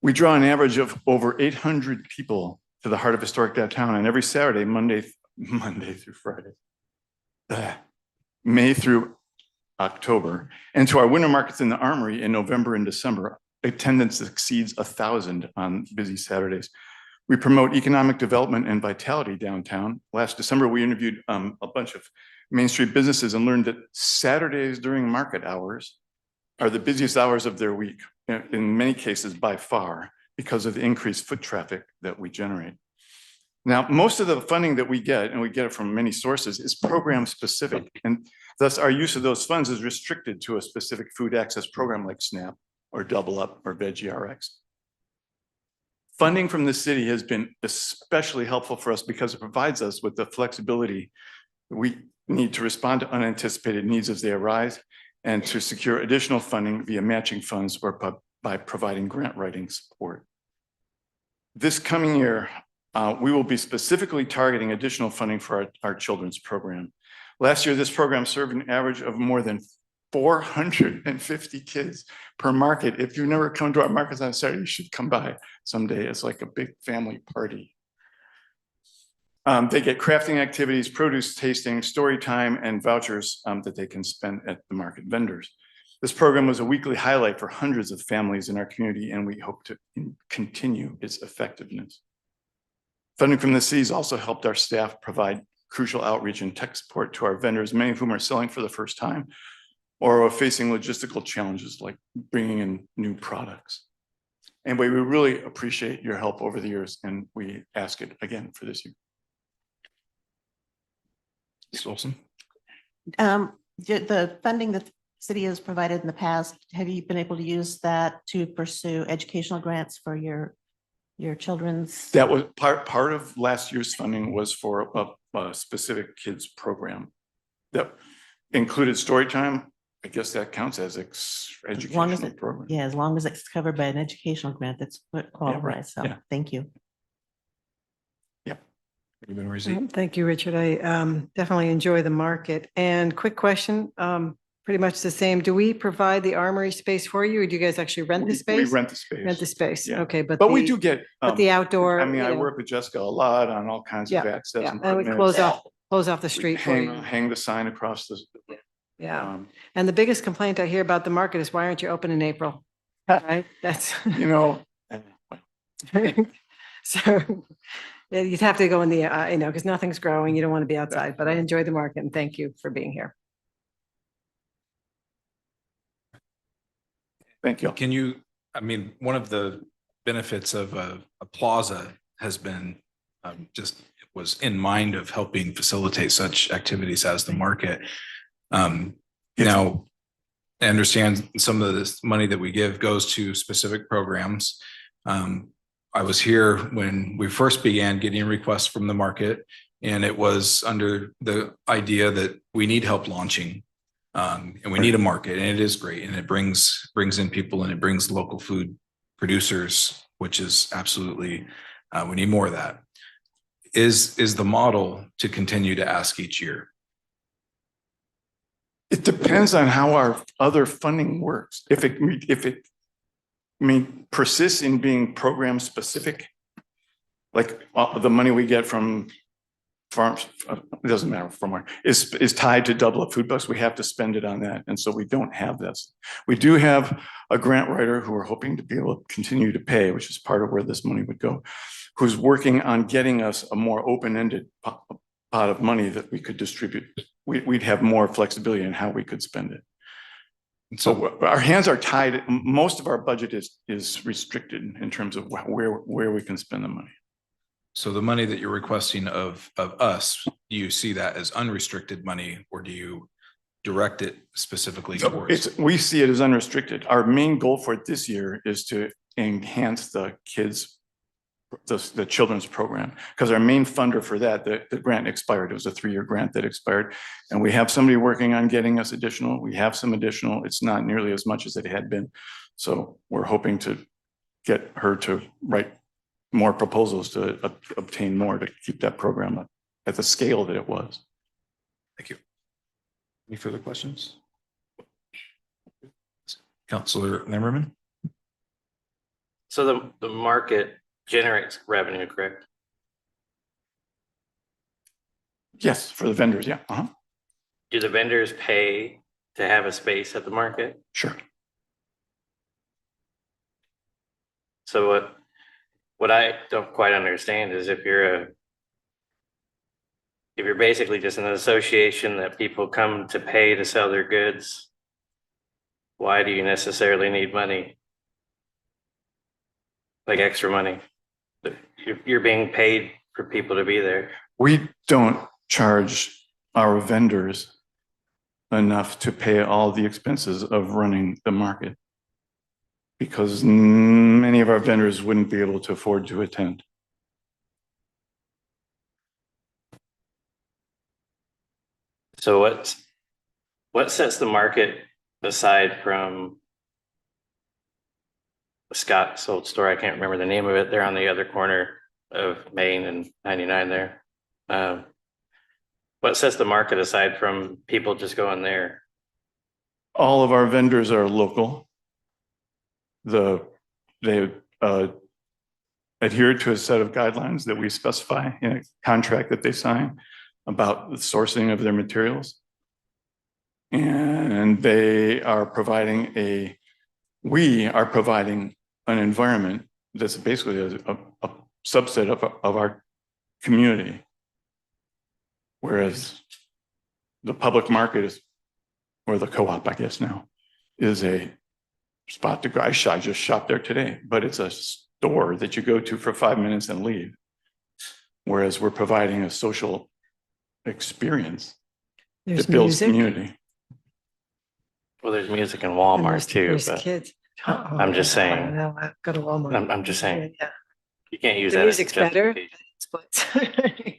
We draw an average of over 800 people to the heart of historic downtown on every Saturday, Monday through Friday, May through October, and to our winter markets in the Armory in November and December. Attendance exceeds 1,000 on busy Saturdays. We promote economic development and vitality downtown. Last December, we interviewed a bunch of Main Street businesses and learned that Saturdays during market hours are the busiest hours of their week, in many cases by far, because of the increased foot traffic that we generate. Now, most of the funding that we get, and we get it from many sources, is program specific. And thus our use of those funds is restricted to a specific food access program like SNAP or Double Up or Veggie RX. Funding from the city has been especially helpful for us because it provides us with the flexibility we need to respond to unanticipated needs as they arise, and to secure additional funding via matching funds or by providing grant writing support. This coming year, we will be specifically targeting additional funding for our children's program. Last year, this program served an average of more than 450 kids per market. If you've never come to our markets on Saturday, you should come by someday. It's like a big family party. They get crafting activities, produce tasting, story time, and vouchers that they can spend at the market vendors. This program was a weekly highlight for hundreds of families in our community, and we hope to continue its effectiveness. Funding from the cities also helped our staff provide crucial outreach and tech support to our vendors, many of whom are selling for the first time or are facing logistical challenges like bringing in new products. Anyway, we really appreciate your help over the years, and we ask it again for this year. Ms. Olson? The funding that the city has provided in the past, have you been able to use that to pursue educational grants for your children's? That was part of last year's funding was for a specific kids program that included story time. I guess that counts as educational program. Yeah, as long as it's covered by an educational grant, that's what qualifies. So thank you. Thank you, Richard. I definitely enjoy the market. And quick question, pretty much the same. Do we provide the Armory space for you, or do you guys actually rent the space? We rent the space. Rent the space. Yeah. Okay, but we do get. but the outdoor. I mean, I you know, work with Jessica a lot on all kinds of access. Yeah, and we close off the street for you. Hang the sign across the. Yeah. And the biggest complaint I hear about the market is, why aren't you open in April? Right? That's. You know. So yeah, you'd have to go in the, because nothing's growing. You don't want to be outside, but I enjoy the market, and thank you for being here. Thank you. Can you, I mean, one of the benefits of a plaza has been just was in mind of helping facilitate such activities as the market. Now, I understand some of this money that we give goes to specific programs. I was here when we first began getting requests from the market, and it was under the idea that we need help launching, and we need a market, and it is great, and it brings in people, and it brings local food producers, which is absolutely we need more of that. Is the model to continue to ask each year? It depends on how our other funding works. If it persists in being program specific, like the money we get from farms, it doesn't matter from where, is tied to Double Up Food Bucks, we have to spend it on that. And so we don't have this. We do have a grant writer who we're hoping to be able to continue to pay, which is part of where this money would go, who's working on getting us a more open-ended pot of money that we could distribute. We'd have more flexibility in how we could spend it. So our hands are tied. Most of our budget is restricted in terms of where we can spend the money. So the money that you're requesting of us, do you see that as unrestricted money, or do you direct it specifically towards? We see it as unrestricted. Our main goal for it this year is to enhance the children's program, because our main funder for that, the grant expired. It was a 3-year grant that expired, and we have somebody working on getting us additional. We have some additional. It's not nearly as much as it had been. So we're hoping to get her to write more proposals to obtain more to keep that program at the scale that it was. Thank you. Any further questions? Counselor Lammerman? So the market generates revenue, correct? Yes, for the vendors, yeah. Do the vendors pay to have a space at the market? Sure. So what I don't quite understand is if you're basically just an association that people come to pay to sell their goods, why do you necessarily need money? Like extra money? You're being paid for people to be there. We don't charge our vendors enough to pay all the expenses of running the market because many of our vendors wouldn't be able to afford to attend. So what sets the market aside from Scott's old store? I can't remember the name of it. They're on the other corner of Main and 99 there. What sets the market aside from people just going there? All of our vendors are local. They adhere to a set of guidelines that we specify in a contract that they sign about the sourcing of their materials. And we are providing an environment that's basically a subset of our community. Whereas the public market is, or the co-op, I guess now, is a spot to go. I just shopped there today, but it's a store that you go to for 5 minutes and leave. Whereas we're providing a social experience There's that builds music. community. Well, there's music in Walmart too, There's but kids. I'm just saying. No, go to Walmart. I'm just saying. Yeah. You can't use The that as a music's better. justification.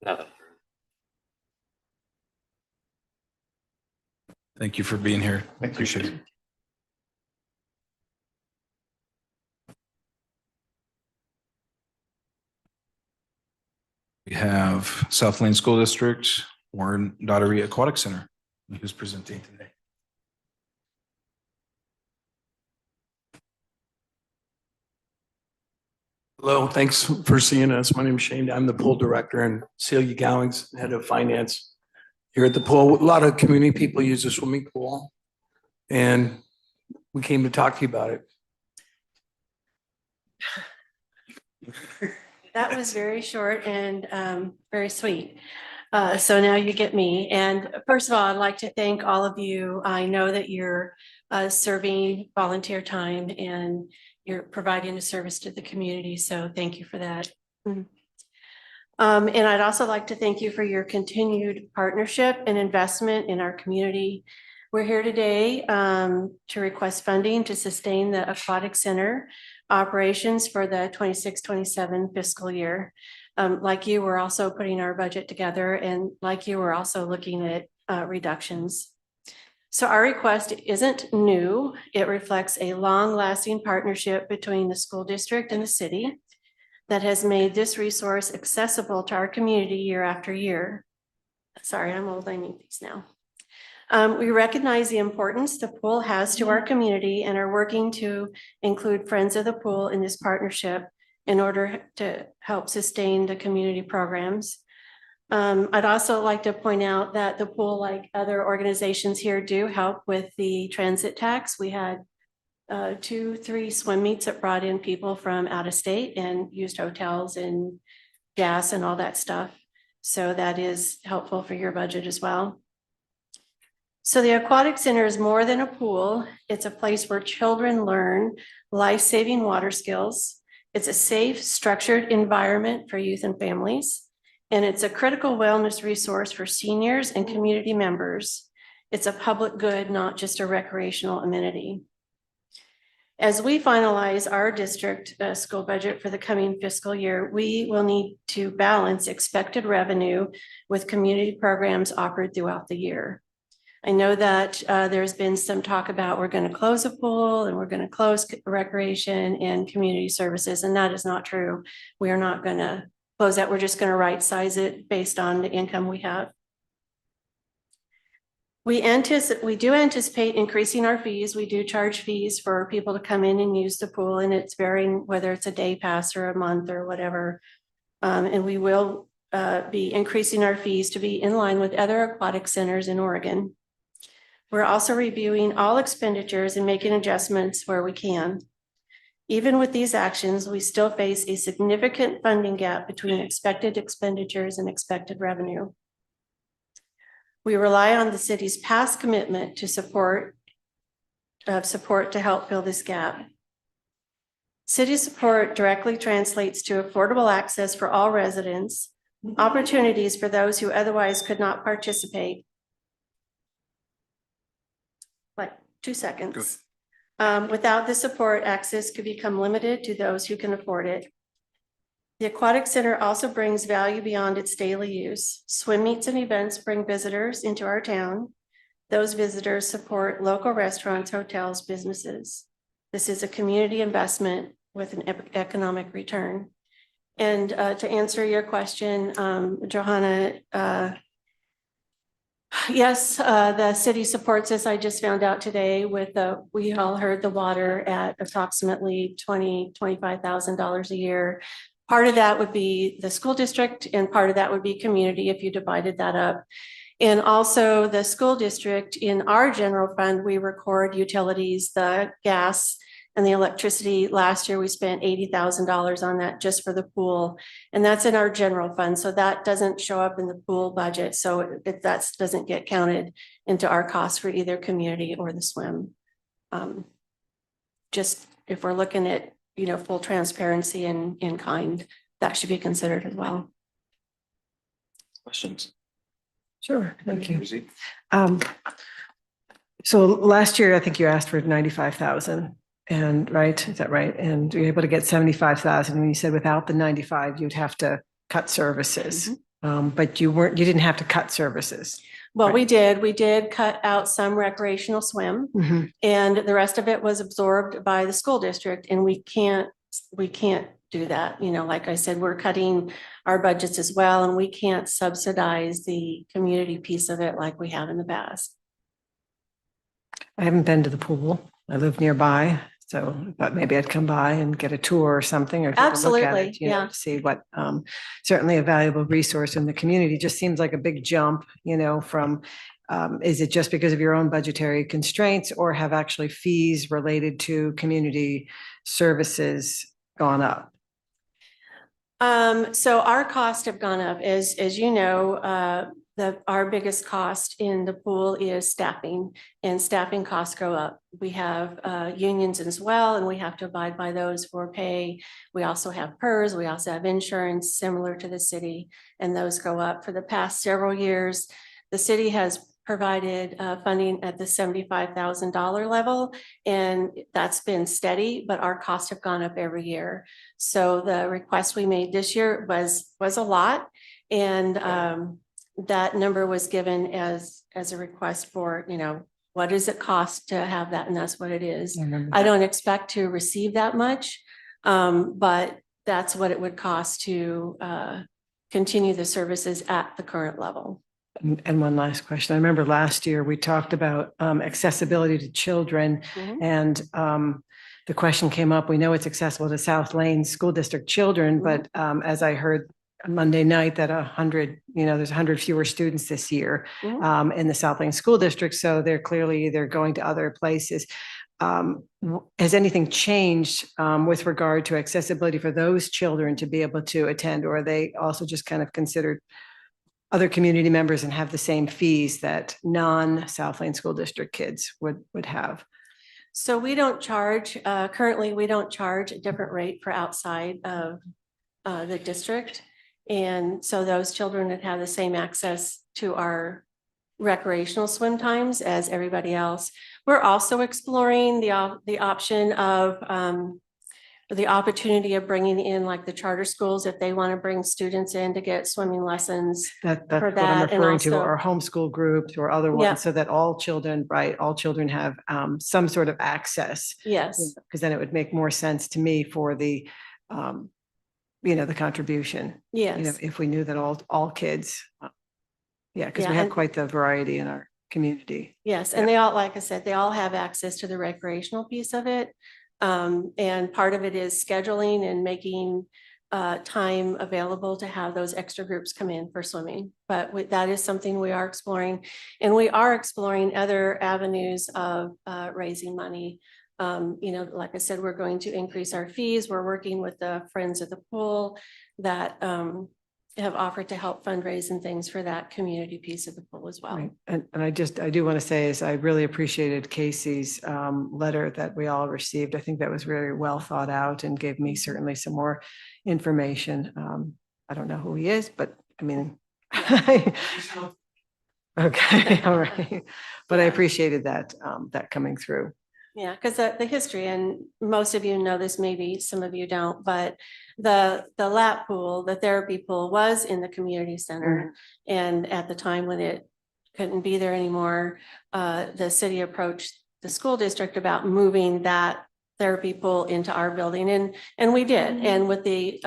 Nothing. Thank you for being here. Appreciate it. We have South Lane School District, Warren Daughtery Aquatic Center, who's presenting today. Hello, thanks for seeing us. My name is Shane. I'm the pool director, and Celia Gowings, head of finance here at the pool. A lot of community people use the swimming pool, and we came to talk to you about it. That was very short and very sweet. So now you get me. And first of all, I'd like to thank all of you. I know that you're serving volunteer time and you're providing a service to the community. So thank you for that. And I'd also like to thank you for your continued partnership and investment in our community. We're here today to request funding to sustain the Aquatic Center operations for the 26-27 fiscal year. Like you, we're also putting our budget together, and like you, we're also looking at reductions. So our request isn't new. It reflects a long-lasting partnership between the school district and the city that has made this resource accessible to our community year after year. Sorry, I'm old, I need these now. We recognize the importance the pool has to our community and are working to include Friends of the Pool in this partnership in order to help sustain the community programs. I'd also like to point out that the pool, like other organizations here, do help with the transit tax. We had 2-3 swim meets that brought in people from out of state and used hotels and gas and all that stuff. So that is helpful for your budget as well. So the Aquatic Center is more than a pool. It's a place where children learn life-saving water skills. It's a safe, structured environment for youth and families. And it's a critical wellness resource for seniors and community members. It's a public good, not just a recreational amenity. As we finalize our district school budget for the coming fiscal year, we will need to balance expected revenue with community programs offered throughout the year. I know that there's been some talk about we're going to close a pool and we're going to close recreation and community services, and that is not true. We are not going to close that. We're just going to right size it based on the income we have. We do anticipate increasing our fees. We do charge fees for people to come in and use the pool, and it's varying whether it's a day pass or a month or whatever. And we will be increasing our fees to be in line with other aquatic centers in Oregon. We're also reviewing all expenditures and making adjustments where we can. Even with these actions, we still face a significant funding gap between expected expenditures and expected revenue. We rely on the city's past commitment to support to help fill this gap. City support directly translates to affordable access for all residents, opportunities for those who otherwise could not participate. Like 2 seconds. Without the support, access could become limited to those who can afford it. The Aquatic Center also brings value beyond its daily use. Swim meets and events bring visitors into our town. Those visitors support local restaurants, hotels, businesses. This is a community investment with an economic return. And to answer your question, Johanna, yes, the city supports this. I just found out today with we all heard the water at approximately $25,000 a year. Part of that would be the school district and part of that would be community if you divided that up. And also the school district, in our general fund, we record utilities, the gas and the electricity. Last year, we spent $80,000 on that just for the pool. And that's in our general fund. So that doesn't show up in the pool budget. So that doesn't get counted into our costs for either community or the swim. Just if we're looking at, full transparency and in kind, that should be considered as well. Questions? Sure, thank you. So last year, I think you asked for 95,000 and right, is that right? And you're able to get 75,000. And you said without the 95, you'd have to cut services. But you didn't have to cut services. Well, we did cut out some recreational swim and the rest of it was absorbed by the school district, and we can't do that. Like I said, we're cutting our budgets as well, and we can't subsidize the community piece of it like we have in the past. I haven't been to the pool. I live nearby, so I thought maybe I'd come by and get a tour or something, or take a look at Absolutely, it, to see what, certainly a valuable resource in the community. Just seems like a big jump, from, is it just because of your own budgetary constraints, or have actually fees related to community services gone up? So our costs have gone up, as you know, our biggest cost in the pool is staffing, and staffing costs go up. We have unions as well, and we have to abide by those for pay. We also have PERS, we also have insurance similar to the city, and those go up. For the past several years, the city has provided funding at the $75,000 level, and that's been steady, but our costs have gone up every year. So the request we made this year was a lot, and that number was given as a request for, what does it cost to have that? And that's what it is. I don't expect to receive that much, but that's what it would cost to continue the services at the current level. And one last question. I remember last year we talked about accessibility to children, and the question came up, we know it's accessible to South Lane School District children, but as I heard Monday night that 100, there's 100 fewer students this year in the South Lane School District. So they're clearly either going to other places. Has anything changed with regard to accessibility for those children to be able to attend, or are they also just kind of considered other community members and have the same fees that non-South Lane School District kids would have? So we don't charge, currently we don't charge a different rate for outside of the district. And so those children would have the same access to our recreational swim times as everybody else. We're also exploring the option of the opportunity of bringing in like the charter schools if they want to bring students in to get swimming lessons. That's for what that, I'm and referring to, also- or homeschool groups or other ones, Yeah. so that all children have some sort of access. Yes. Because then it would make more sense to me for the the contribution. Yes. If we knew that all kids. Yeah, because we Yeah, have and- quite the variety in our community. Yes, and they all, like I said, they all have access to the recreational piece of it. And part of it is scheduling and making time available to have those extra groups come in for swimming. But that is something we are exploring. And we are exploring other avenues of raising money. Like I said, we're going to increase our fees. We're working with the Friends of the Pool that have offered to help fundraise and things for that community piece of the pool as well. Right. And I do want to say is I really appreciated Casey's letter that we all received. I think that was very well thought out and gave me certainly some more information. I don't know who he is, but I mean, okay, all right. But I appreciated that coming through. Yeah, because the history, and most of you know this, maybe some of you don't, but the lap pool, the therapy pool was in the community center. And at the time when it couldn't be there anymore, the city approached the school district about moving that therapy pool into our building, and we did. And with the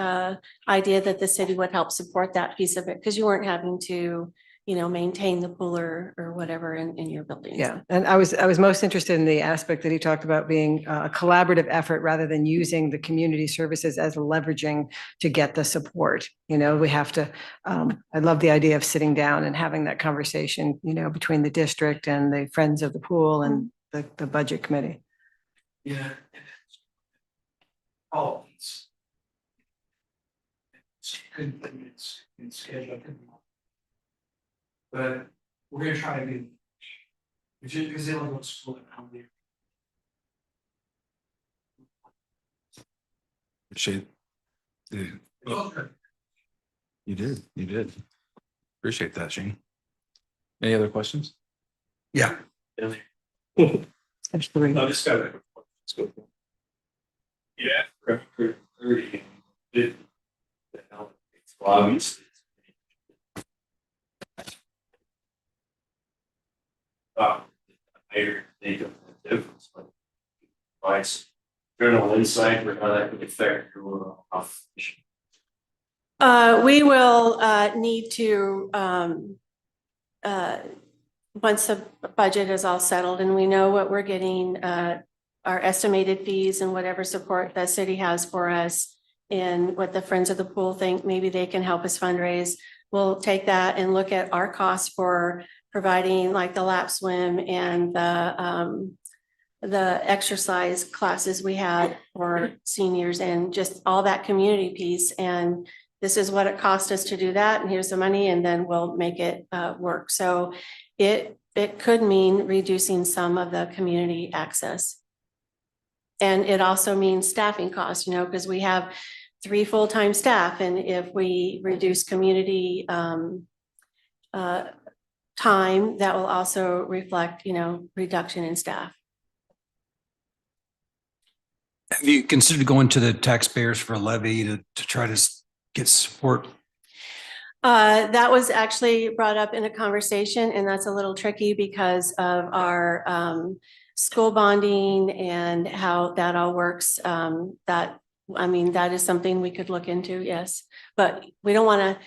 idea that the city would help support that piece of it, because you weren't having to maintain the pool or whatever in your building. Yeah, and I was most interested in the aspect that he talked about being a collaborative effort rather than using the community services as leveraging to get the support. We have to, I love the idea of sitting down and having that conversation, between the district and the Friends of the Pool and the budget committee. Yeah. Oh, it's good, it's scheduled. But we're gonna try to be, because they don't go to school now. Appreciate it. You did. Appreciate that, Shane. Any other questions? Yeah. There's three. No, just got it. Let's go. Yeah. Did. Obviously. I think of the difference, but advice, general insight for how that could affect your operation. We will need to, once the budget is all settled and we know what we're getting, our estimated fees and whatever support the city has for us, and what the Friends of the Pool think, maybe they can help us fundraise. We'll take that and look at our costs for providing like the lap swim and the exercise classes we have for seniors and just all that community piece. And this is what it cost us to do that. And here's the money, and then we'll make it work. So it could mean reducing some of the community access. And it also means staffing costs, because we have 3 full-time staff. And if we reduce community time, that will also reflect, reduction in staff. Have you considered going to the taxpayers for a levy to try to get support? That was actually brought up in a conversation, and that's a little tricky because of our school bonding and how that all works. That is something we could look into, yes, but we don't want to.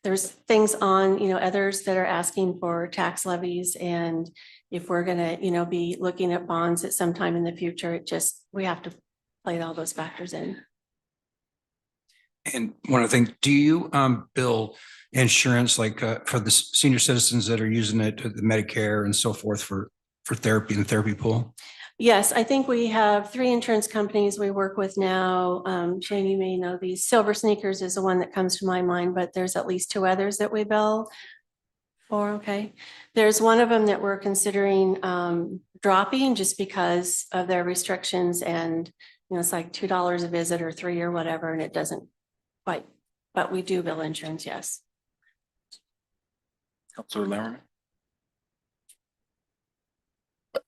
There's things on, others that are asking for tax levies, and if we're gonna, be looking at bonds at some time in the future, we have to play all those factors in. And one other thing, do you bill insurance like for the senior citizens that are using it, the Medicare and so forth for therapy and the therapy pool? Yes, I think we have 3 insurance companies we work with now. Shane, you may know these. Silver Sneakers is the one that comes to my mind, but there's at least 2 others that we bill for. Okay. There's one of them that we're considering dropping just because of their restrictions, and it's like $2 a visit or $3 or whatever, and it doesn't quite, but we do bill insurance, yes. Councilor Lemmerman?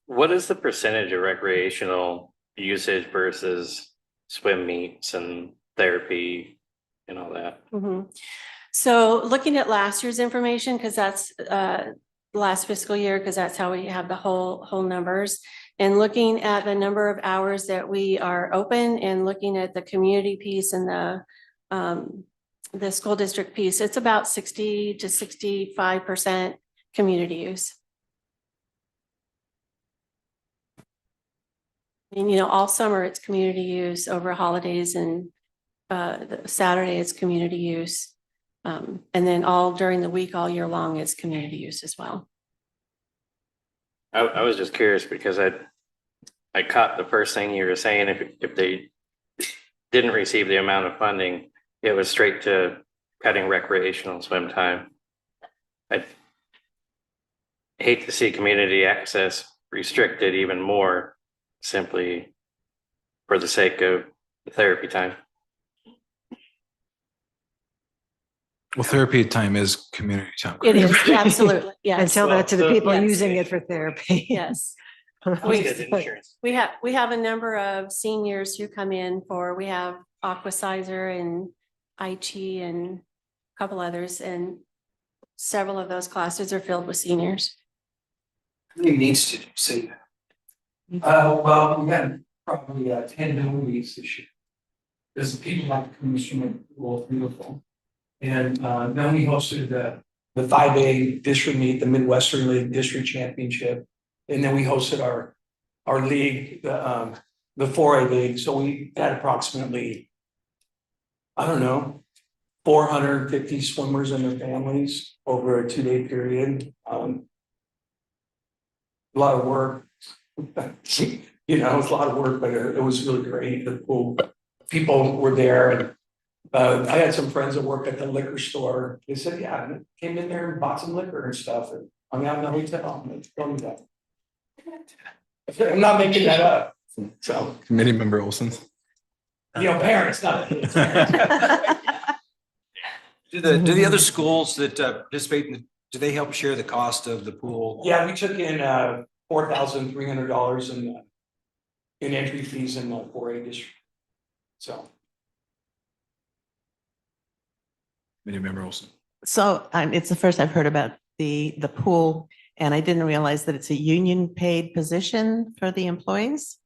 What is the percentage of recreational usage versus swim meets and therapy and all that? So looking at last year's information, because that's last fiscal year, because that's how we have the whole numbers, and looking at the number of hours that we are open, and looking at the community piece and the the school district piece, it's about 60 to 65% community use. And, you know, all summer it's community use, over holidays and Saturday it's community use. And then all during the week, all year long, it's community use as well. I was just curious because I caught the first thing you were saying, if they didn't receive the amount of funding, it was straight to cutting recreational swim time. I hate to see community access restricted even more simply for the sake of therapy time. Well, therapy time is community time. It is, absolutely, yes. And tell that to the people Yes. using it for therapy. Yes. We have a number of seniors who come in for, we have Aquasizer and IT and a couple others, and several of those classes are filled with seniors. Who needs to say that? Well, we had probably 10 new weeks this year. Because people like to come from the pool, beautiful. And then we hosted the 5A district meet, the Midwestern League District Championship. And then we hosted our league, the 4A league. So we had approximately, I don't know, 450 swimmers and their families over a 2-day period. A lot of work. You know, it was a lot of work, but it was really great. The pool people were there, and I had some friends that work at the liquor store. They said, "Yeah, I came in there and bought some liquor and stuff, and hung out in the hotel." And they told me that. I'm not making that up. So, Committee member Olson. you know, parents, not. Do the other schools that participate in, do they help share the cost of the pool? Yeah, we took in $4,300 in entry fees in the 4A district. So. Committee member Olson. So it's the first I've heard about the pool, and I didn't realize that it's a union paid position for the employees.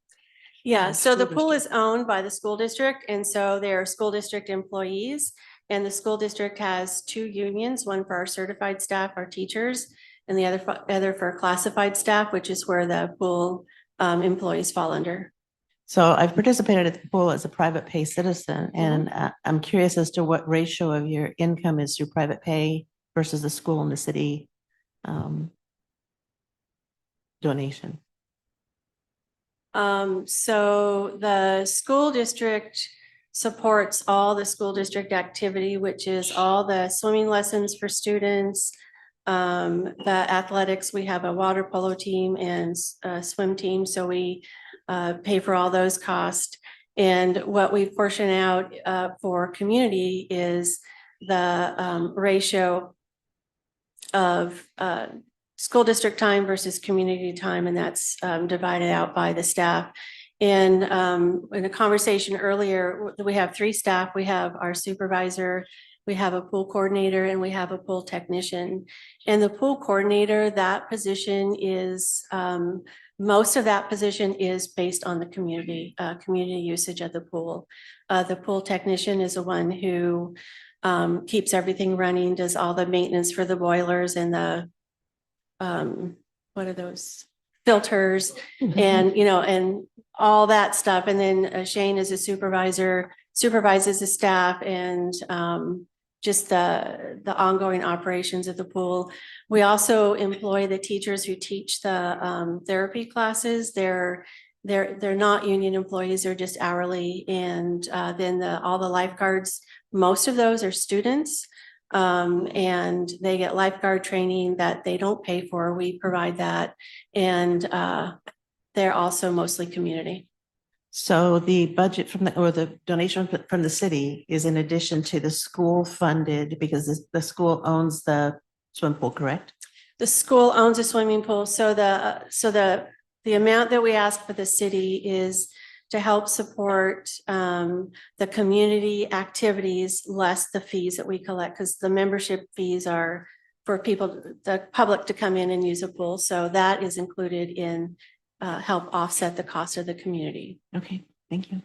Yeah, so the pool is owned by the school district, and so they're school district employees. And the school district has 2 unions, one for our certified staff, our teachers, and the other for classified staff, which is where the pool employees fall under. So I've participated at the pool as a private pay citizen, and I'm curious as to what ratio of your income is through private pay versus the school and the city donation. So the school district supports all the school district activity, which is all the swimming lessons for students, the athletics. We have a water polo team and a swim team, so we pay for all those costs. And what we portion out for community is the ratio of school district time versus community time, and that's divided out by the staff. And in a conversation earlier, we have 3 staff. We have our supervisor, we have a pool coordinator, and we have a pool technician. And the pool coordinator, that position is, most of that position is based on the community usage of the pool. The pool technician is the one who keeps everything running, does all the maintenance for the boilers and the, what are those? Filters and, you know, and all that stuff. And then Shane is a supervisor, supervises the staff and just the ongoing operations of the pool. We also employ the teachers who teach the therapy classes. They're not union employees, they're just hourly. And then all the lifeguards, most of those are students. And they get lifeguard training that they don't pay for. We provide that. And they're also mostly community. So the budget from the donation from the city is in addition to the school funded, because the school owns the swim pool, correct? The school owns a swimming pool. So the amount that we ask for the city is to help support the community activities, less the fees that we collect, because the membership fees are for people, the public to come in and use a pool. So that is included in help offset the cost of the community. Okay, thank you.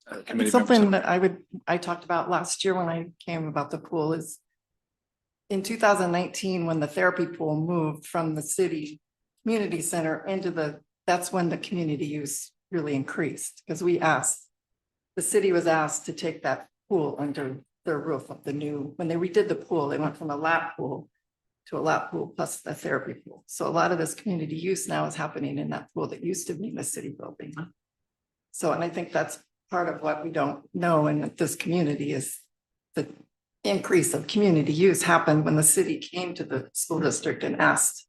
committee members Something have? that I talked about last year when I came about the pool is in 2019, when the therapy pool moved from the city community center that's when the community use really increased, because the city was asked to take that pool under their roof of when they redid the pool, they went from a lap pool to a lap pool plus the therapy pool. So a lot of this community use now is happening in that pool that used to be in the city building. So, and I think that's part of what we don't know in this community is the increase of community use happened when the city came to the school district and asked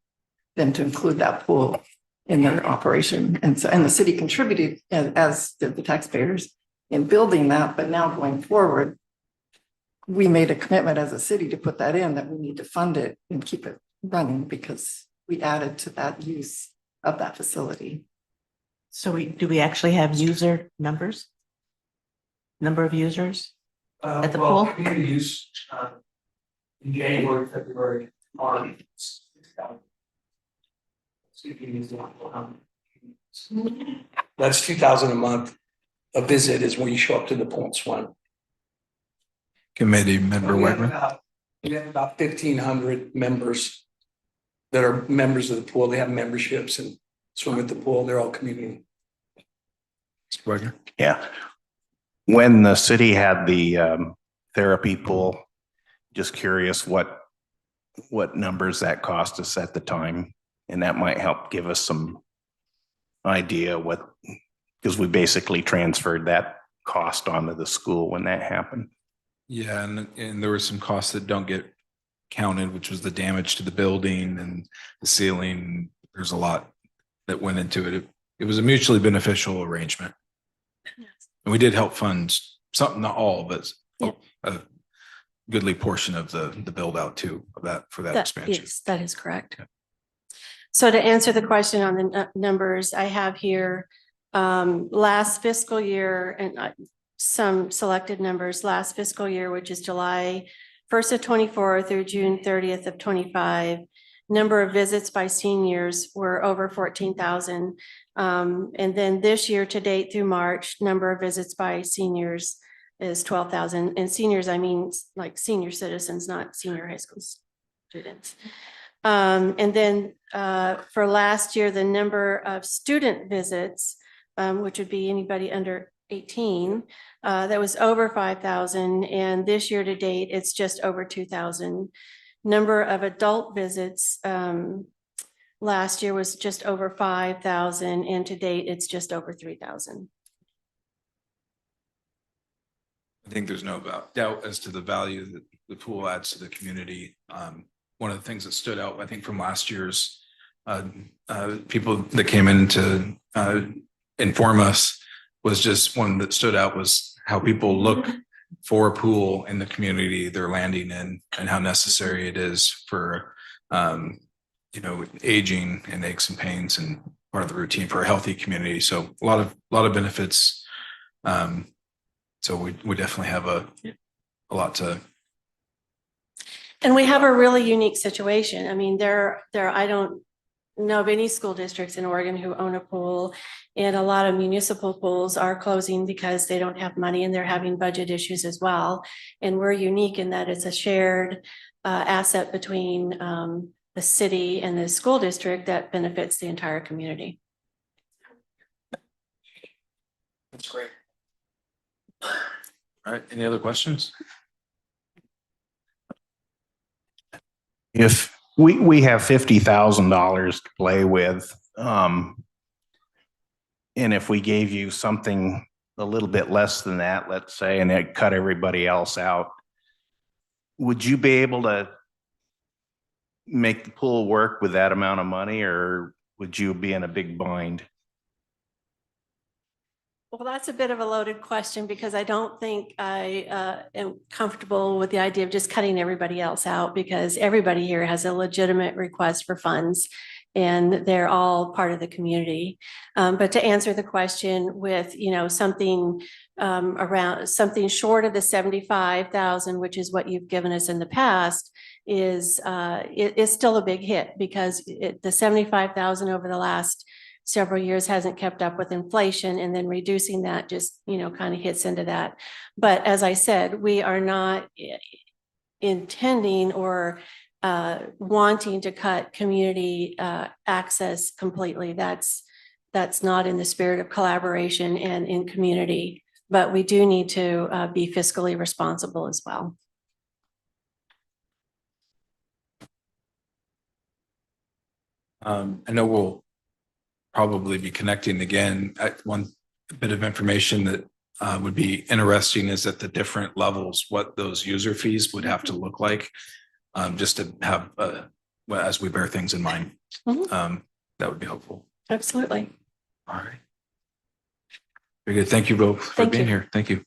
them to include that pool in their operation. And the city contributed, as did the taxpayers, in building that. But now going forward, we made a commitment as a city to put that in, that we need to fund it and keep it running because we added to that use of that facility. So do we actually have user numbers? Number of users at the pool? Community use, in January, February, March. That's 2,000 a month. A visit is when you show up to the pool and swim. Committee member Wegman. We have about 1,500 members that are members of the pool. They have memberships and swim at the pool. They're all community. Wegner. Yeah. When the city had the therapy pool, just curious what numbers that cost us at the time. And that might help give us some idea because we basically transferred that cost onto the school when that happened. Yeah, and there were some costs that don't get counted, which was the damage to the building and the ceiling. There's a lot that went into it. It was a mutually beneficial arrangement. And we did help fund something, not all, but a goodly portion of the build out too of that for that expansion. Yes, that is correct. Yeah. So to answer the question on the numbers, I have here last fiscal year and some selected numbers last fiscal year, which is July 1st of 24 through June 30th of 25. Number of visits by seniors were over 14,000. And then this year to date through March, number of visits by seniors is 12,000. And seniors, I mean like senior citizens, not senior high school students. And then for last year, the number of student visits, which would be anybody under 18, that was over 5,000. And this year to date, it's just over 2,000. Number of adult visits last year was just over 5,000, and to date, it's just over 3,000. I think there's no doubt as to the value that the pool adds to the community. One of the things that stood out, I think, from last year's people that came in to inform us was just one that stood out was how people look for a pool in the community they're landing in and how necessary it is for, aging and aches and pains and part of the routine for a healthy community. So a lot of benefits. So we definitely have a lot to. And we have a really unique situation. I mean, I don't know of any school districts in Oregon who own a pool, and a lot of municipal pools are closing because they don't have money and they're having budget issues as well. And we're unique in that it's a shared asset between the city and the school district that benefits the entire community. That's great. All right, any other questions? If we have $50,000 to play with, and if we gave you something a little bit less than that, let's say, and it cut everybody else out, would you be able to make the pool work with that amount of money, or would you be in a big bind? Well, that's a bit of a loaded question because I don't think I am comfortable with the idea of just cutting everybody else out, because everybody here has a legitimate request for funds and they're all part of the community. But to answer the question with, something around something short of the 75,000, which is what you've given us in the past, is still a big hit because the 75,000 over the last several years hasn't kept up with inflation, and then reducing that just, kind of hits into that. But as I said, we are not intending or wanting to cut community access completely. That's not in the spirit of collaboration and in community, but we do need to be fiscally responsible as well. I know we'll probably be connecting again. One bit of information that would be interesting is at the different levels, what those user fees would have to look like, just to have, well, as we bear things in mind. That would be helpful. Absolutely. All right. Very good. Thank you both for Thank being you. here. Thank you.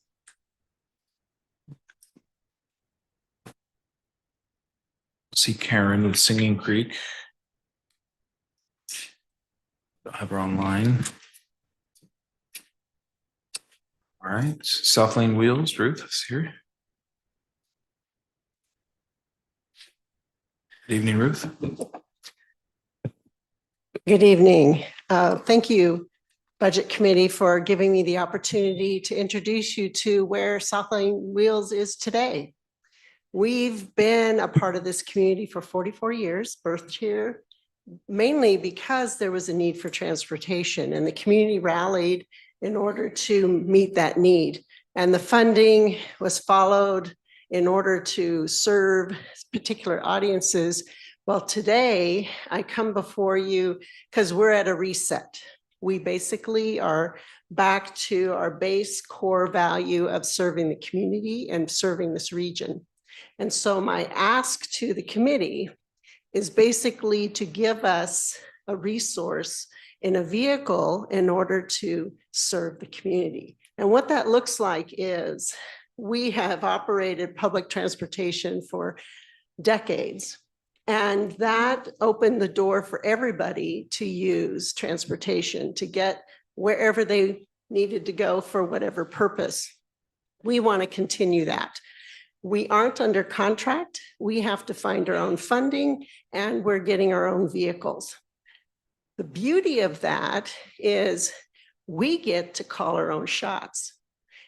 See Karen with Singing Creek. Don't have her online. All right, South Lane Wheels, Ruth is here. Good evening, Ruth. Good evening. Thank you, Budget Committee, for giving me the opportunity to introduce you to where South Lane Wheels is today. We've been a part of this community for 44 years, birthed here, mainly because there was a need for transportation, and the community rallied in order to meet that need. And the funding was followed in order to serve particular audiences. Well, today I come before you because we're at a reset. We basically are back to our base core value of serving the community and serving this region. And so my ask to the committee is basically to give us a resource in a vehicle in order to serve the community. And what that looks like is we have operated public transportation for decades, and that opened the door for everybody to use transportation to get wherever they needed to go for whatever purpose. We want to continue that. We aren't under contract. We have to find our own funding, and we're getting our own vehicles. The beauty of that is we get to call our own shots.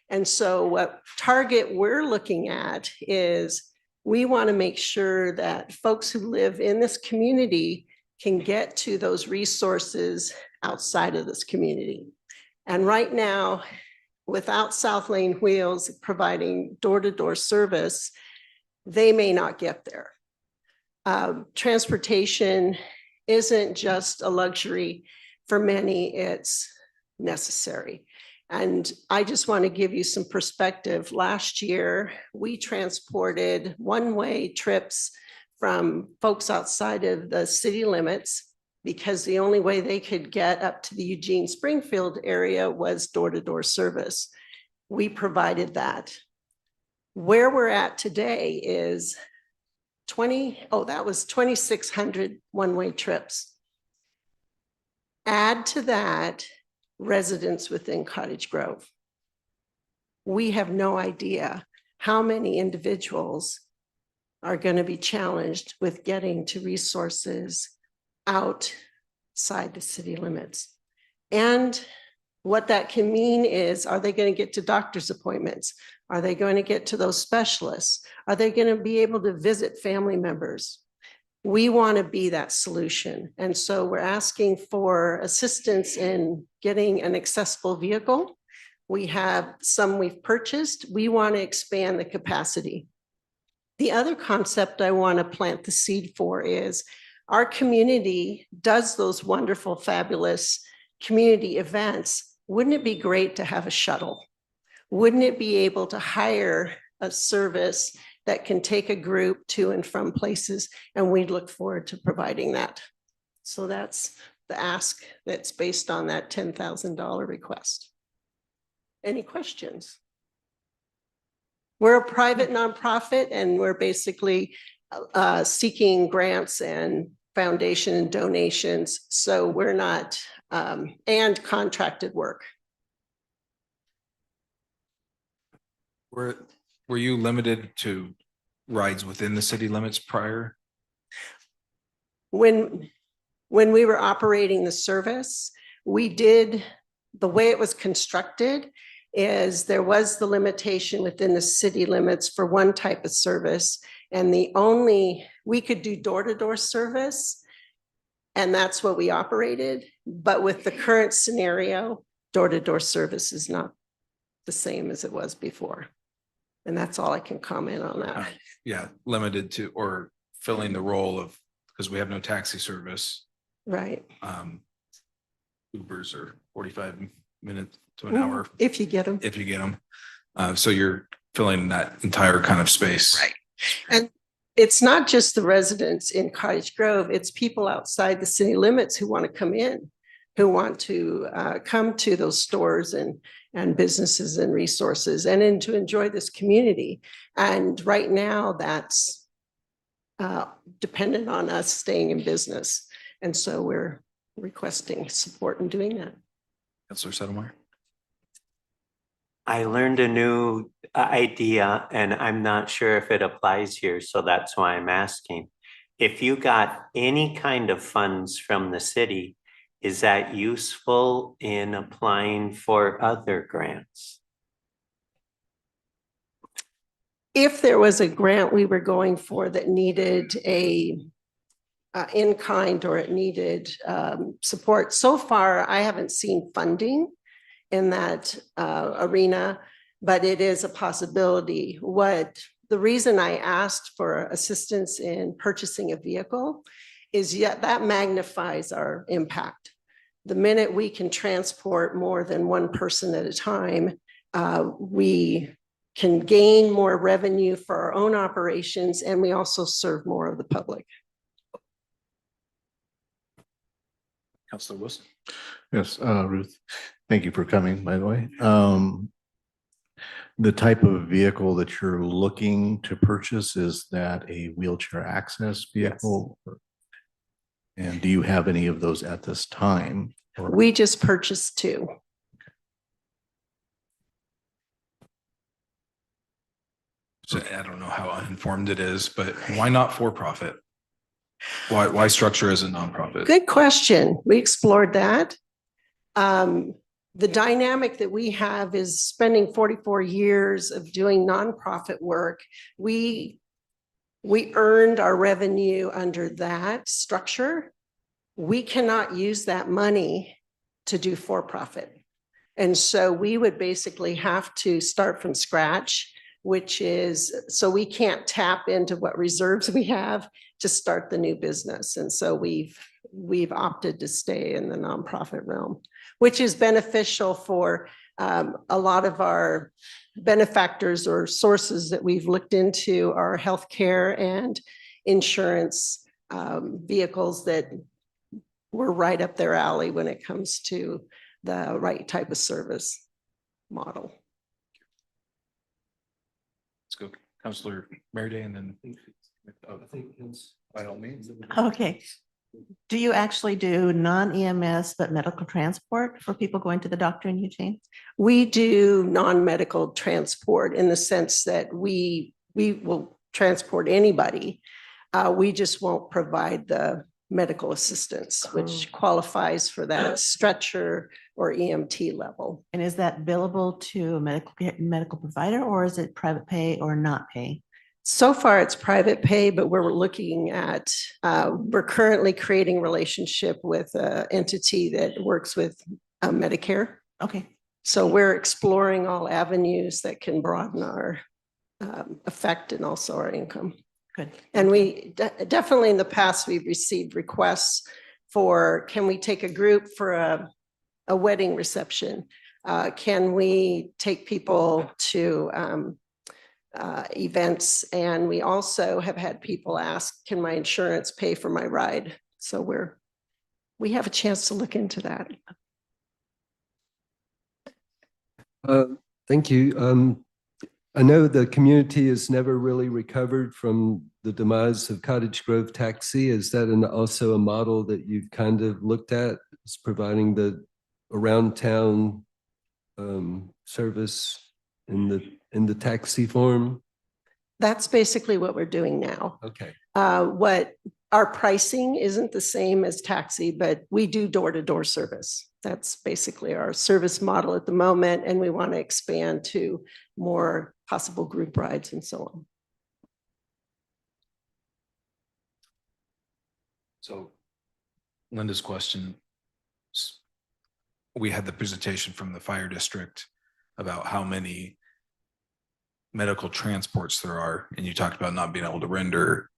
And so what target we're looking at is we want to make sure that folks who live in this community can get to those resources outside of this community. And right now, without South Lane Wheels providing door-to-door service, they may not get there. Transportation isn't just a luxury for many, it's necessary. And I just want to give you some perspective. Last year, we transported one-way trips from folks outside of the city limits because the only way they could get up to the Eugene Springfield area was door-to-door service. We provided that. Where we're at today is 2,600 one-way trips. Add to that residents within Cottage Grove. We have no idea how many individuals are going to be challenged with getting to resources outside the city limits. And what that can mean is, are they going to get to doctor's appointments? Are they going to get to those specialists? Are they going to be able to visit family members? We want to be that solution. And so we're asking for assistance in getting an accessible vehicle. We have some we've purchased. We want to expand the capacity. The other concept I want to plant the seed for is our community does those wonderful, fabulous community events. Wouldn't it be great to have a shuttle? Wouldn't it be able to hire a service that can take a group to and from places? And we look forward to providing that. So that's the ask that's based on that $10,000 request. Any questions? We're a private nonprofit, and we're basically seeking grants and foundation and donations. So we're not, and contracted work. Were you limited to rides within the city limits prior? When we were operating the service, The way it was constructed is there was the limitation within the city limits for one type of service. And we could do door-to-door service. And that's what we operated. But with the current scenario, door-to-door service is not the same as it was before. And that's all I can comment on that. Yeah, limited to, or filling the role of, because we have no taxi service. Right. Ubers are 45 minutes to an hour. If you get them. If you get them. So you're filling that entire kind of space. Right. And it's not just the residents in Cottage Grove, it's people outside the city limits who want to come in, who want to come to those stores and businesses and resources and to enjoy this community. And right now that's dependent on us staying in business. And so we're requesting support in doing that. Councilor Settlemyer. I learned a new idea and I'm not sure if it applies here, so that's why I'm asking. If you got any kind of funds from the city, is that useful in applying for other grants? If there was a grant we were going for that needed a in-kind or it needed support, so far I haven't seen funding in that arena, but it is a possibility. The reason I asked for assistance in purchasing a vehicle is that magnifies our impact. The minute we can transport more than one person at a time, we can gain more revenue for our own operations, and we also serve more of the public. Councilor Wilson. Yes, Ruth, thank you for coming, by the way. The type of vehicle that you're looking to purchase, is that a wheelchair access vehicle? Yes. And do you have any of those at this time? We just purchased 2. So I don't know how uninformed it is, but why not for profit? Why structure as a nonprofit? Good question. We explored that. The dynamic that we have is spending 44 years of doing nonprofit work. We earned our revenue under that structure. We cannot use that money to do for-profit. And so we would basically have to start from scratch, so we can't tap into what reserves we have to start the new business. And so we've opted to stay in the nonprofit realm, which is beneficial for a lot of our benefactors or sources that we've looked into are healthcare and insurance vehicles that were right up their alley when it comes to the right type of service model. Let's go, Councilor Mary and then. By all means. Okay. Do you actually do non-EMS but medical transport for people going to the doctor in Eugene? We do non-medical transport in the sense that we will transport anybody. We just won't provide the medical assistance, which qualifies for that stretcher or EMT level. And is that billable to a medical provider, or is it private pay or not pay? So far, it's private pay, but we're looking at, we're currently creating a relationship with an entity that works with Medicare. Okay. So we're exploring all avenues that can broaden our effect and also our income. Good. And we definitely in the past, we've received requests for, can we take a group for a wedding reception? Can we take people to events? And we also have had people ask, can my insurance pay for my ride? So we have a chance to look into that. Thank you. I know the community has never really recovered from the demise of Cottage Grove Taxi. Is that also a model that you've kind of looked at, as providing the around town service in the taxi form? That's basically what we're doing now. Okay. What our pricing isn't the same as taxi, but we do door-to-door service. That's basically our service model at the moment, and we want to expand to more possible group rides and so on. So Linda's question. We had the presentation from the fire district about how many medical transports there are, and you talked about not being able to render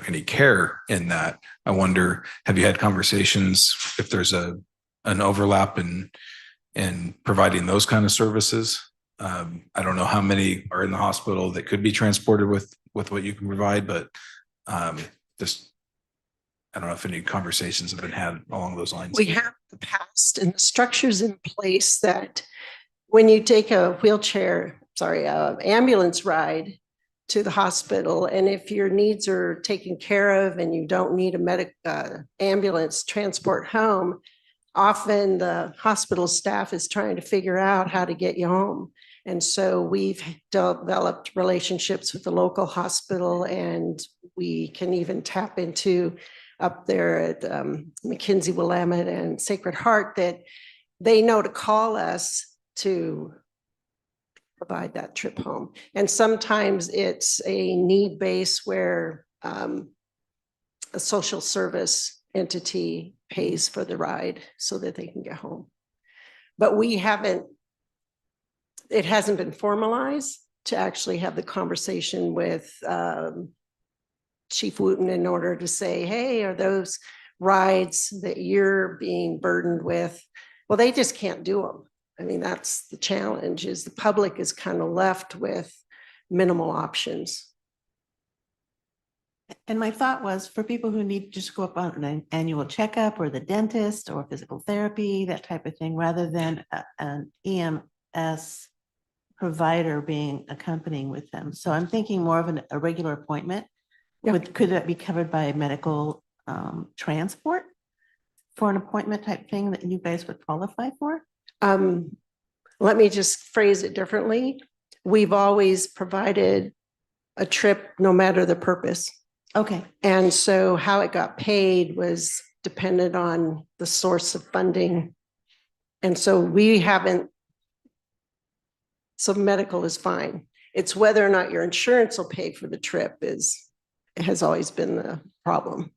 any care in that. I wonder, have you had conversations if there's an overlap in providing those kind of services? I don't know how many are in the hospital that could be transported with what you can provide, but just I don't know if any conversations have been had along those lines. We have in the past, and the structure's in place that when you take a ambulance ride to the hospital, and if your needs are taken care of and you don't need a ambulance transport home, often the hospital staff is trying to figure out how to get you home. And so we've developed relationships with the local hospital, and we can even tap into up there at McKinsey, Willamette, and Sacred Heart that they know to call us to provide that trip home. And sometimes it's a need base where a social service entity pays for the ride so that they can get home. But it hasn't been formalized to actually have the conversation with Chief Wooten in order to say, hey, are those rides that you're being burdened with? Well, they just can't do them. I mean, that's the challenge, is the public is kind of left with minimal options. And my thought was for people who need to just go up on an annual checkup or the dentist or physical therapy, that type of thing, rather than an EMS provider being accompanying with them. So I'm thinking more of a regular appointment. Could that be covered by medical transport for an appointment type thing that you guys would qualify for? Let me just phrase it differently. We've always provided a trip no matter the purpose. Okay. And so how it got paid was dependent on the source of funding. And so so medical is fine. It's whether or not your insurance will pay for the trip has always been the problem.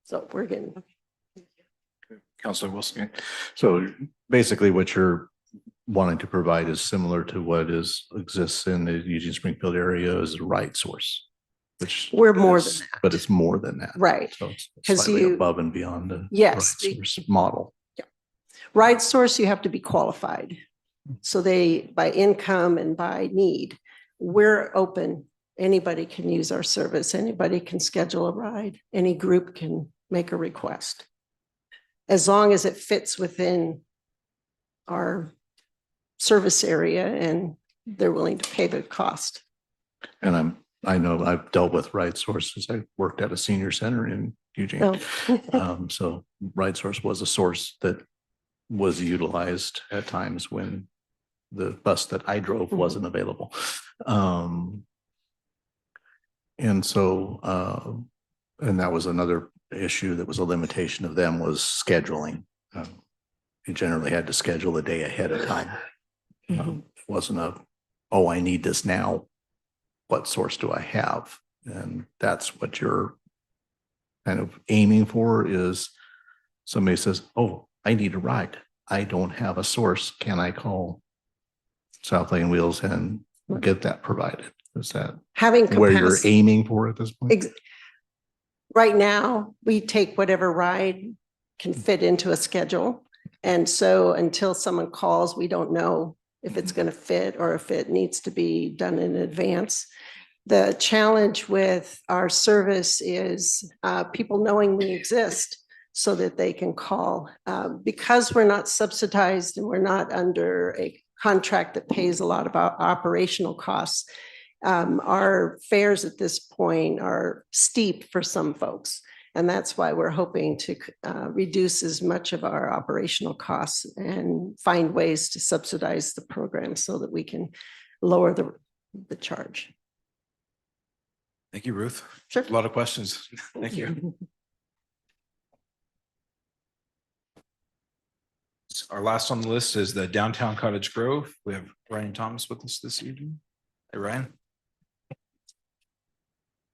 So we're getting. Councilor Wilson. So basically what you're wanting to provide is similar to what exists in the Eugene Springfield area as a ride source, which we're more than that. But it's more than that. Right. So it's slightly above and beyond the yes, ride source model. Yeah. Ride source, you have to be qualified. So by income and by need, we're open. Anybody can use our service. Anybody can schedule a ride. Any group can make a request, as long as it fits within our service area and they're willing to pay the cost. And I know I've dealt with Ride Sources. I worked at a senior center in Eugene. Oh. So Ride Source was a source that was utilized at times when the bus that I drove wasn't available. And so, and that was another issue that was a limitation of them, was scheduling. You generally had to schedule a day ahead of time. It wasn't oh, I need this now. What source do I have? And that's what you're kind of aiming for, is somebody says, oh, I need a ride. I don't have a source. Can I call South Lane Wheels and get that provided? Is that having where you're capacity. aiming for at this point? Right now, we take whatever ride can fit into a schedule. And so until someone calls, we don't know if it's going to fit or if it needs to be done in advance. The challenge with our service is people knowing we exist so that they can call. Because we're not subsidized and we're not under a contract that pays a lot of our operational costs, our fares at this point are steep for some folks. And that's why we're hoping to reduce as much of our operational costs and find ways to subsidize the program so that we can lower the charge. Thank you, Ruth. Sure. A lot of questions. Thank you. Our last on the list is the downtown Cottage Grove. We have Ryan Thomas with us this evening. Hey, Ryan.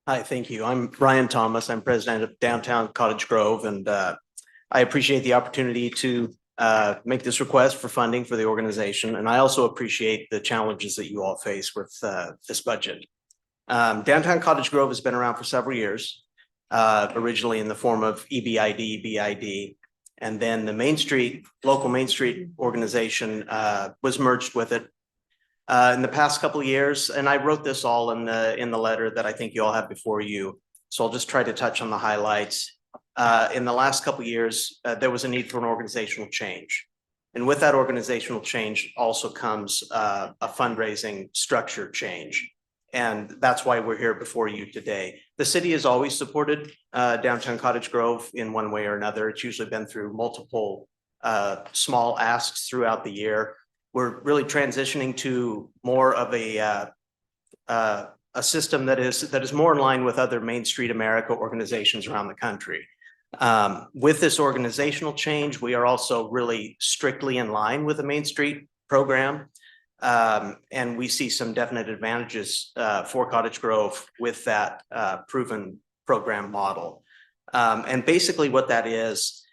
Hi, thank you. I'm Ryan Thomas. I'm president of Downtown Cottage Grove, and I appreciate the opportunity to make this request for funding for the organization. And I also appreciate the challenges that you all face with this budget. Downtown Cottage Grove has been around for several years, originally in the form of EBID, BID, and then the local Main Street organization was merged with it in the past couple of years. And I wrote this all in the letter that I think you all have before you. So I'll just try to touch on the highlights. In the last couple of years, there was a need for an organizational change. And with that organizational change also comes a fundraising structure change. And that's why we're here before you today. The city has always supported Downtown Cottage Grove in one way or another. It's usually been through multiple small asks throughout the year. We're really transitioning to more of a system that is more in line with other Main Street America organizations around the country. With this organizational change, we are also really strictly in line with the Main Street program. And we see some definite advantages for Cottage Grove with that proven program model. And basically what that is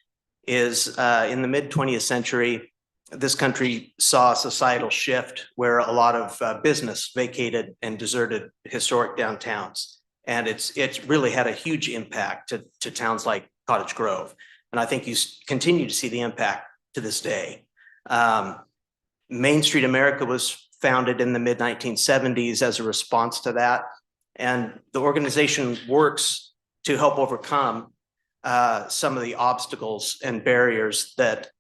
in the mid-20th century, this country saw a societal shift where a lot of business vacated and deserted historic downtowns. And it's really had a huge impact to towns like Cottage Grove. And I think you continue to see the impact to this day. Main Street America was founded in the mid-1970s as a response to that. And the organization works to help overcome some of the obstacles and barriers that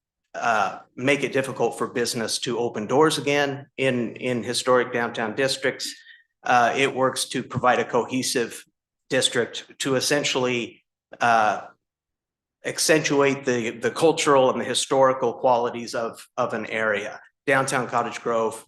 make it difficult for business to open doors again in historic downtown districts. It works to provide a cohesive district to essentially accentuate the cultural and the historical qualities of an area. Downtown Cottage Grove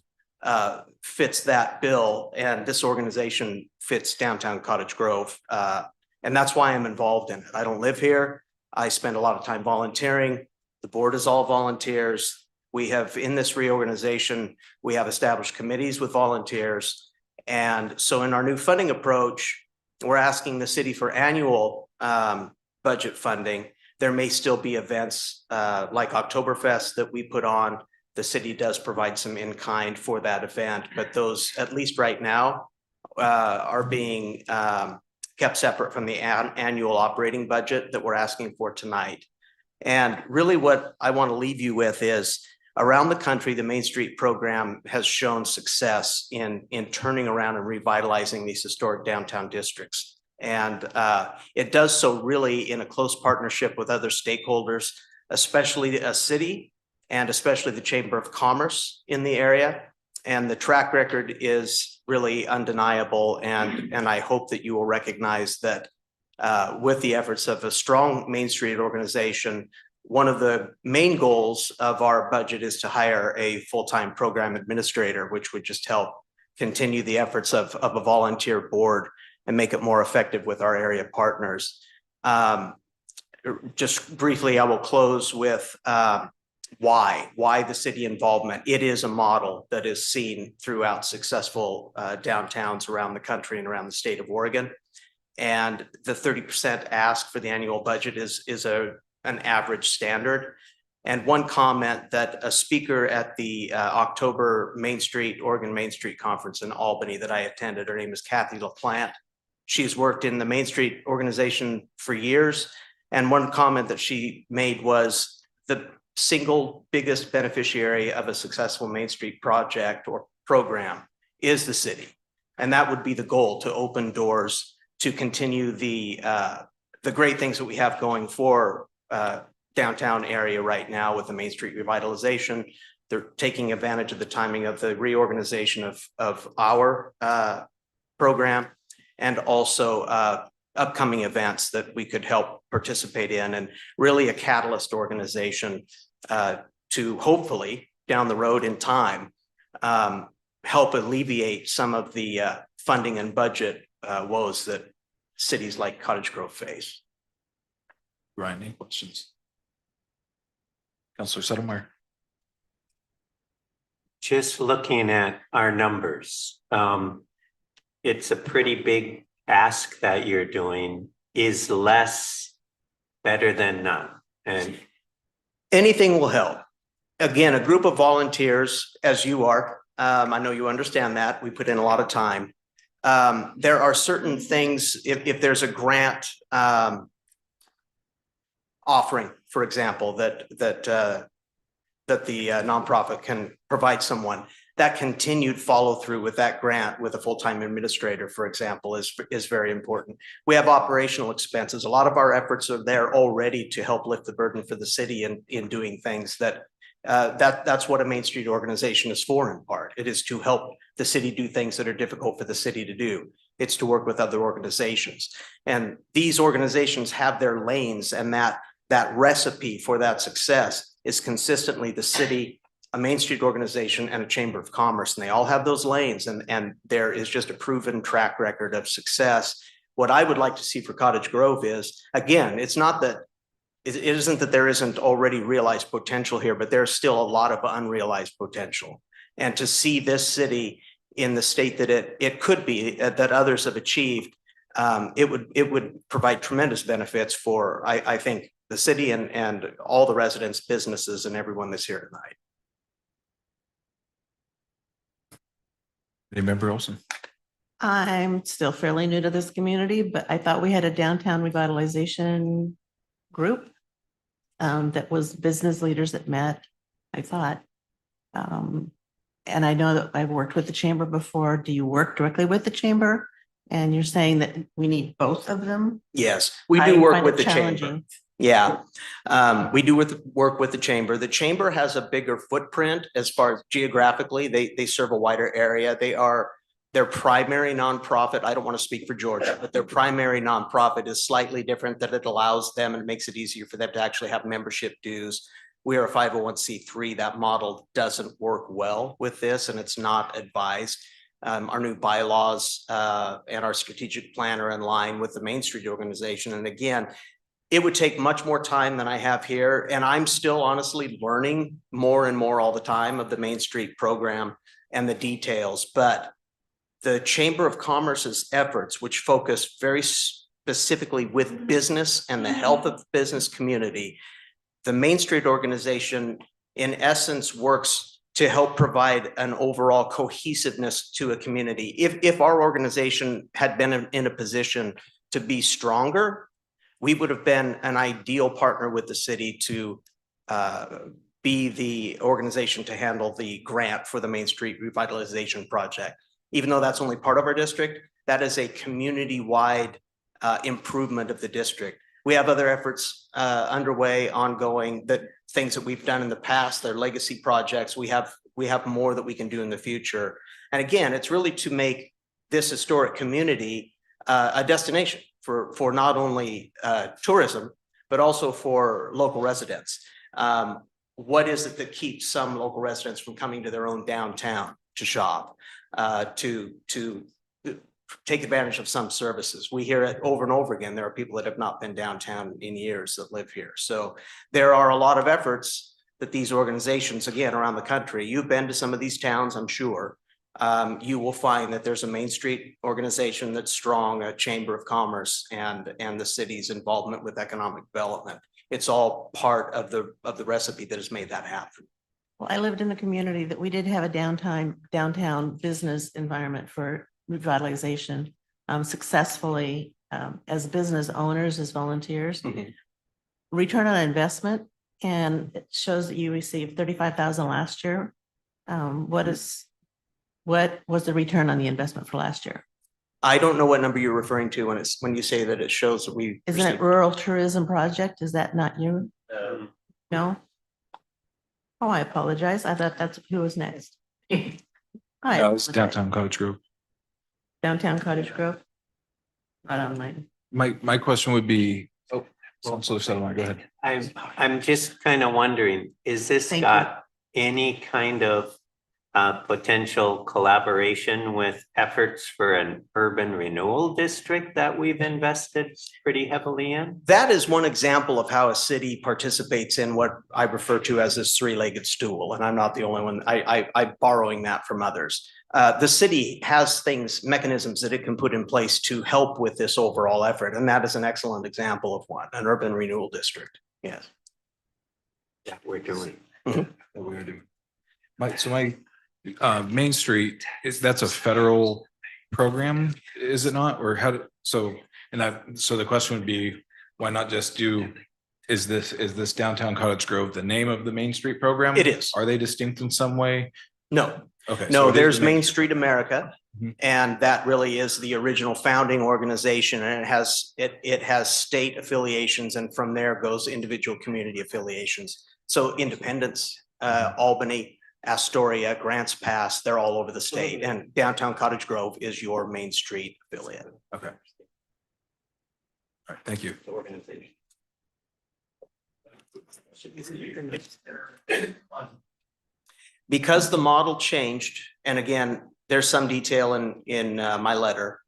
fits that bill, and this organization fits Downtown Cottage Grove. And that's why I'm involved in it. I don't live here. I spend a lot of time volunteering. The board is all volunteers. We have, in this reorganization, we have established committees with volunteers. And so in our new funding approach, we're asking the city for annual budget funding. There may still be events like Oktoberfest that we put on. The city does provide some in-kind for that event, but those, at least right now, are being kept separate from the annual operating budget that we're asking for tonight. And really what I want to leave you with is, around the country, the Main Street program has shown success in turning around and revitalizing these historic downtown districts. And it does so really in a close partnership with other stakeholders, especially a city and especially the Chamber of Commerce in the area. And the track record is really undeniable. And I hope that you will recognize that with the efforts of a strong Main Street organization, one of the main goals of our budget is to hire a full-time program administrator, which would just help continue the efforts of a volunteer board and make it more effective with our area partners. Just briefly, I will close with why the city involvement. It is a model that is seen throughout successful downtowns around the country and around the state of Oregon. And the 30% ask for the annual budget is an average standard. And one comment that a speaker at the October Oregon Main Street Conference in Albany that I attended, her name is Kathy LaPlante. She's worked in the Main Street organization for years. And one comment that she made was the single biggest beneficiary of a successful Main Street project or program is the city. And that would be the goal, to open doors to continue the great things that we have going for downtown area right now with the Main Street revitalization. They're taking advantage of the timing of the reorganization of our program, and also upcoming events that we could help participate in, and really a catalyst organization to hopefully down the road in time help alleviate some of the funding and budget woes that cities like Cottage Grove face. Ryan, any questions? Counselor Settlemyer. Just looking at our numbers, it's a pretty big ask that you're doing. Is less better than none? And Anything will help. Again, a group of volunteers, as you are, I know you understand that. We put in a lot of time. There are certain things, if there's a grant offering, for example, that the nonprofit can provide someone, that continued follow through with that grant with a full-time administrator, for example, is very important. We have operational expenses. A lot of our efforts are there already to help lift the burden for the city in doing things that's what a Main Street organization is for in part. It is to help the city do things that are difficult for the city to do. It's to work with other organizations. And these organizations have their lanes, and that recipe for that success is consistently the city, a Main Street organization, and a Chamber of Commerce. And they all have those lanes, and there is just a proven track record of success. What I would like to see for Cottage Grove is, again, it's not that it isn't that there isn't already realized potential here, but there's still a lot of unrealized potential. And to see this city in the state that it could be, that others have achieved, it would provide tremendous benefits for, I think, the city and all the residents, businesses, and everyone that's here tonight. Any member Olson? I'm still fairly new to this community, but I thought we had a downtown revitalization group that was business leaders that met, I thought. And I know that I've worked with the chamber before. Do you work directly with the chamber? And you're saying that we need both of them? Yes, we do work with the chamber. Yeah, we do work with the chamber. The chamber has a bigger footprint as far as geographically. They serve a wider area. They are their primary nonprofit. I don't want to speak for Georgia, but their primary nonprofit is slightly different, that it allows them and makes it easier for them to actually have membership dues. We are a 501c3. That model doesn't work well with this, and it's not advised. Our new bylaws and our strategic plan are in line with the Main Street organization. And again, it would take much more time than I have here. And I'm still honestly learning more and more all the time of the Main Street program and the details. But the Chamber of Commerce's efforts, which focus very specifically with business and the health of the business community, the Main Street organization, in essence, works to help provide an overall cohesiveness to a community. If our organization had been in a position to be stronger, we would have been an ideal partner with the city to be the organization to handle the grant for the Main Street Revitalization Project. Even though that's only part of our district, that is a community-wide improvement of the district. We have other efforts underway, ongoing, things that we've done in the past, they're legacy projects. We have more that we can do in the future. And again, it's really to make this historic community a destination for not only tourism, but also for local residents. What is it that keeps some local residents from coming to their own downtown to shop, to take advantage of some services? We hear it over and over again. There are people that have not been downtown in years that live here. So there are a lot of efforts that these organizations, again, around the country, you've been to some of these towns, I'm sure. You will find that there's a Main Street organization that's strong, a Chamber of Commerce, and the city's involvement with economic development. It's all part of the recipe that has made that happen. Well, I lived in a community that we did have a downtown business environment for revitalization successfully as business owners, as volunteers. Mm-hmm. Return on investment, and it shows that you received 35,000 last year. What was the return on the investment for last year? I don't know what number you're referring to when you say that it shows that we. Isn't it rural tourism project? Is that not you? No? Oh, I apologize. I thought that's who was next. No, it's downtown Cottage Grove. Downtown Cottage Grove? Not on mine. My question would be, Councilor Settlemyer, go ahead. I'm just kind of wondering, is this got any kind of potential collaboration with efforts for an urban renewal district that we've invested pretty heavily in? That is one example of how a city participates in what I refer to as this three-legged stool, and I'm not the only one. I'm borrowing that from others. The city has mechanisms that it can put in place to help with this overall effort, and that is an excellent example of one, an urban renewal district. Yes. Yeah, we're doing. We're doing. Main Street that's a federal program, is it not? Or so the question would be, why not just do, is this downtown Cottage Grove the name of the Main Street program? It is. Are they distinct in some way? No. Okay. No, so there's Main Street America, Mhm. and that really is the original founding organization, and it has state affiliations, and from there goes individual community affiliations. So Independence, Albany, Astoria, Grants Pass, they're all over the state, and downtown Cottage Grove is your Main Street affiliate. Okay. All right, thank you. Because the model changed, and again, there's some detail in my letter,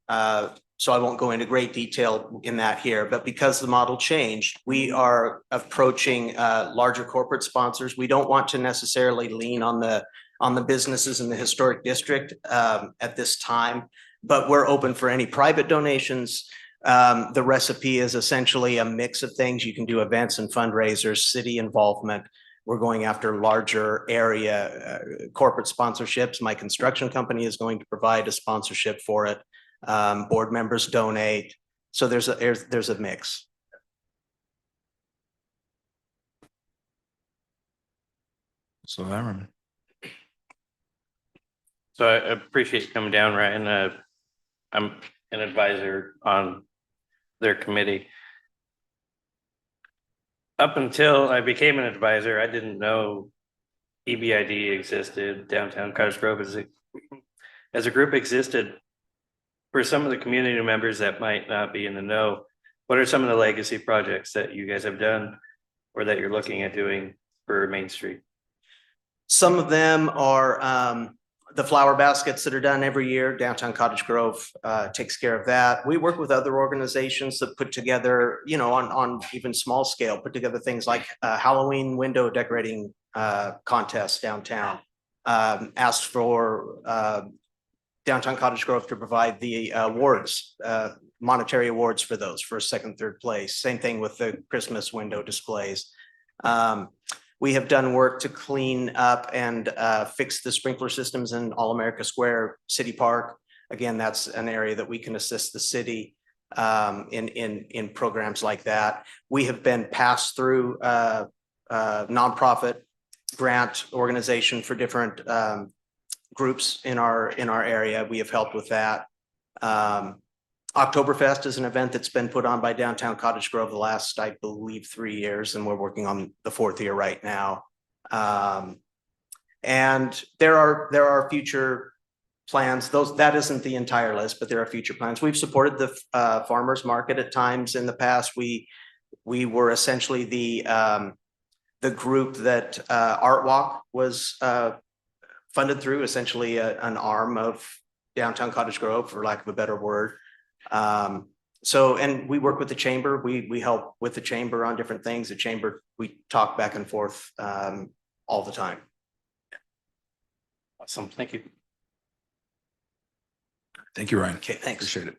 so I won't go into great detail in that here, but because the model changed, we are approaching larger corporate sponsors. We don't want to necessarily lean on the businesses in the historic district at this time, but we're open for any private donations. The recipe is essentially a mix of things. You can do events and fundraisers, city involvement. We're going after larger area corporate sponsorships. My construction company is going to provide a sponsorship for it. Board members donate. So there's a mix. So I remember. So I appreciate you coming down, Ryan. I'm an advisor on their committee. Up until I became an advisor, I didn't know EBID existed, Downtown Cottage Grove as a group existed. For some of the community members that might not be in the know, what are some of the legacy projects that you guys have done or that you're looking at doing for Main Street? Some of them are the flower baskets that are done every year. Downtown Cottage Grove takes care of that. We work with other organizations that put together, on even small scale, put together things like Halloween window decorating contests downtown. Asked for Downtown Cottage Grove to provide the awards, monetary awards for those for second, third place. Same thing with the Christmas window displays. We have done work to clean up and fix the sprinkler systems in All America Square City Park. Again, that's an area that we can assist the city in programs like that. We have been passed through nonprofit grant organization for different groups in our area. We have helped with that. Oktoberfest is an event that's been put on by Downtown Cottage Grove the last, I believe, 3 years, and we're working on the 4th year right now. And there are future plans. That isn't the entire list, but there are future plans. We've supported the farmers market at times in the past. We were essentially the group that Art Walk was funded through, essentially an arm of Downtown Cottage Grove, for lack of a better word. And we work with the chamber. We help with the chamber on different things. The chamber, we talk back and forth all the time. Awesome. Thank you. Thank you, Ryan. Okay, thanks. Appreciate it.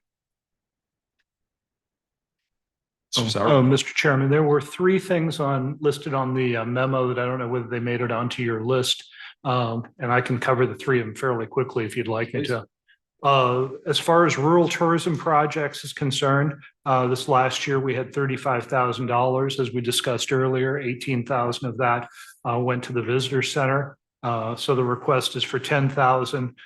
Mr. Chairman, there were 3 things listed on the memo that I don't know whether they made it onto your list. And I can cover the 3 of them fairly quickly if you'd like me to. As far as rural tourism projects is concerned, this last year we had $35,000, as we discussed earlier. 18,000 of that went to the visitor center. So the request is for 10,000,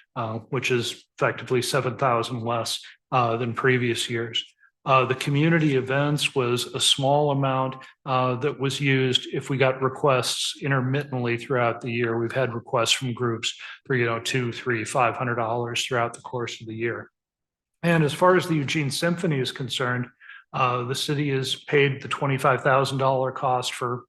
which is effectively 7,000 less than previous years. The community events was a small amount that was used if we got requests intermittently throughout the year. We've had requests from groups for, $200, $300, $500 throughout the course of the year. And as far as the Eugene Symphony is concerned, the city has paid the $25,000 cost for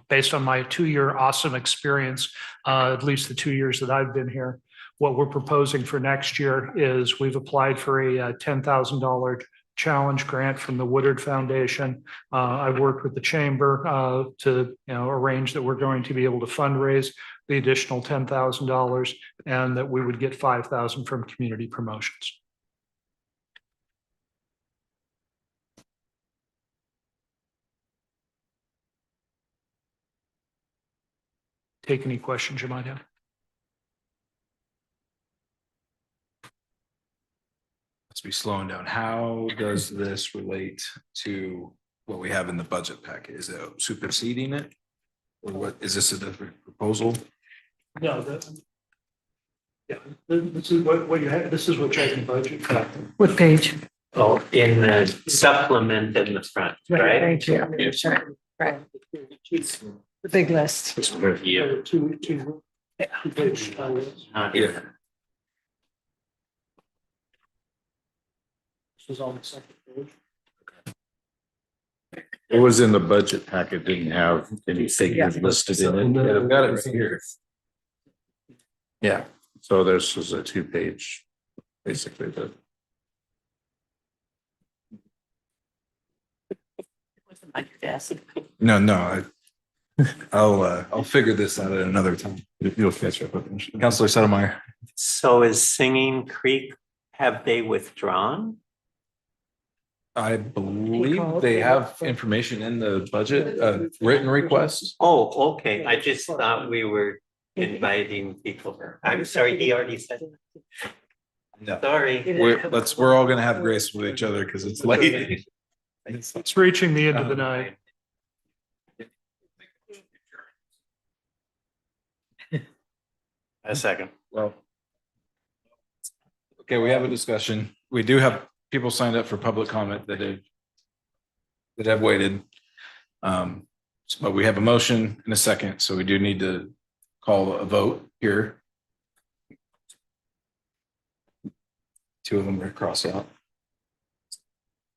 based on my 2-year awesome experience, at least the 2 years that I've been here, what we're proposing for next year is we've applied for a $10,000 challenge grant from the Woodard Foundation. I've worked with the chamber to arrange that we're going to be able to fundraise the additional $10,000 and that we would get $5,000 from community promotions. Take any questions you might have. Let's be slowing down. How does this relate to what we have in the budget packet? Is it superseding it? Or what, is this a different proposal? No, yeah, this is what you have, this is what you have in the budget. What page? Oh, in the supplement in the front, right? Thank you. Sure. Right. The big list. Review. Not Yeah. even. This is on the second page. It was in the budget packet, didn't have any figures listed in it. Yeah, I've got it right here. Yeah, so this is a 2-page, basically, the. On your desk. No, I'll figure this out at another time. You'll catch up with them. Counselor Sotomayor. So is Singing Creek, have they withdrawn? I believe they have information in the budget, written request. Oh, okay. I just thought we were inviting people. I'm sorry, he already said. No. Sorry. We're all gonna have grace with each other because it's late. It's reaching the end of the night. A second. Well. Okay, we have a discussion. We do have people signed up for public comment that have waited. But we have a motion and a second, so we do need to call a vote here. 2 of them are crossed out.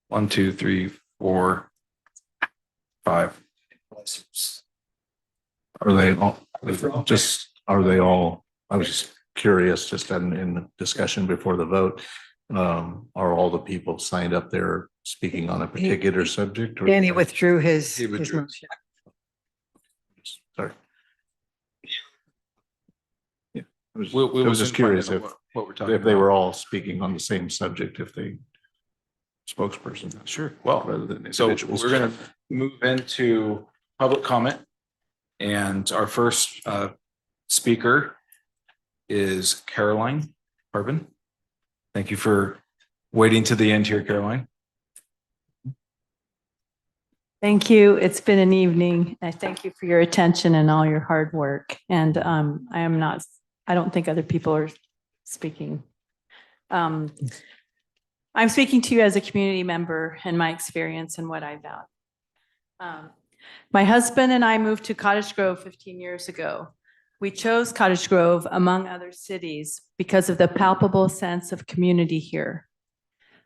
1, 2, 3, 4, 5. Are they all, are they all, I was just curious, just in the discussion before the vote, are all the people signed up there speaking on a particular subject? Or Danny withdrew his withdrew. motion. Sorry. Yeah, I was We just just curious finding if, out what we're talking if they about. were all speaking on the same subject, if they spokesperson. Sure. Well, Rather than so individuals. we're gonna move into public comment. And our first speaker is Caroline Harbin. Thank you for waiting to the end here, Caroline. Thank you. It's been an evening. I thank you for your attention and all your hard work. And I don't think other people are speaking. I'm speaking to you as a community member and my experience and what I value. My husband and I moved to Cottage Grove 15 years ago. We chose Cottage Grove, among other cities, because of the palpable sense of community here.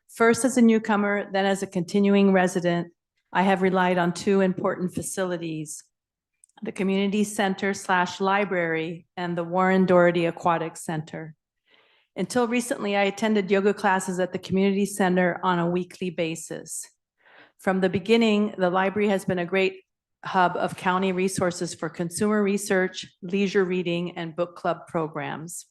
First as a newcomer, then as a continuing resident, I have relied on 2 important facilities, the Community Center/Library and the Warren Doherty Aquatic Center. Until recently, I attended yoga classes at the Community Center on a weekly basis. From the beginning, the library has been a great hub of county resources for consumer research, leisure reading, and book club programs.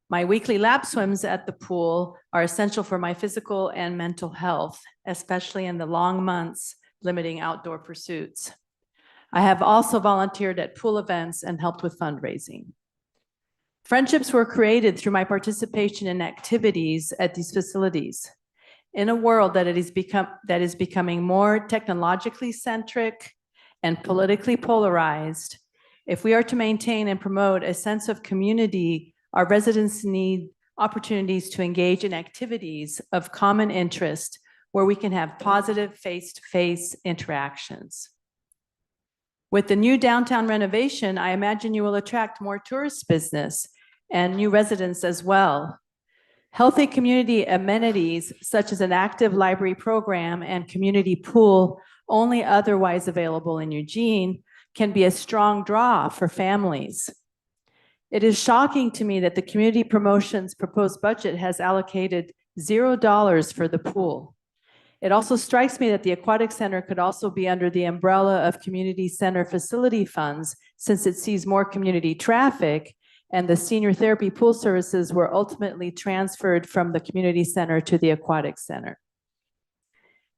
My weekly lap swims at the pool are essential for my physical and mental health, especially in the long months limiting outdoor pursuits. I have also volunteered at pool events and helped with fundraising. Friendships were created through my participation in activities at these facilities. In a world that is becoming more technologically centric and politically polarized, if we are to maintain and promote a sense of community, our residents need opportunities to engage in activities of common interest where we can have positive face-to-face interactions. With the new downtown renovation, I imagine you will attract more tourist business and new residents as well. Healthy community amenities such as an active library program and community pool only otherwise available in Eugene, can be a strong draw for families. It is shocking to me that the community promotions proposed budget has allocated $0 for the pool. It also strikes me that the aquatic center could also be under the umbrella of community center facility funds, since it sees more community traffic, and the senior therapy pool services were ultimately transferred from the community center to the aquatic center.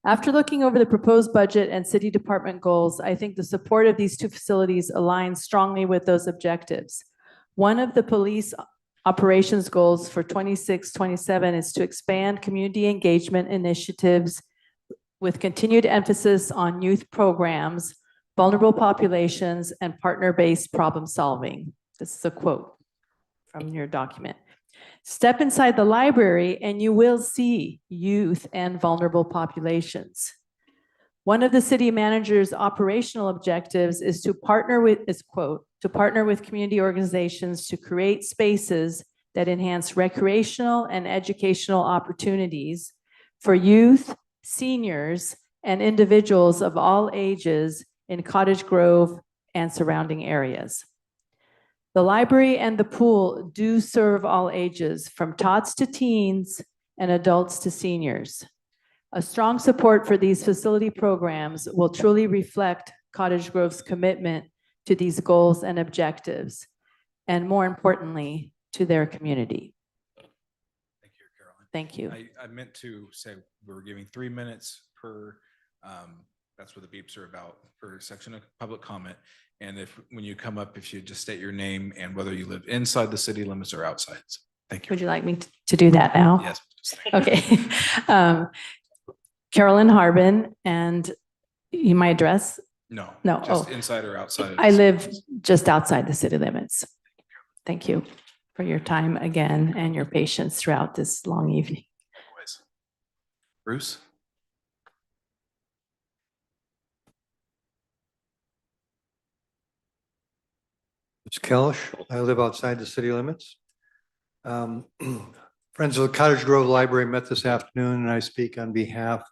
After looking over the proposed budget and city department goals, I think the support of these two facilities aligns strongly with those objectives. One of the police operations goals for 26-27 is to expand community engagement initiatives with continued emphasis on youth programs, vulnerable populations, and partner-based problem solving. This is a quote from your document. Step inside the library and you will see youth and vulnerable populations. One of the city manager's operational objectives is to partner with, is quote, to partner with community organizations to create spaces that enhance recreational and educational opportunities for youth, seniors, and individuals of all ages in Cottage Grove and surrounding areas. The library and the pool do serve all ages, from tots to teens and adults to seniors. A strong support for these facility programs will truly reflect Cottage Grove's commitment to these goals and objectives, and more importantly, to their community. Thank you, Carolyn. Thank you. I meant to say we were giving 3 minutes per, that's what the beeps are about, per section of public comment. And if, when you come up, if you just state your name and whether you live inside the city limits or outside. So, thank you. Would you like me to do that now? Yes. Okay. Carolyn Harbin, and my address? No. No. Just inside or outside of the I city. live just outside the city limits. Thank you for your time again and your patience throughout this long evening. Always. Bruce? It's Kelch. I live outside the city limits. Friends of the Cottage Grove Library met this afternoon, and I speak on behalf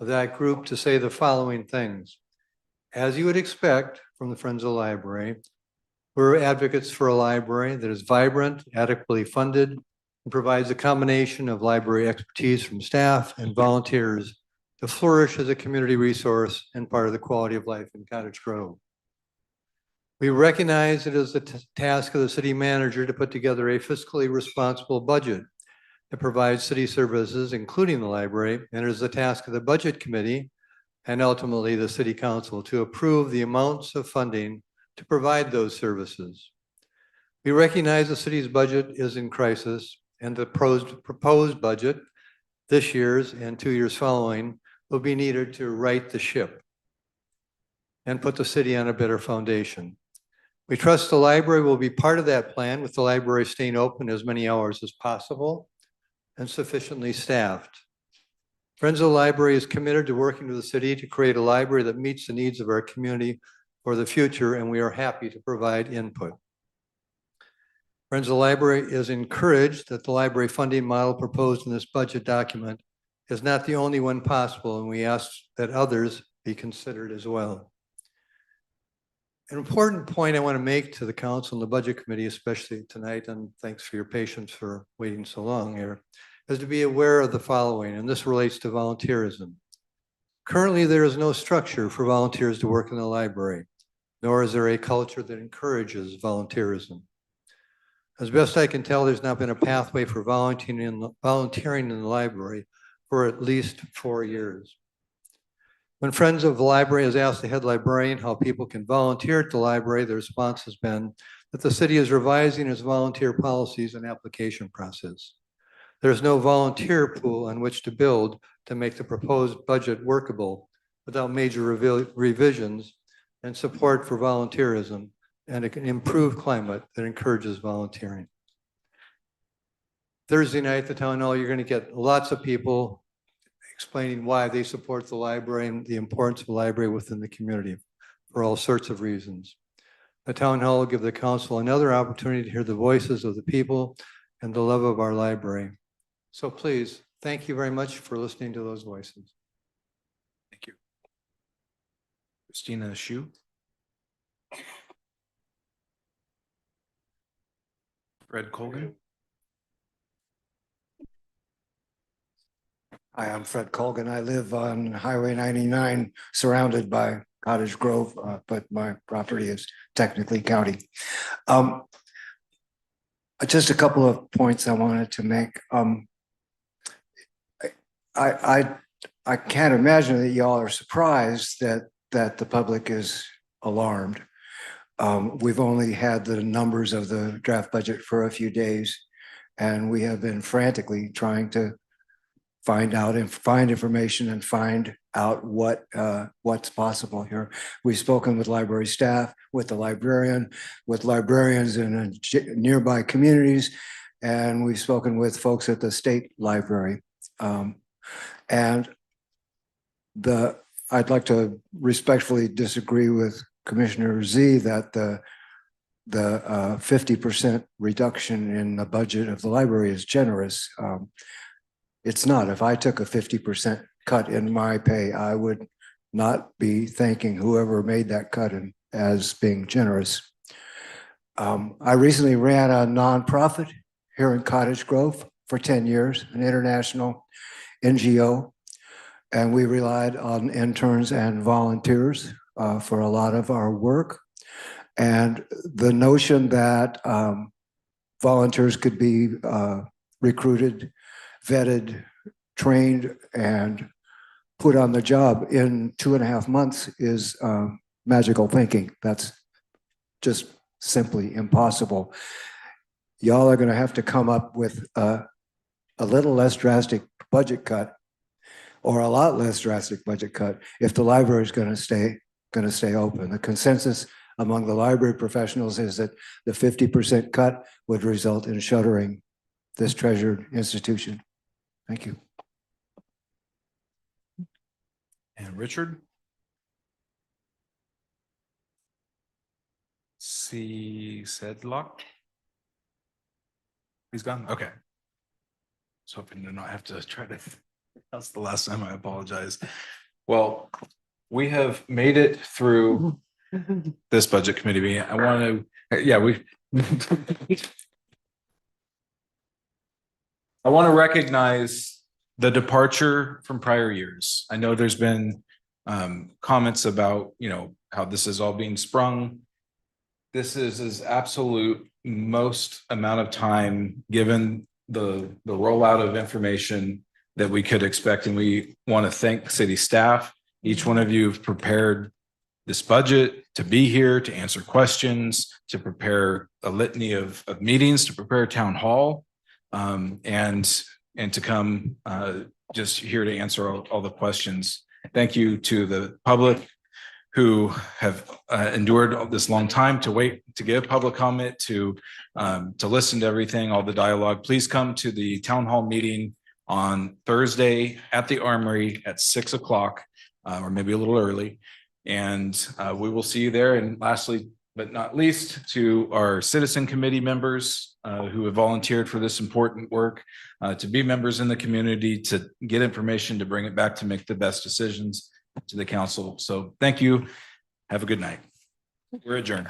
of that group to say the following things. As you would expect from the Friends of the Library, we're advocates for a library that is vibrant, adequately funded, and provides a combination of library expertise from staff and volunteers to flourish as a community resource and part of the quality of life in Cottage Grove. We recognize it is the task of the city manager to put together a fiscally responsible budget that provides city services, including the library, and it is the task of the budget committee and ultimately the city council to approve the amounts of funding to provide those services. We recognize the city's budget is in crisis, and the proposed budget this year's and 2 years following will be needed to right the ship and put the city on a better foundation. We trust the library will be part of that plan, with the library staying open as many hours as possible and sufficiently staffed. Friends of the Library is committed to working with the city to create a library that meets the needs of our community for the future, and we are happy to provide input. Friends of the Library is encouraged that the library funding model proposed in this budget document is not the only one possible, and we ask that others be considered as well. An important point I want to make to the council and the budget committee, especially tonight, and thanks for your patience for waiting so long here, is to be aware of the following, and this relates to volunteerism. Currently, there is no structure for volunteers to work in the library, nor is there a culture that encourages volunteerism. As best I can tell, there's not been a pathway for volunteering in the library for at least 4 years. When Friends of the Library has asked the head librarian how people can volunteer at the library, the response has been that the city is revising its volunteer policies and application process. There's no volunteer pool on which to build to make the proposed budget workable without major revisions and support for volunteerism and an improved climate that encourages volunteering. Thursday night at the town hall, you're going to get lots of people explaining why they support the library and the importance of the library within the community for all sorts of reasons. The town hall will give the council another opportunity to hear the voices of the people and the love of our library. So please, thank you very much for listening to those voices. Thank you. Christina Shu. Fred Colgan. Hi, I'm Fred Colgan. I live on Highway 99, surrounded by Cottage Grove, but my property is technically county. Just a couple of points I wanted to make. I can't imagine that y'all are surprised that the public is alarmed. We've only had the numbers of the draft budget for a few days, and we have been frantically trying to find out and find information and find out what's possible here. We've spoken with library staff, with the librarian, with librarians in nearby communities, and we've spoken with folks at the state library. And I'd like to respectfully disagree with Commissioner Z that the 50% reduction in the budget of the library is generous. It's not. If I took a 50% cut in my pay, I would not be thanking whoever made that cut as being generous. I recently ran a nonprofit here in Cottage Grove for 10 years, an international NGO, and we relied on interns and volunteers for a lot of our work. And the notion that volunteers could be recruited, vetted, trained, and put on the job in 2.5 months is magical thinking. That's just simply impossible. Y'all are going to have to come up with a little less drastic budget cut, or a lot less drastic budget cut, if the library is going to stay open. The consensus among the library professionals is that the 50% cut would result in shuttering this treasured institution. Thank you. And Richard. C. Sedlock. He's gone. Okay. So hoping to not have to try to. That's the last time. I apologize. Well, we have made it through this budget committee meeting. I want to, I want to recognize the departure from prior years. I know there's been comments about, how this is all being sprung. This is absolute most amount of time given the rollout of information that we could expect. And we want to thank city staff. Each one of you have prepared this budget to be here, to answer questions, to prepare a litany of meetings, to prepare a town hall, and to come just here to answer all the questions. Thank you to the public who have endured this long time to wait to give public comment, to listen to everything, all the dialogue. Please come to the town hall meeting on Thursday at the Armory at 6 o'clock, or maybe a little early. And we will see you there. And lastly, but not least, to our citizen committee members who have volunteered for this important work, to be members in the community, to get information, to bring it back, to make the best decisions to the council. So thank you. Have a good night. We're adjourned.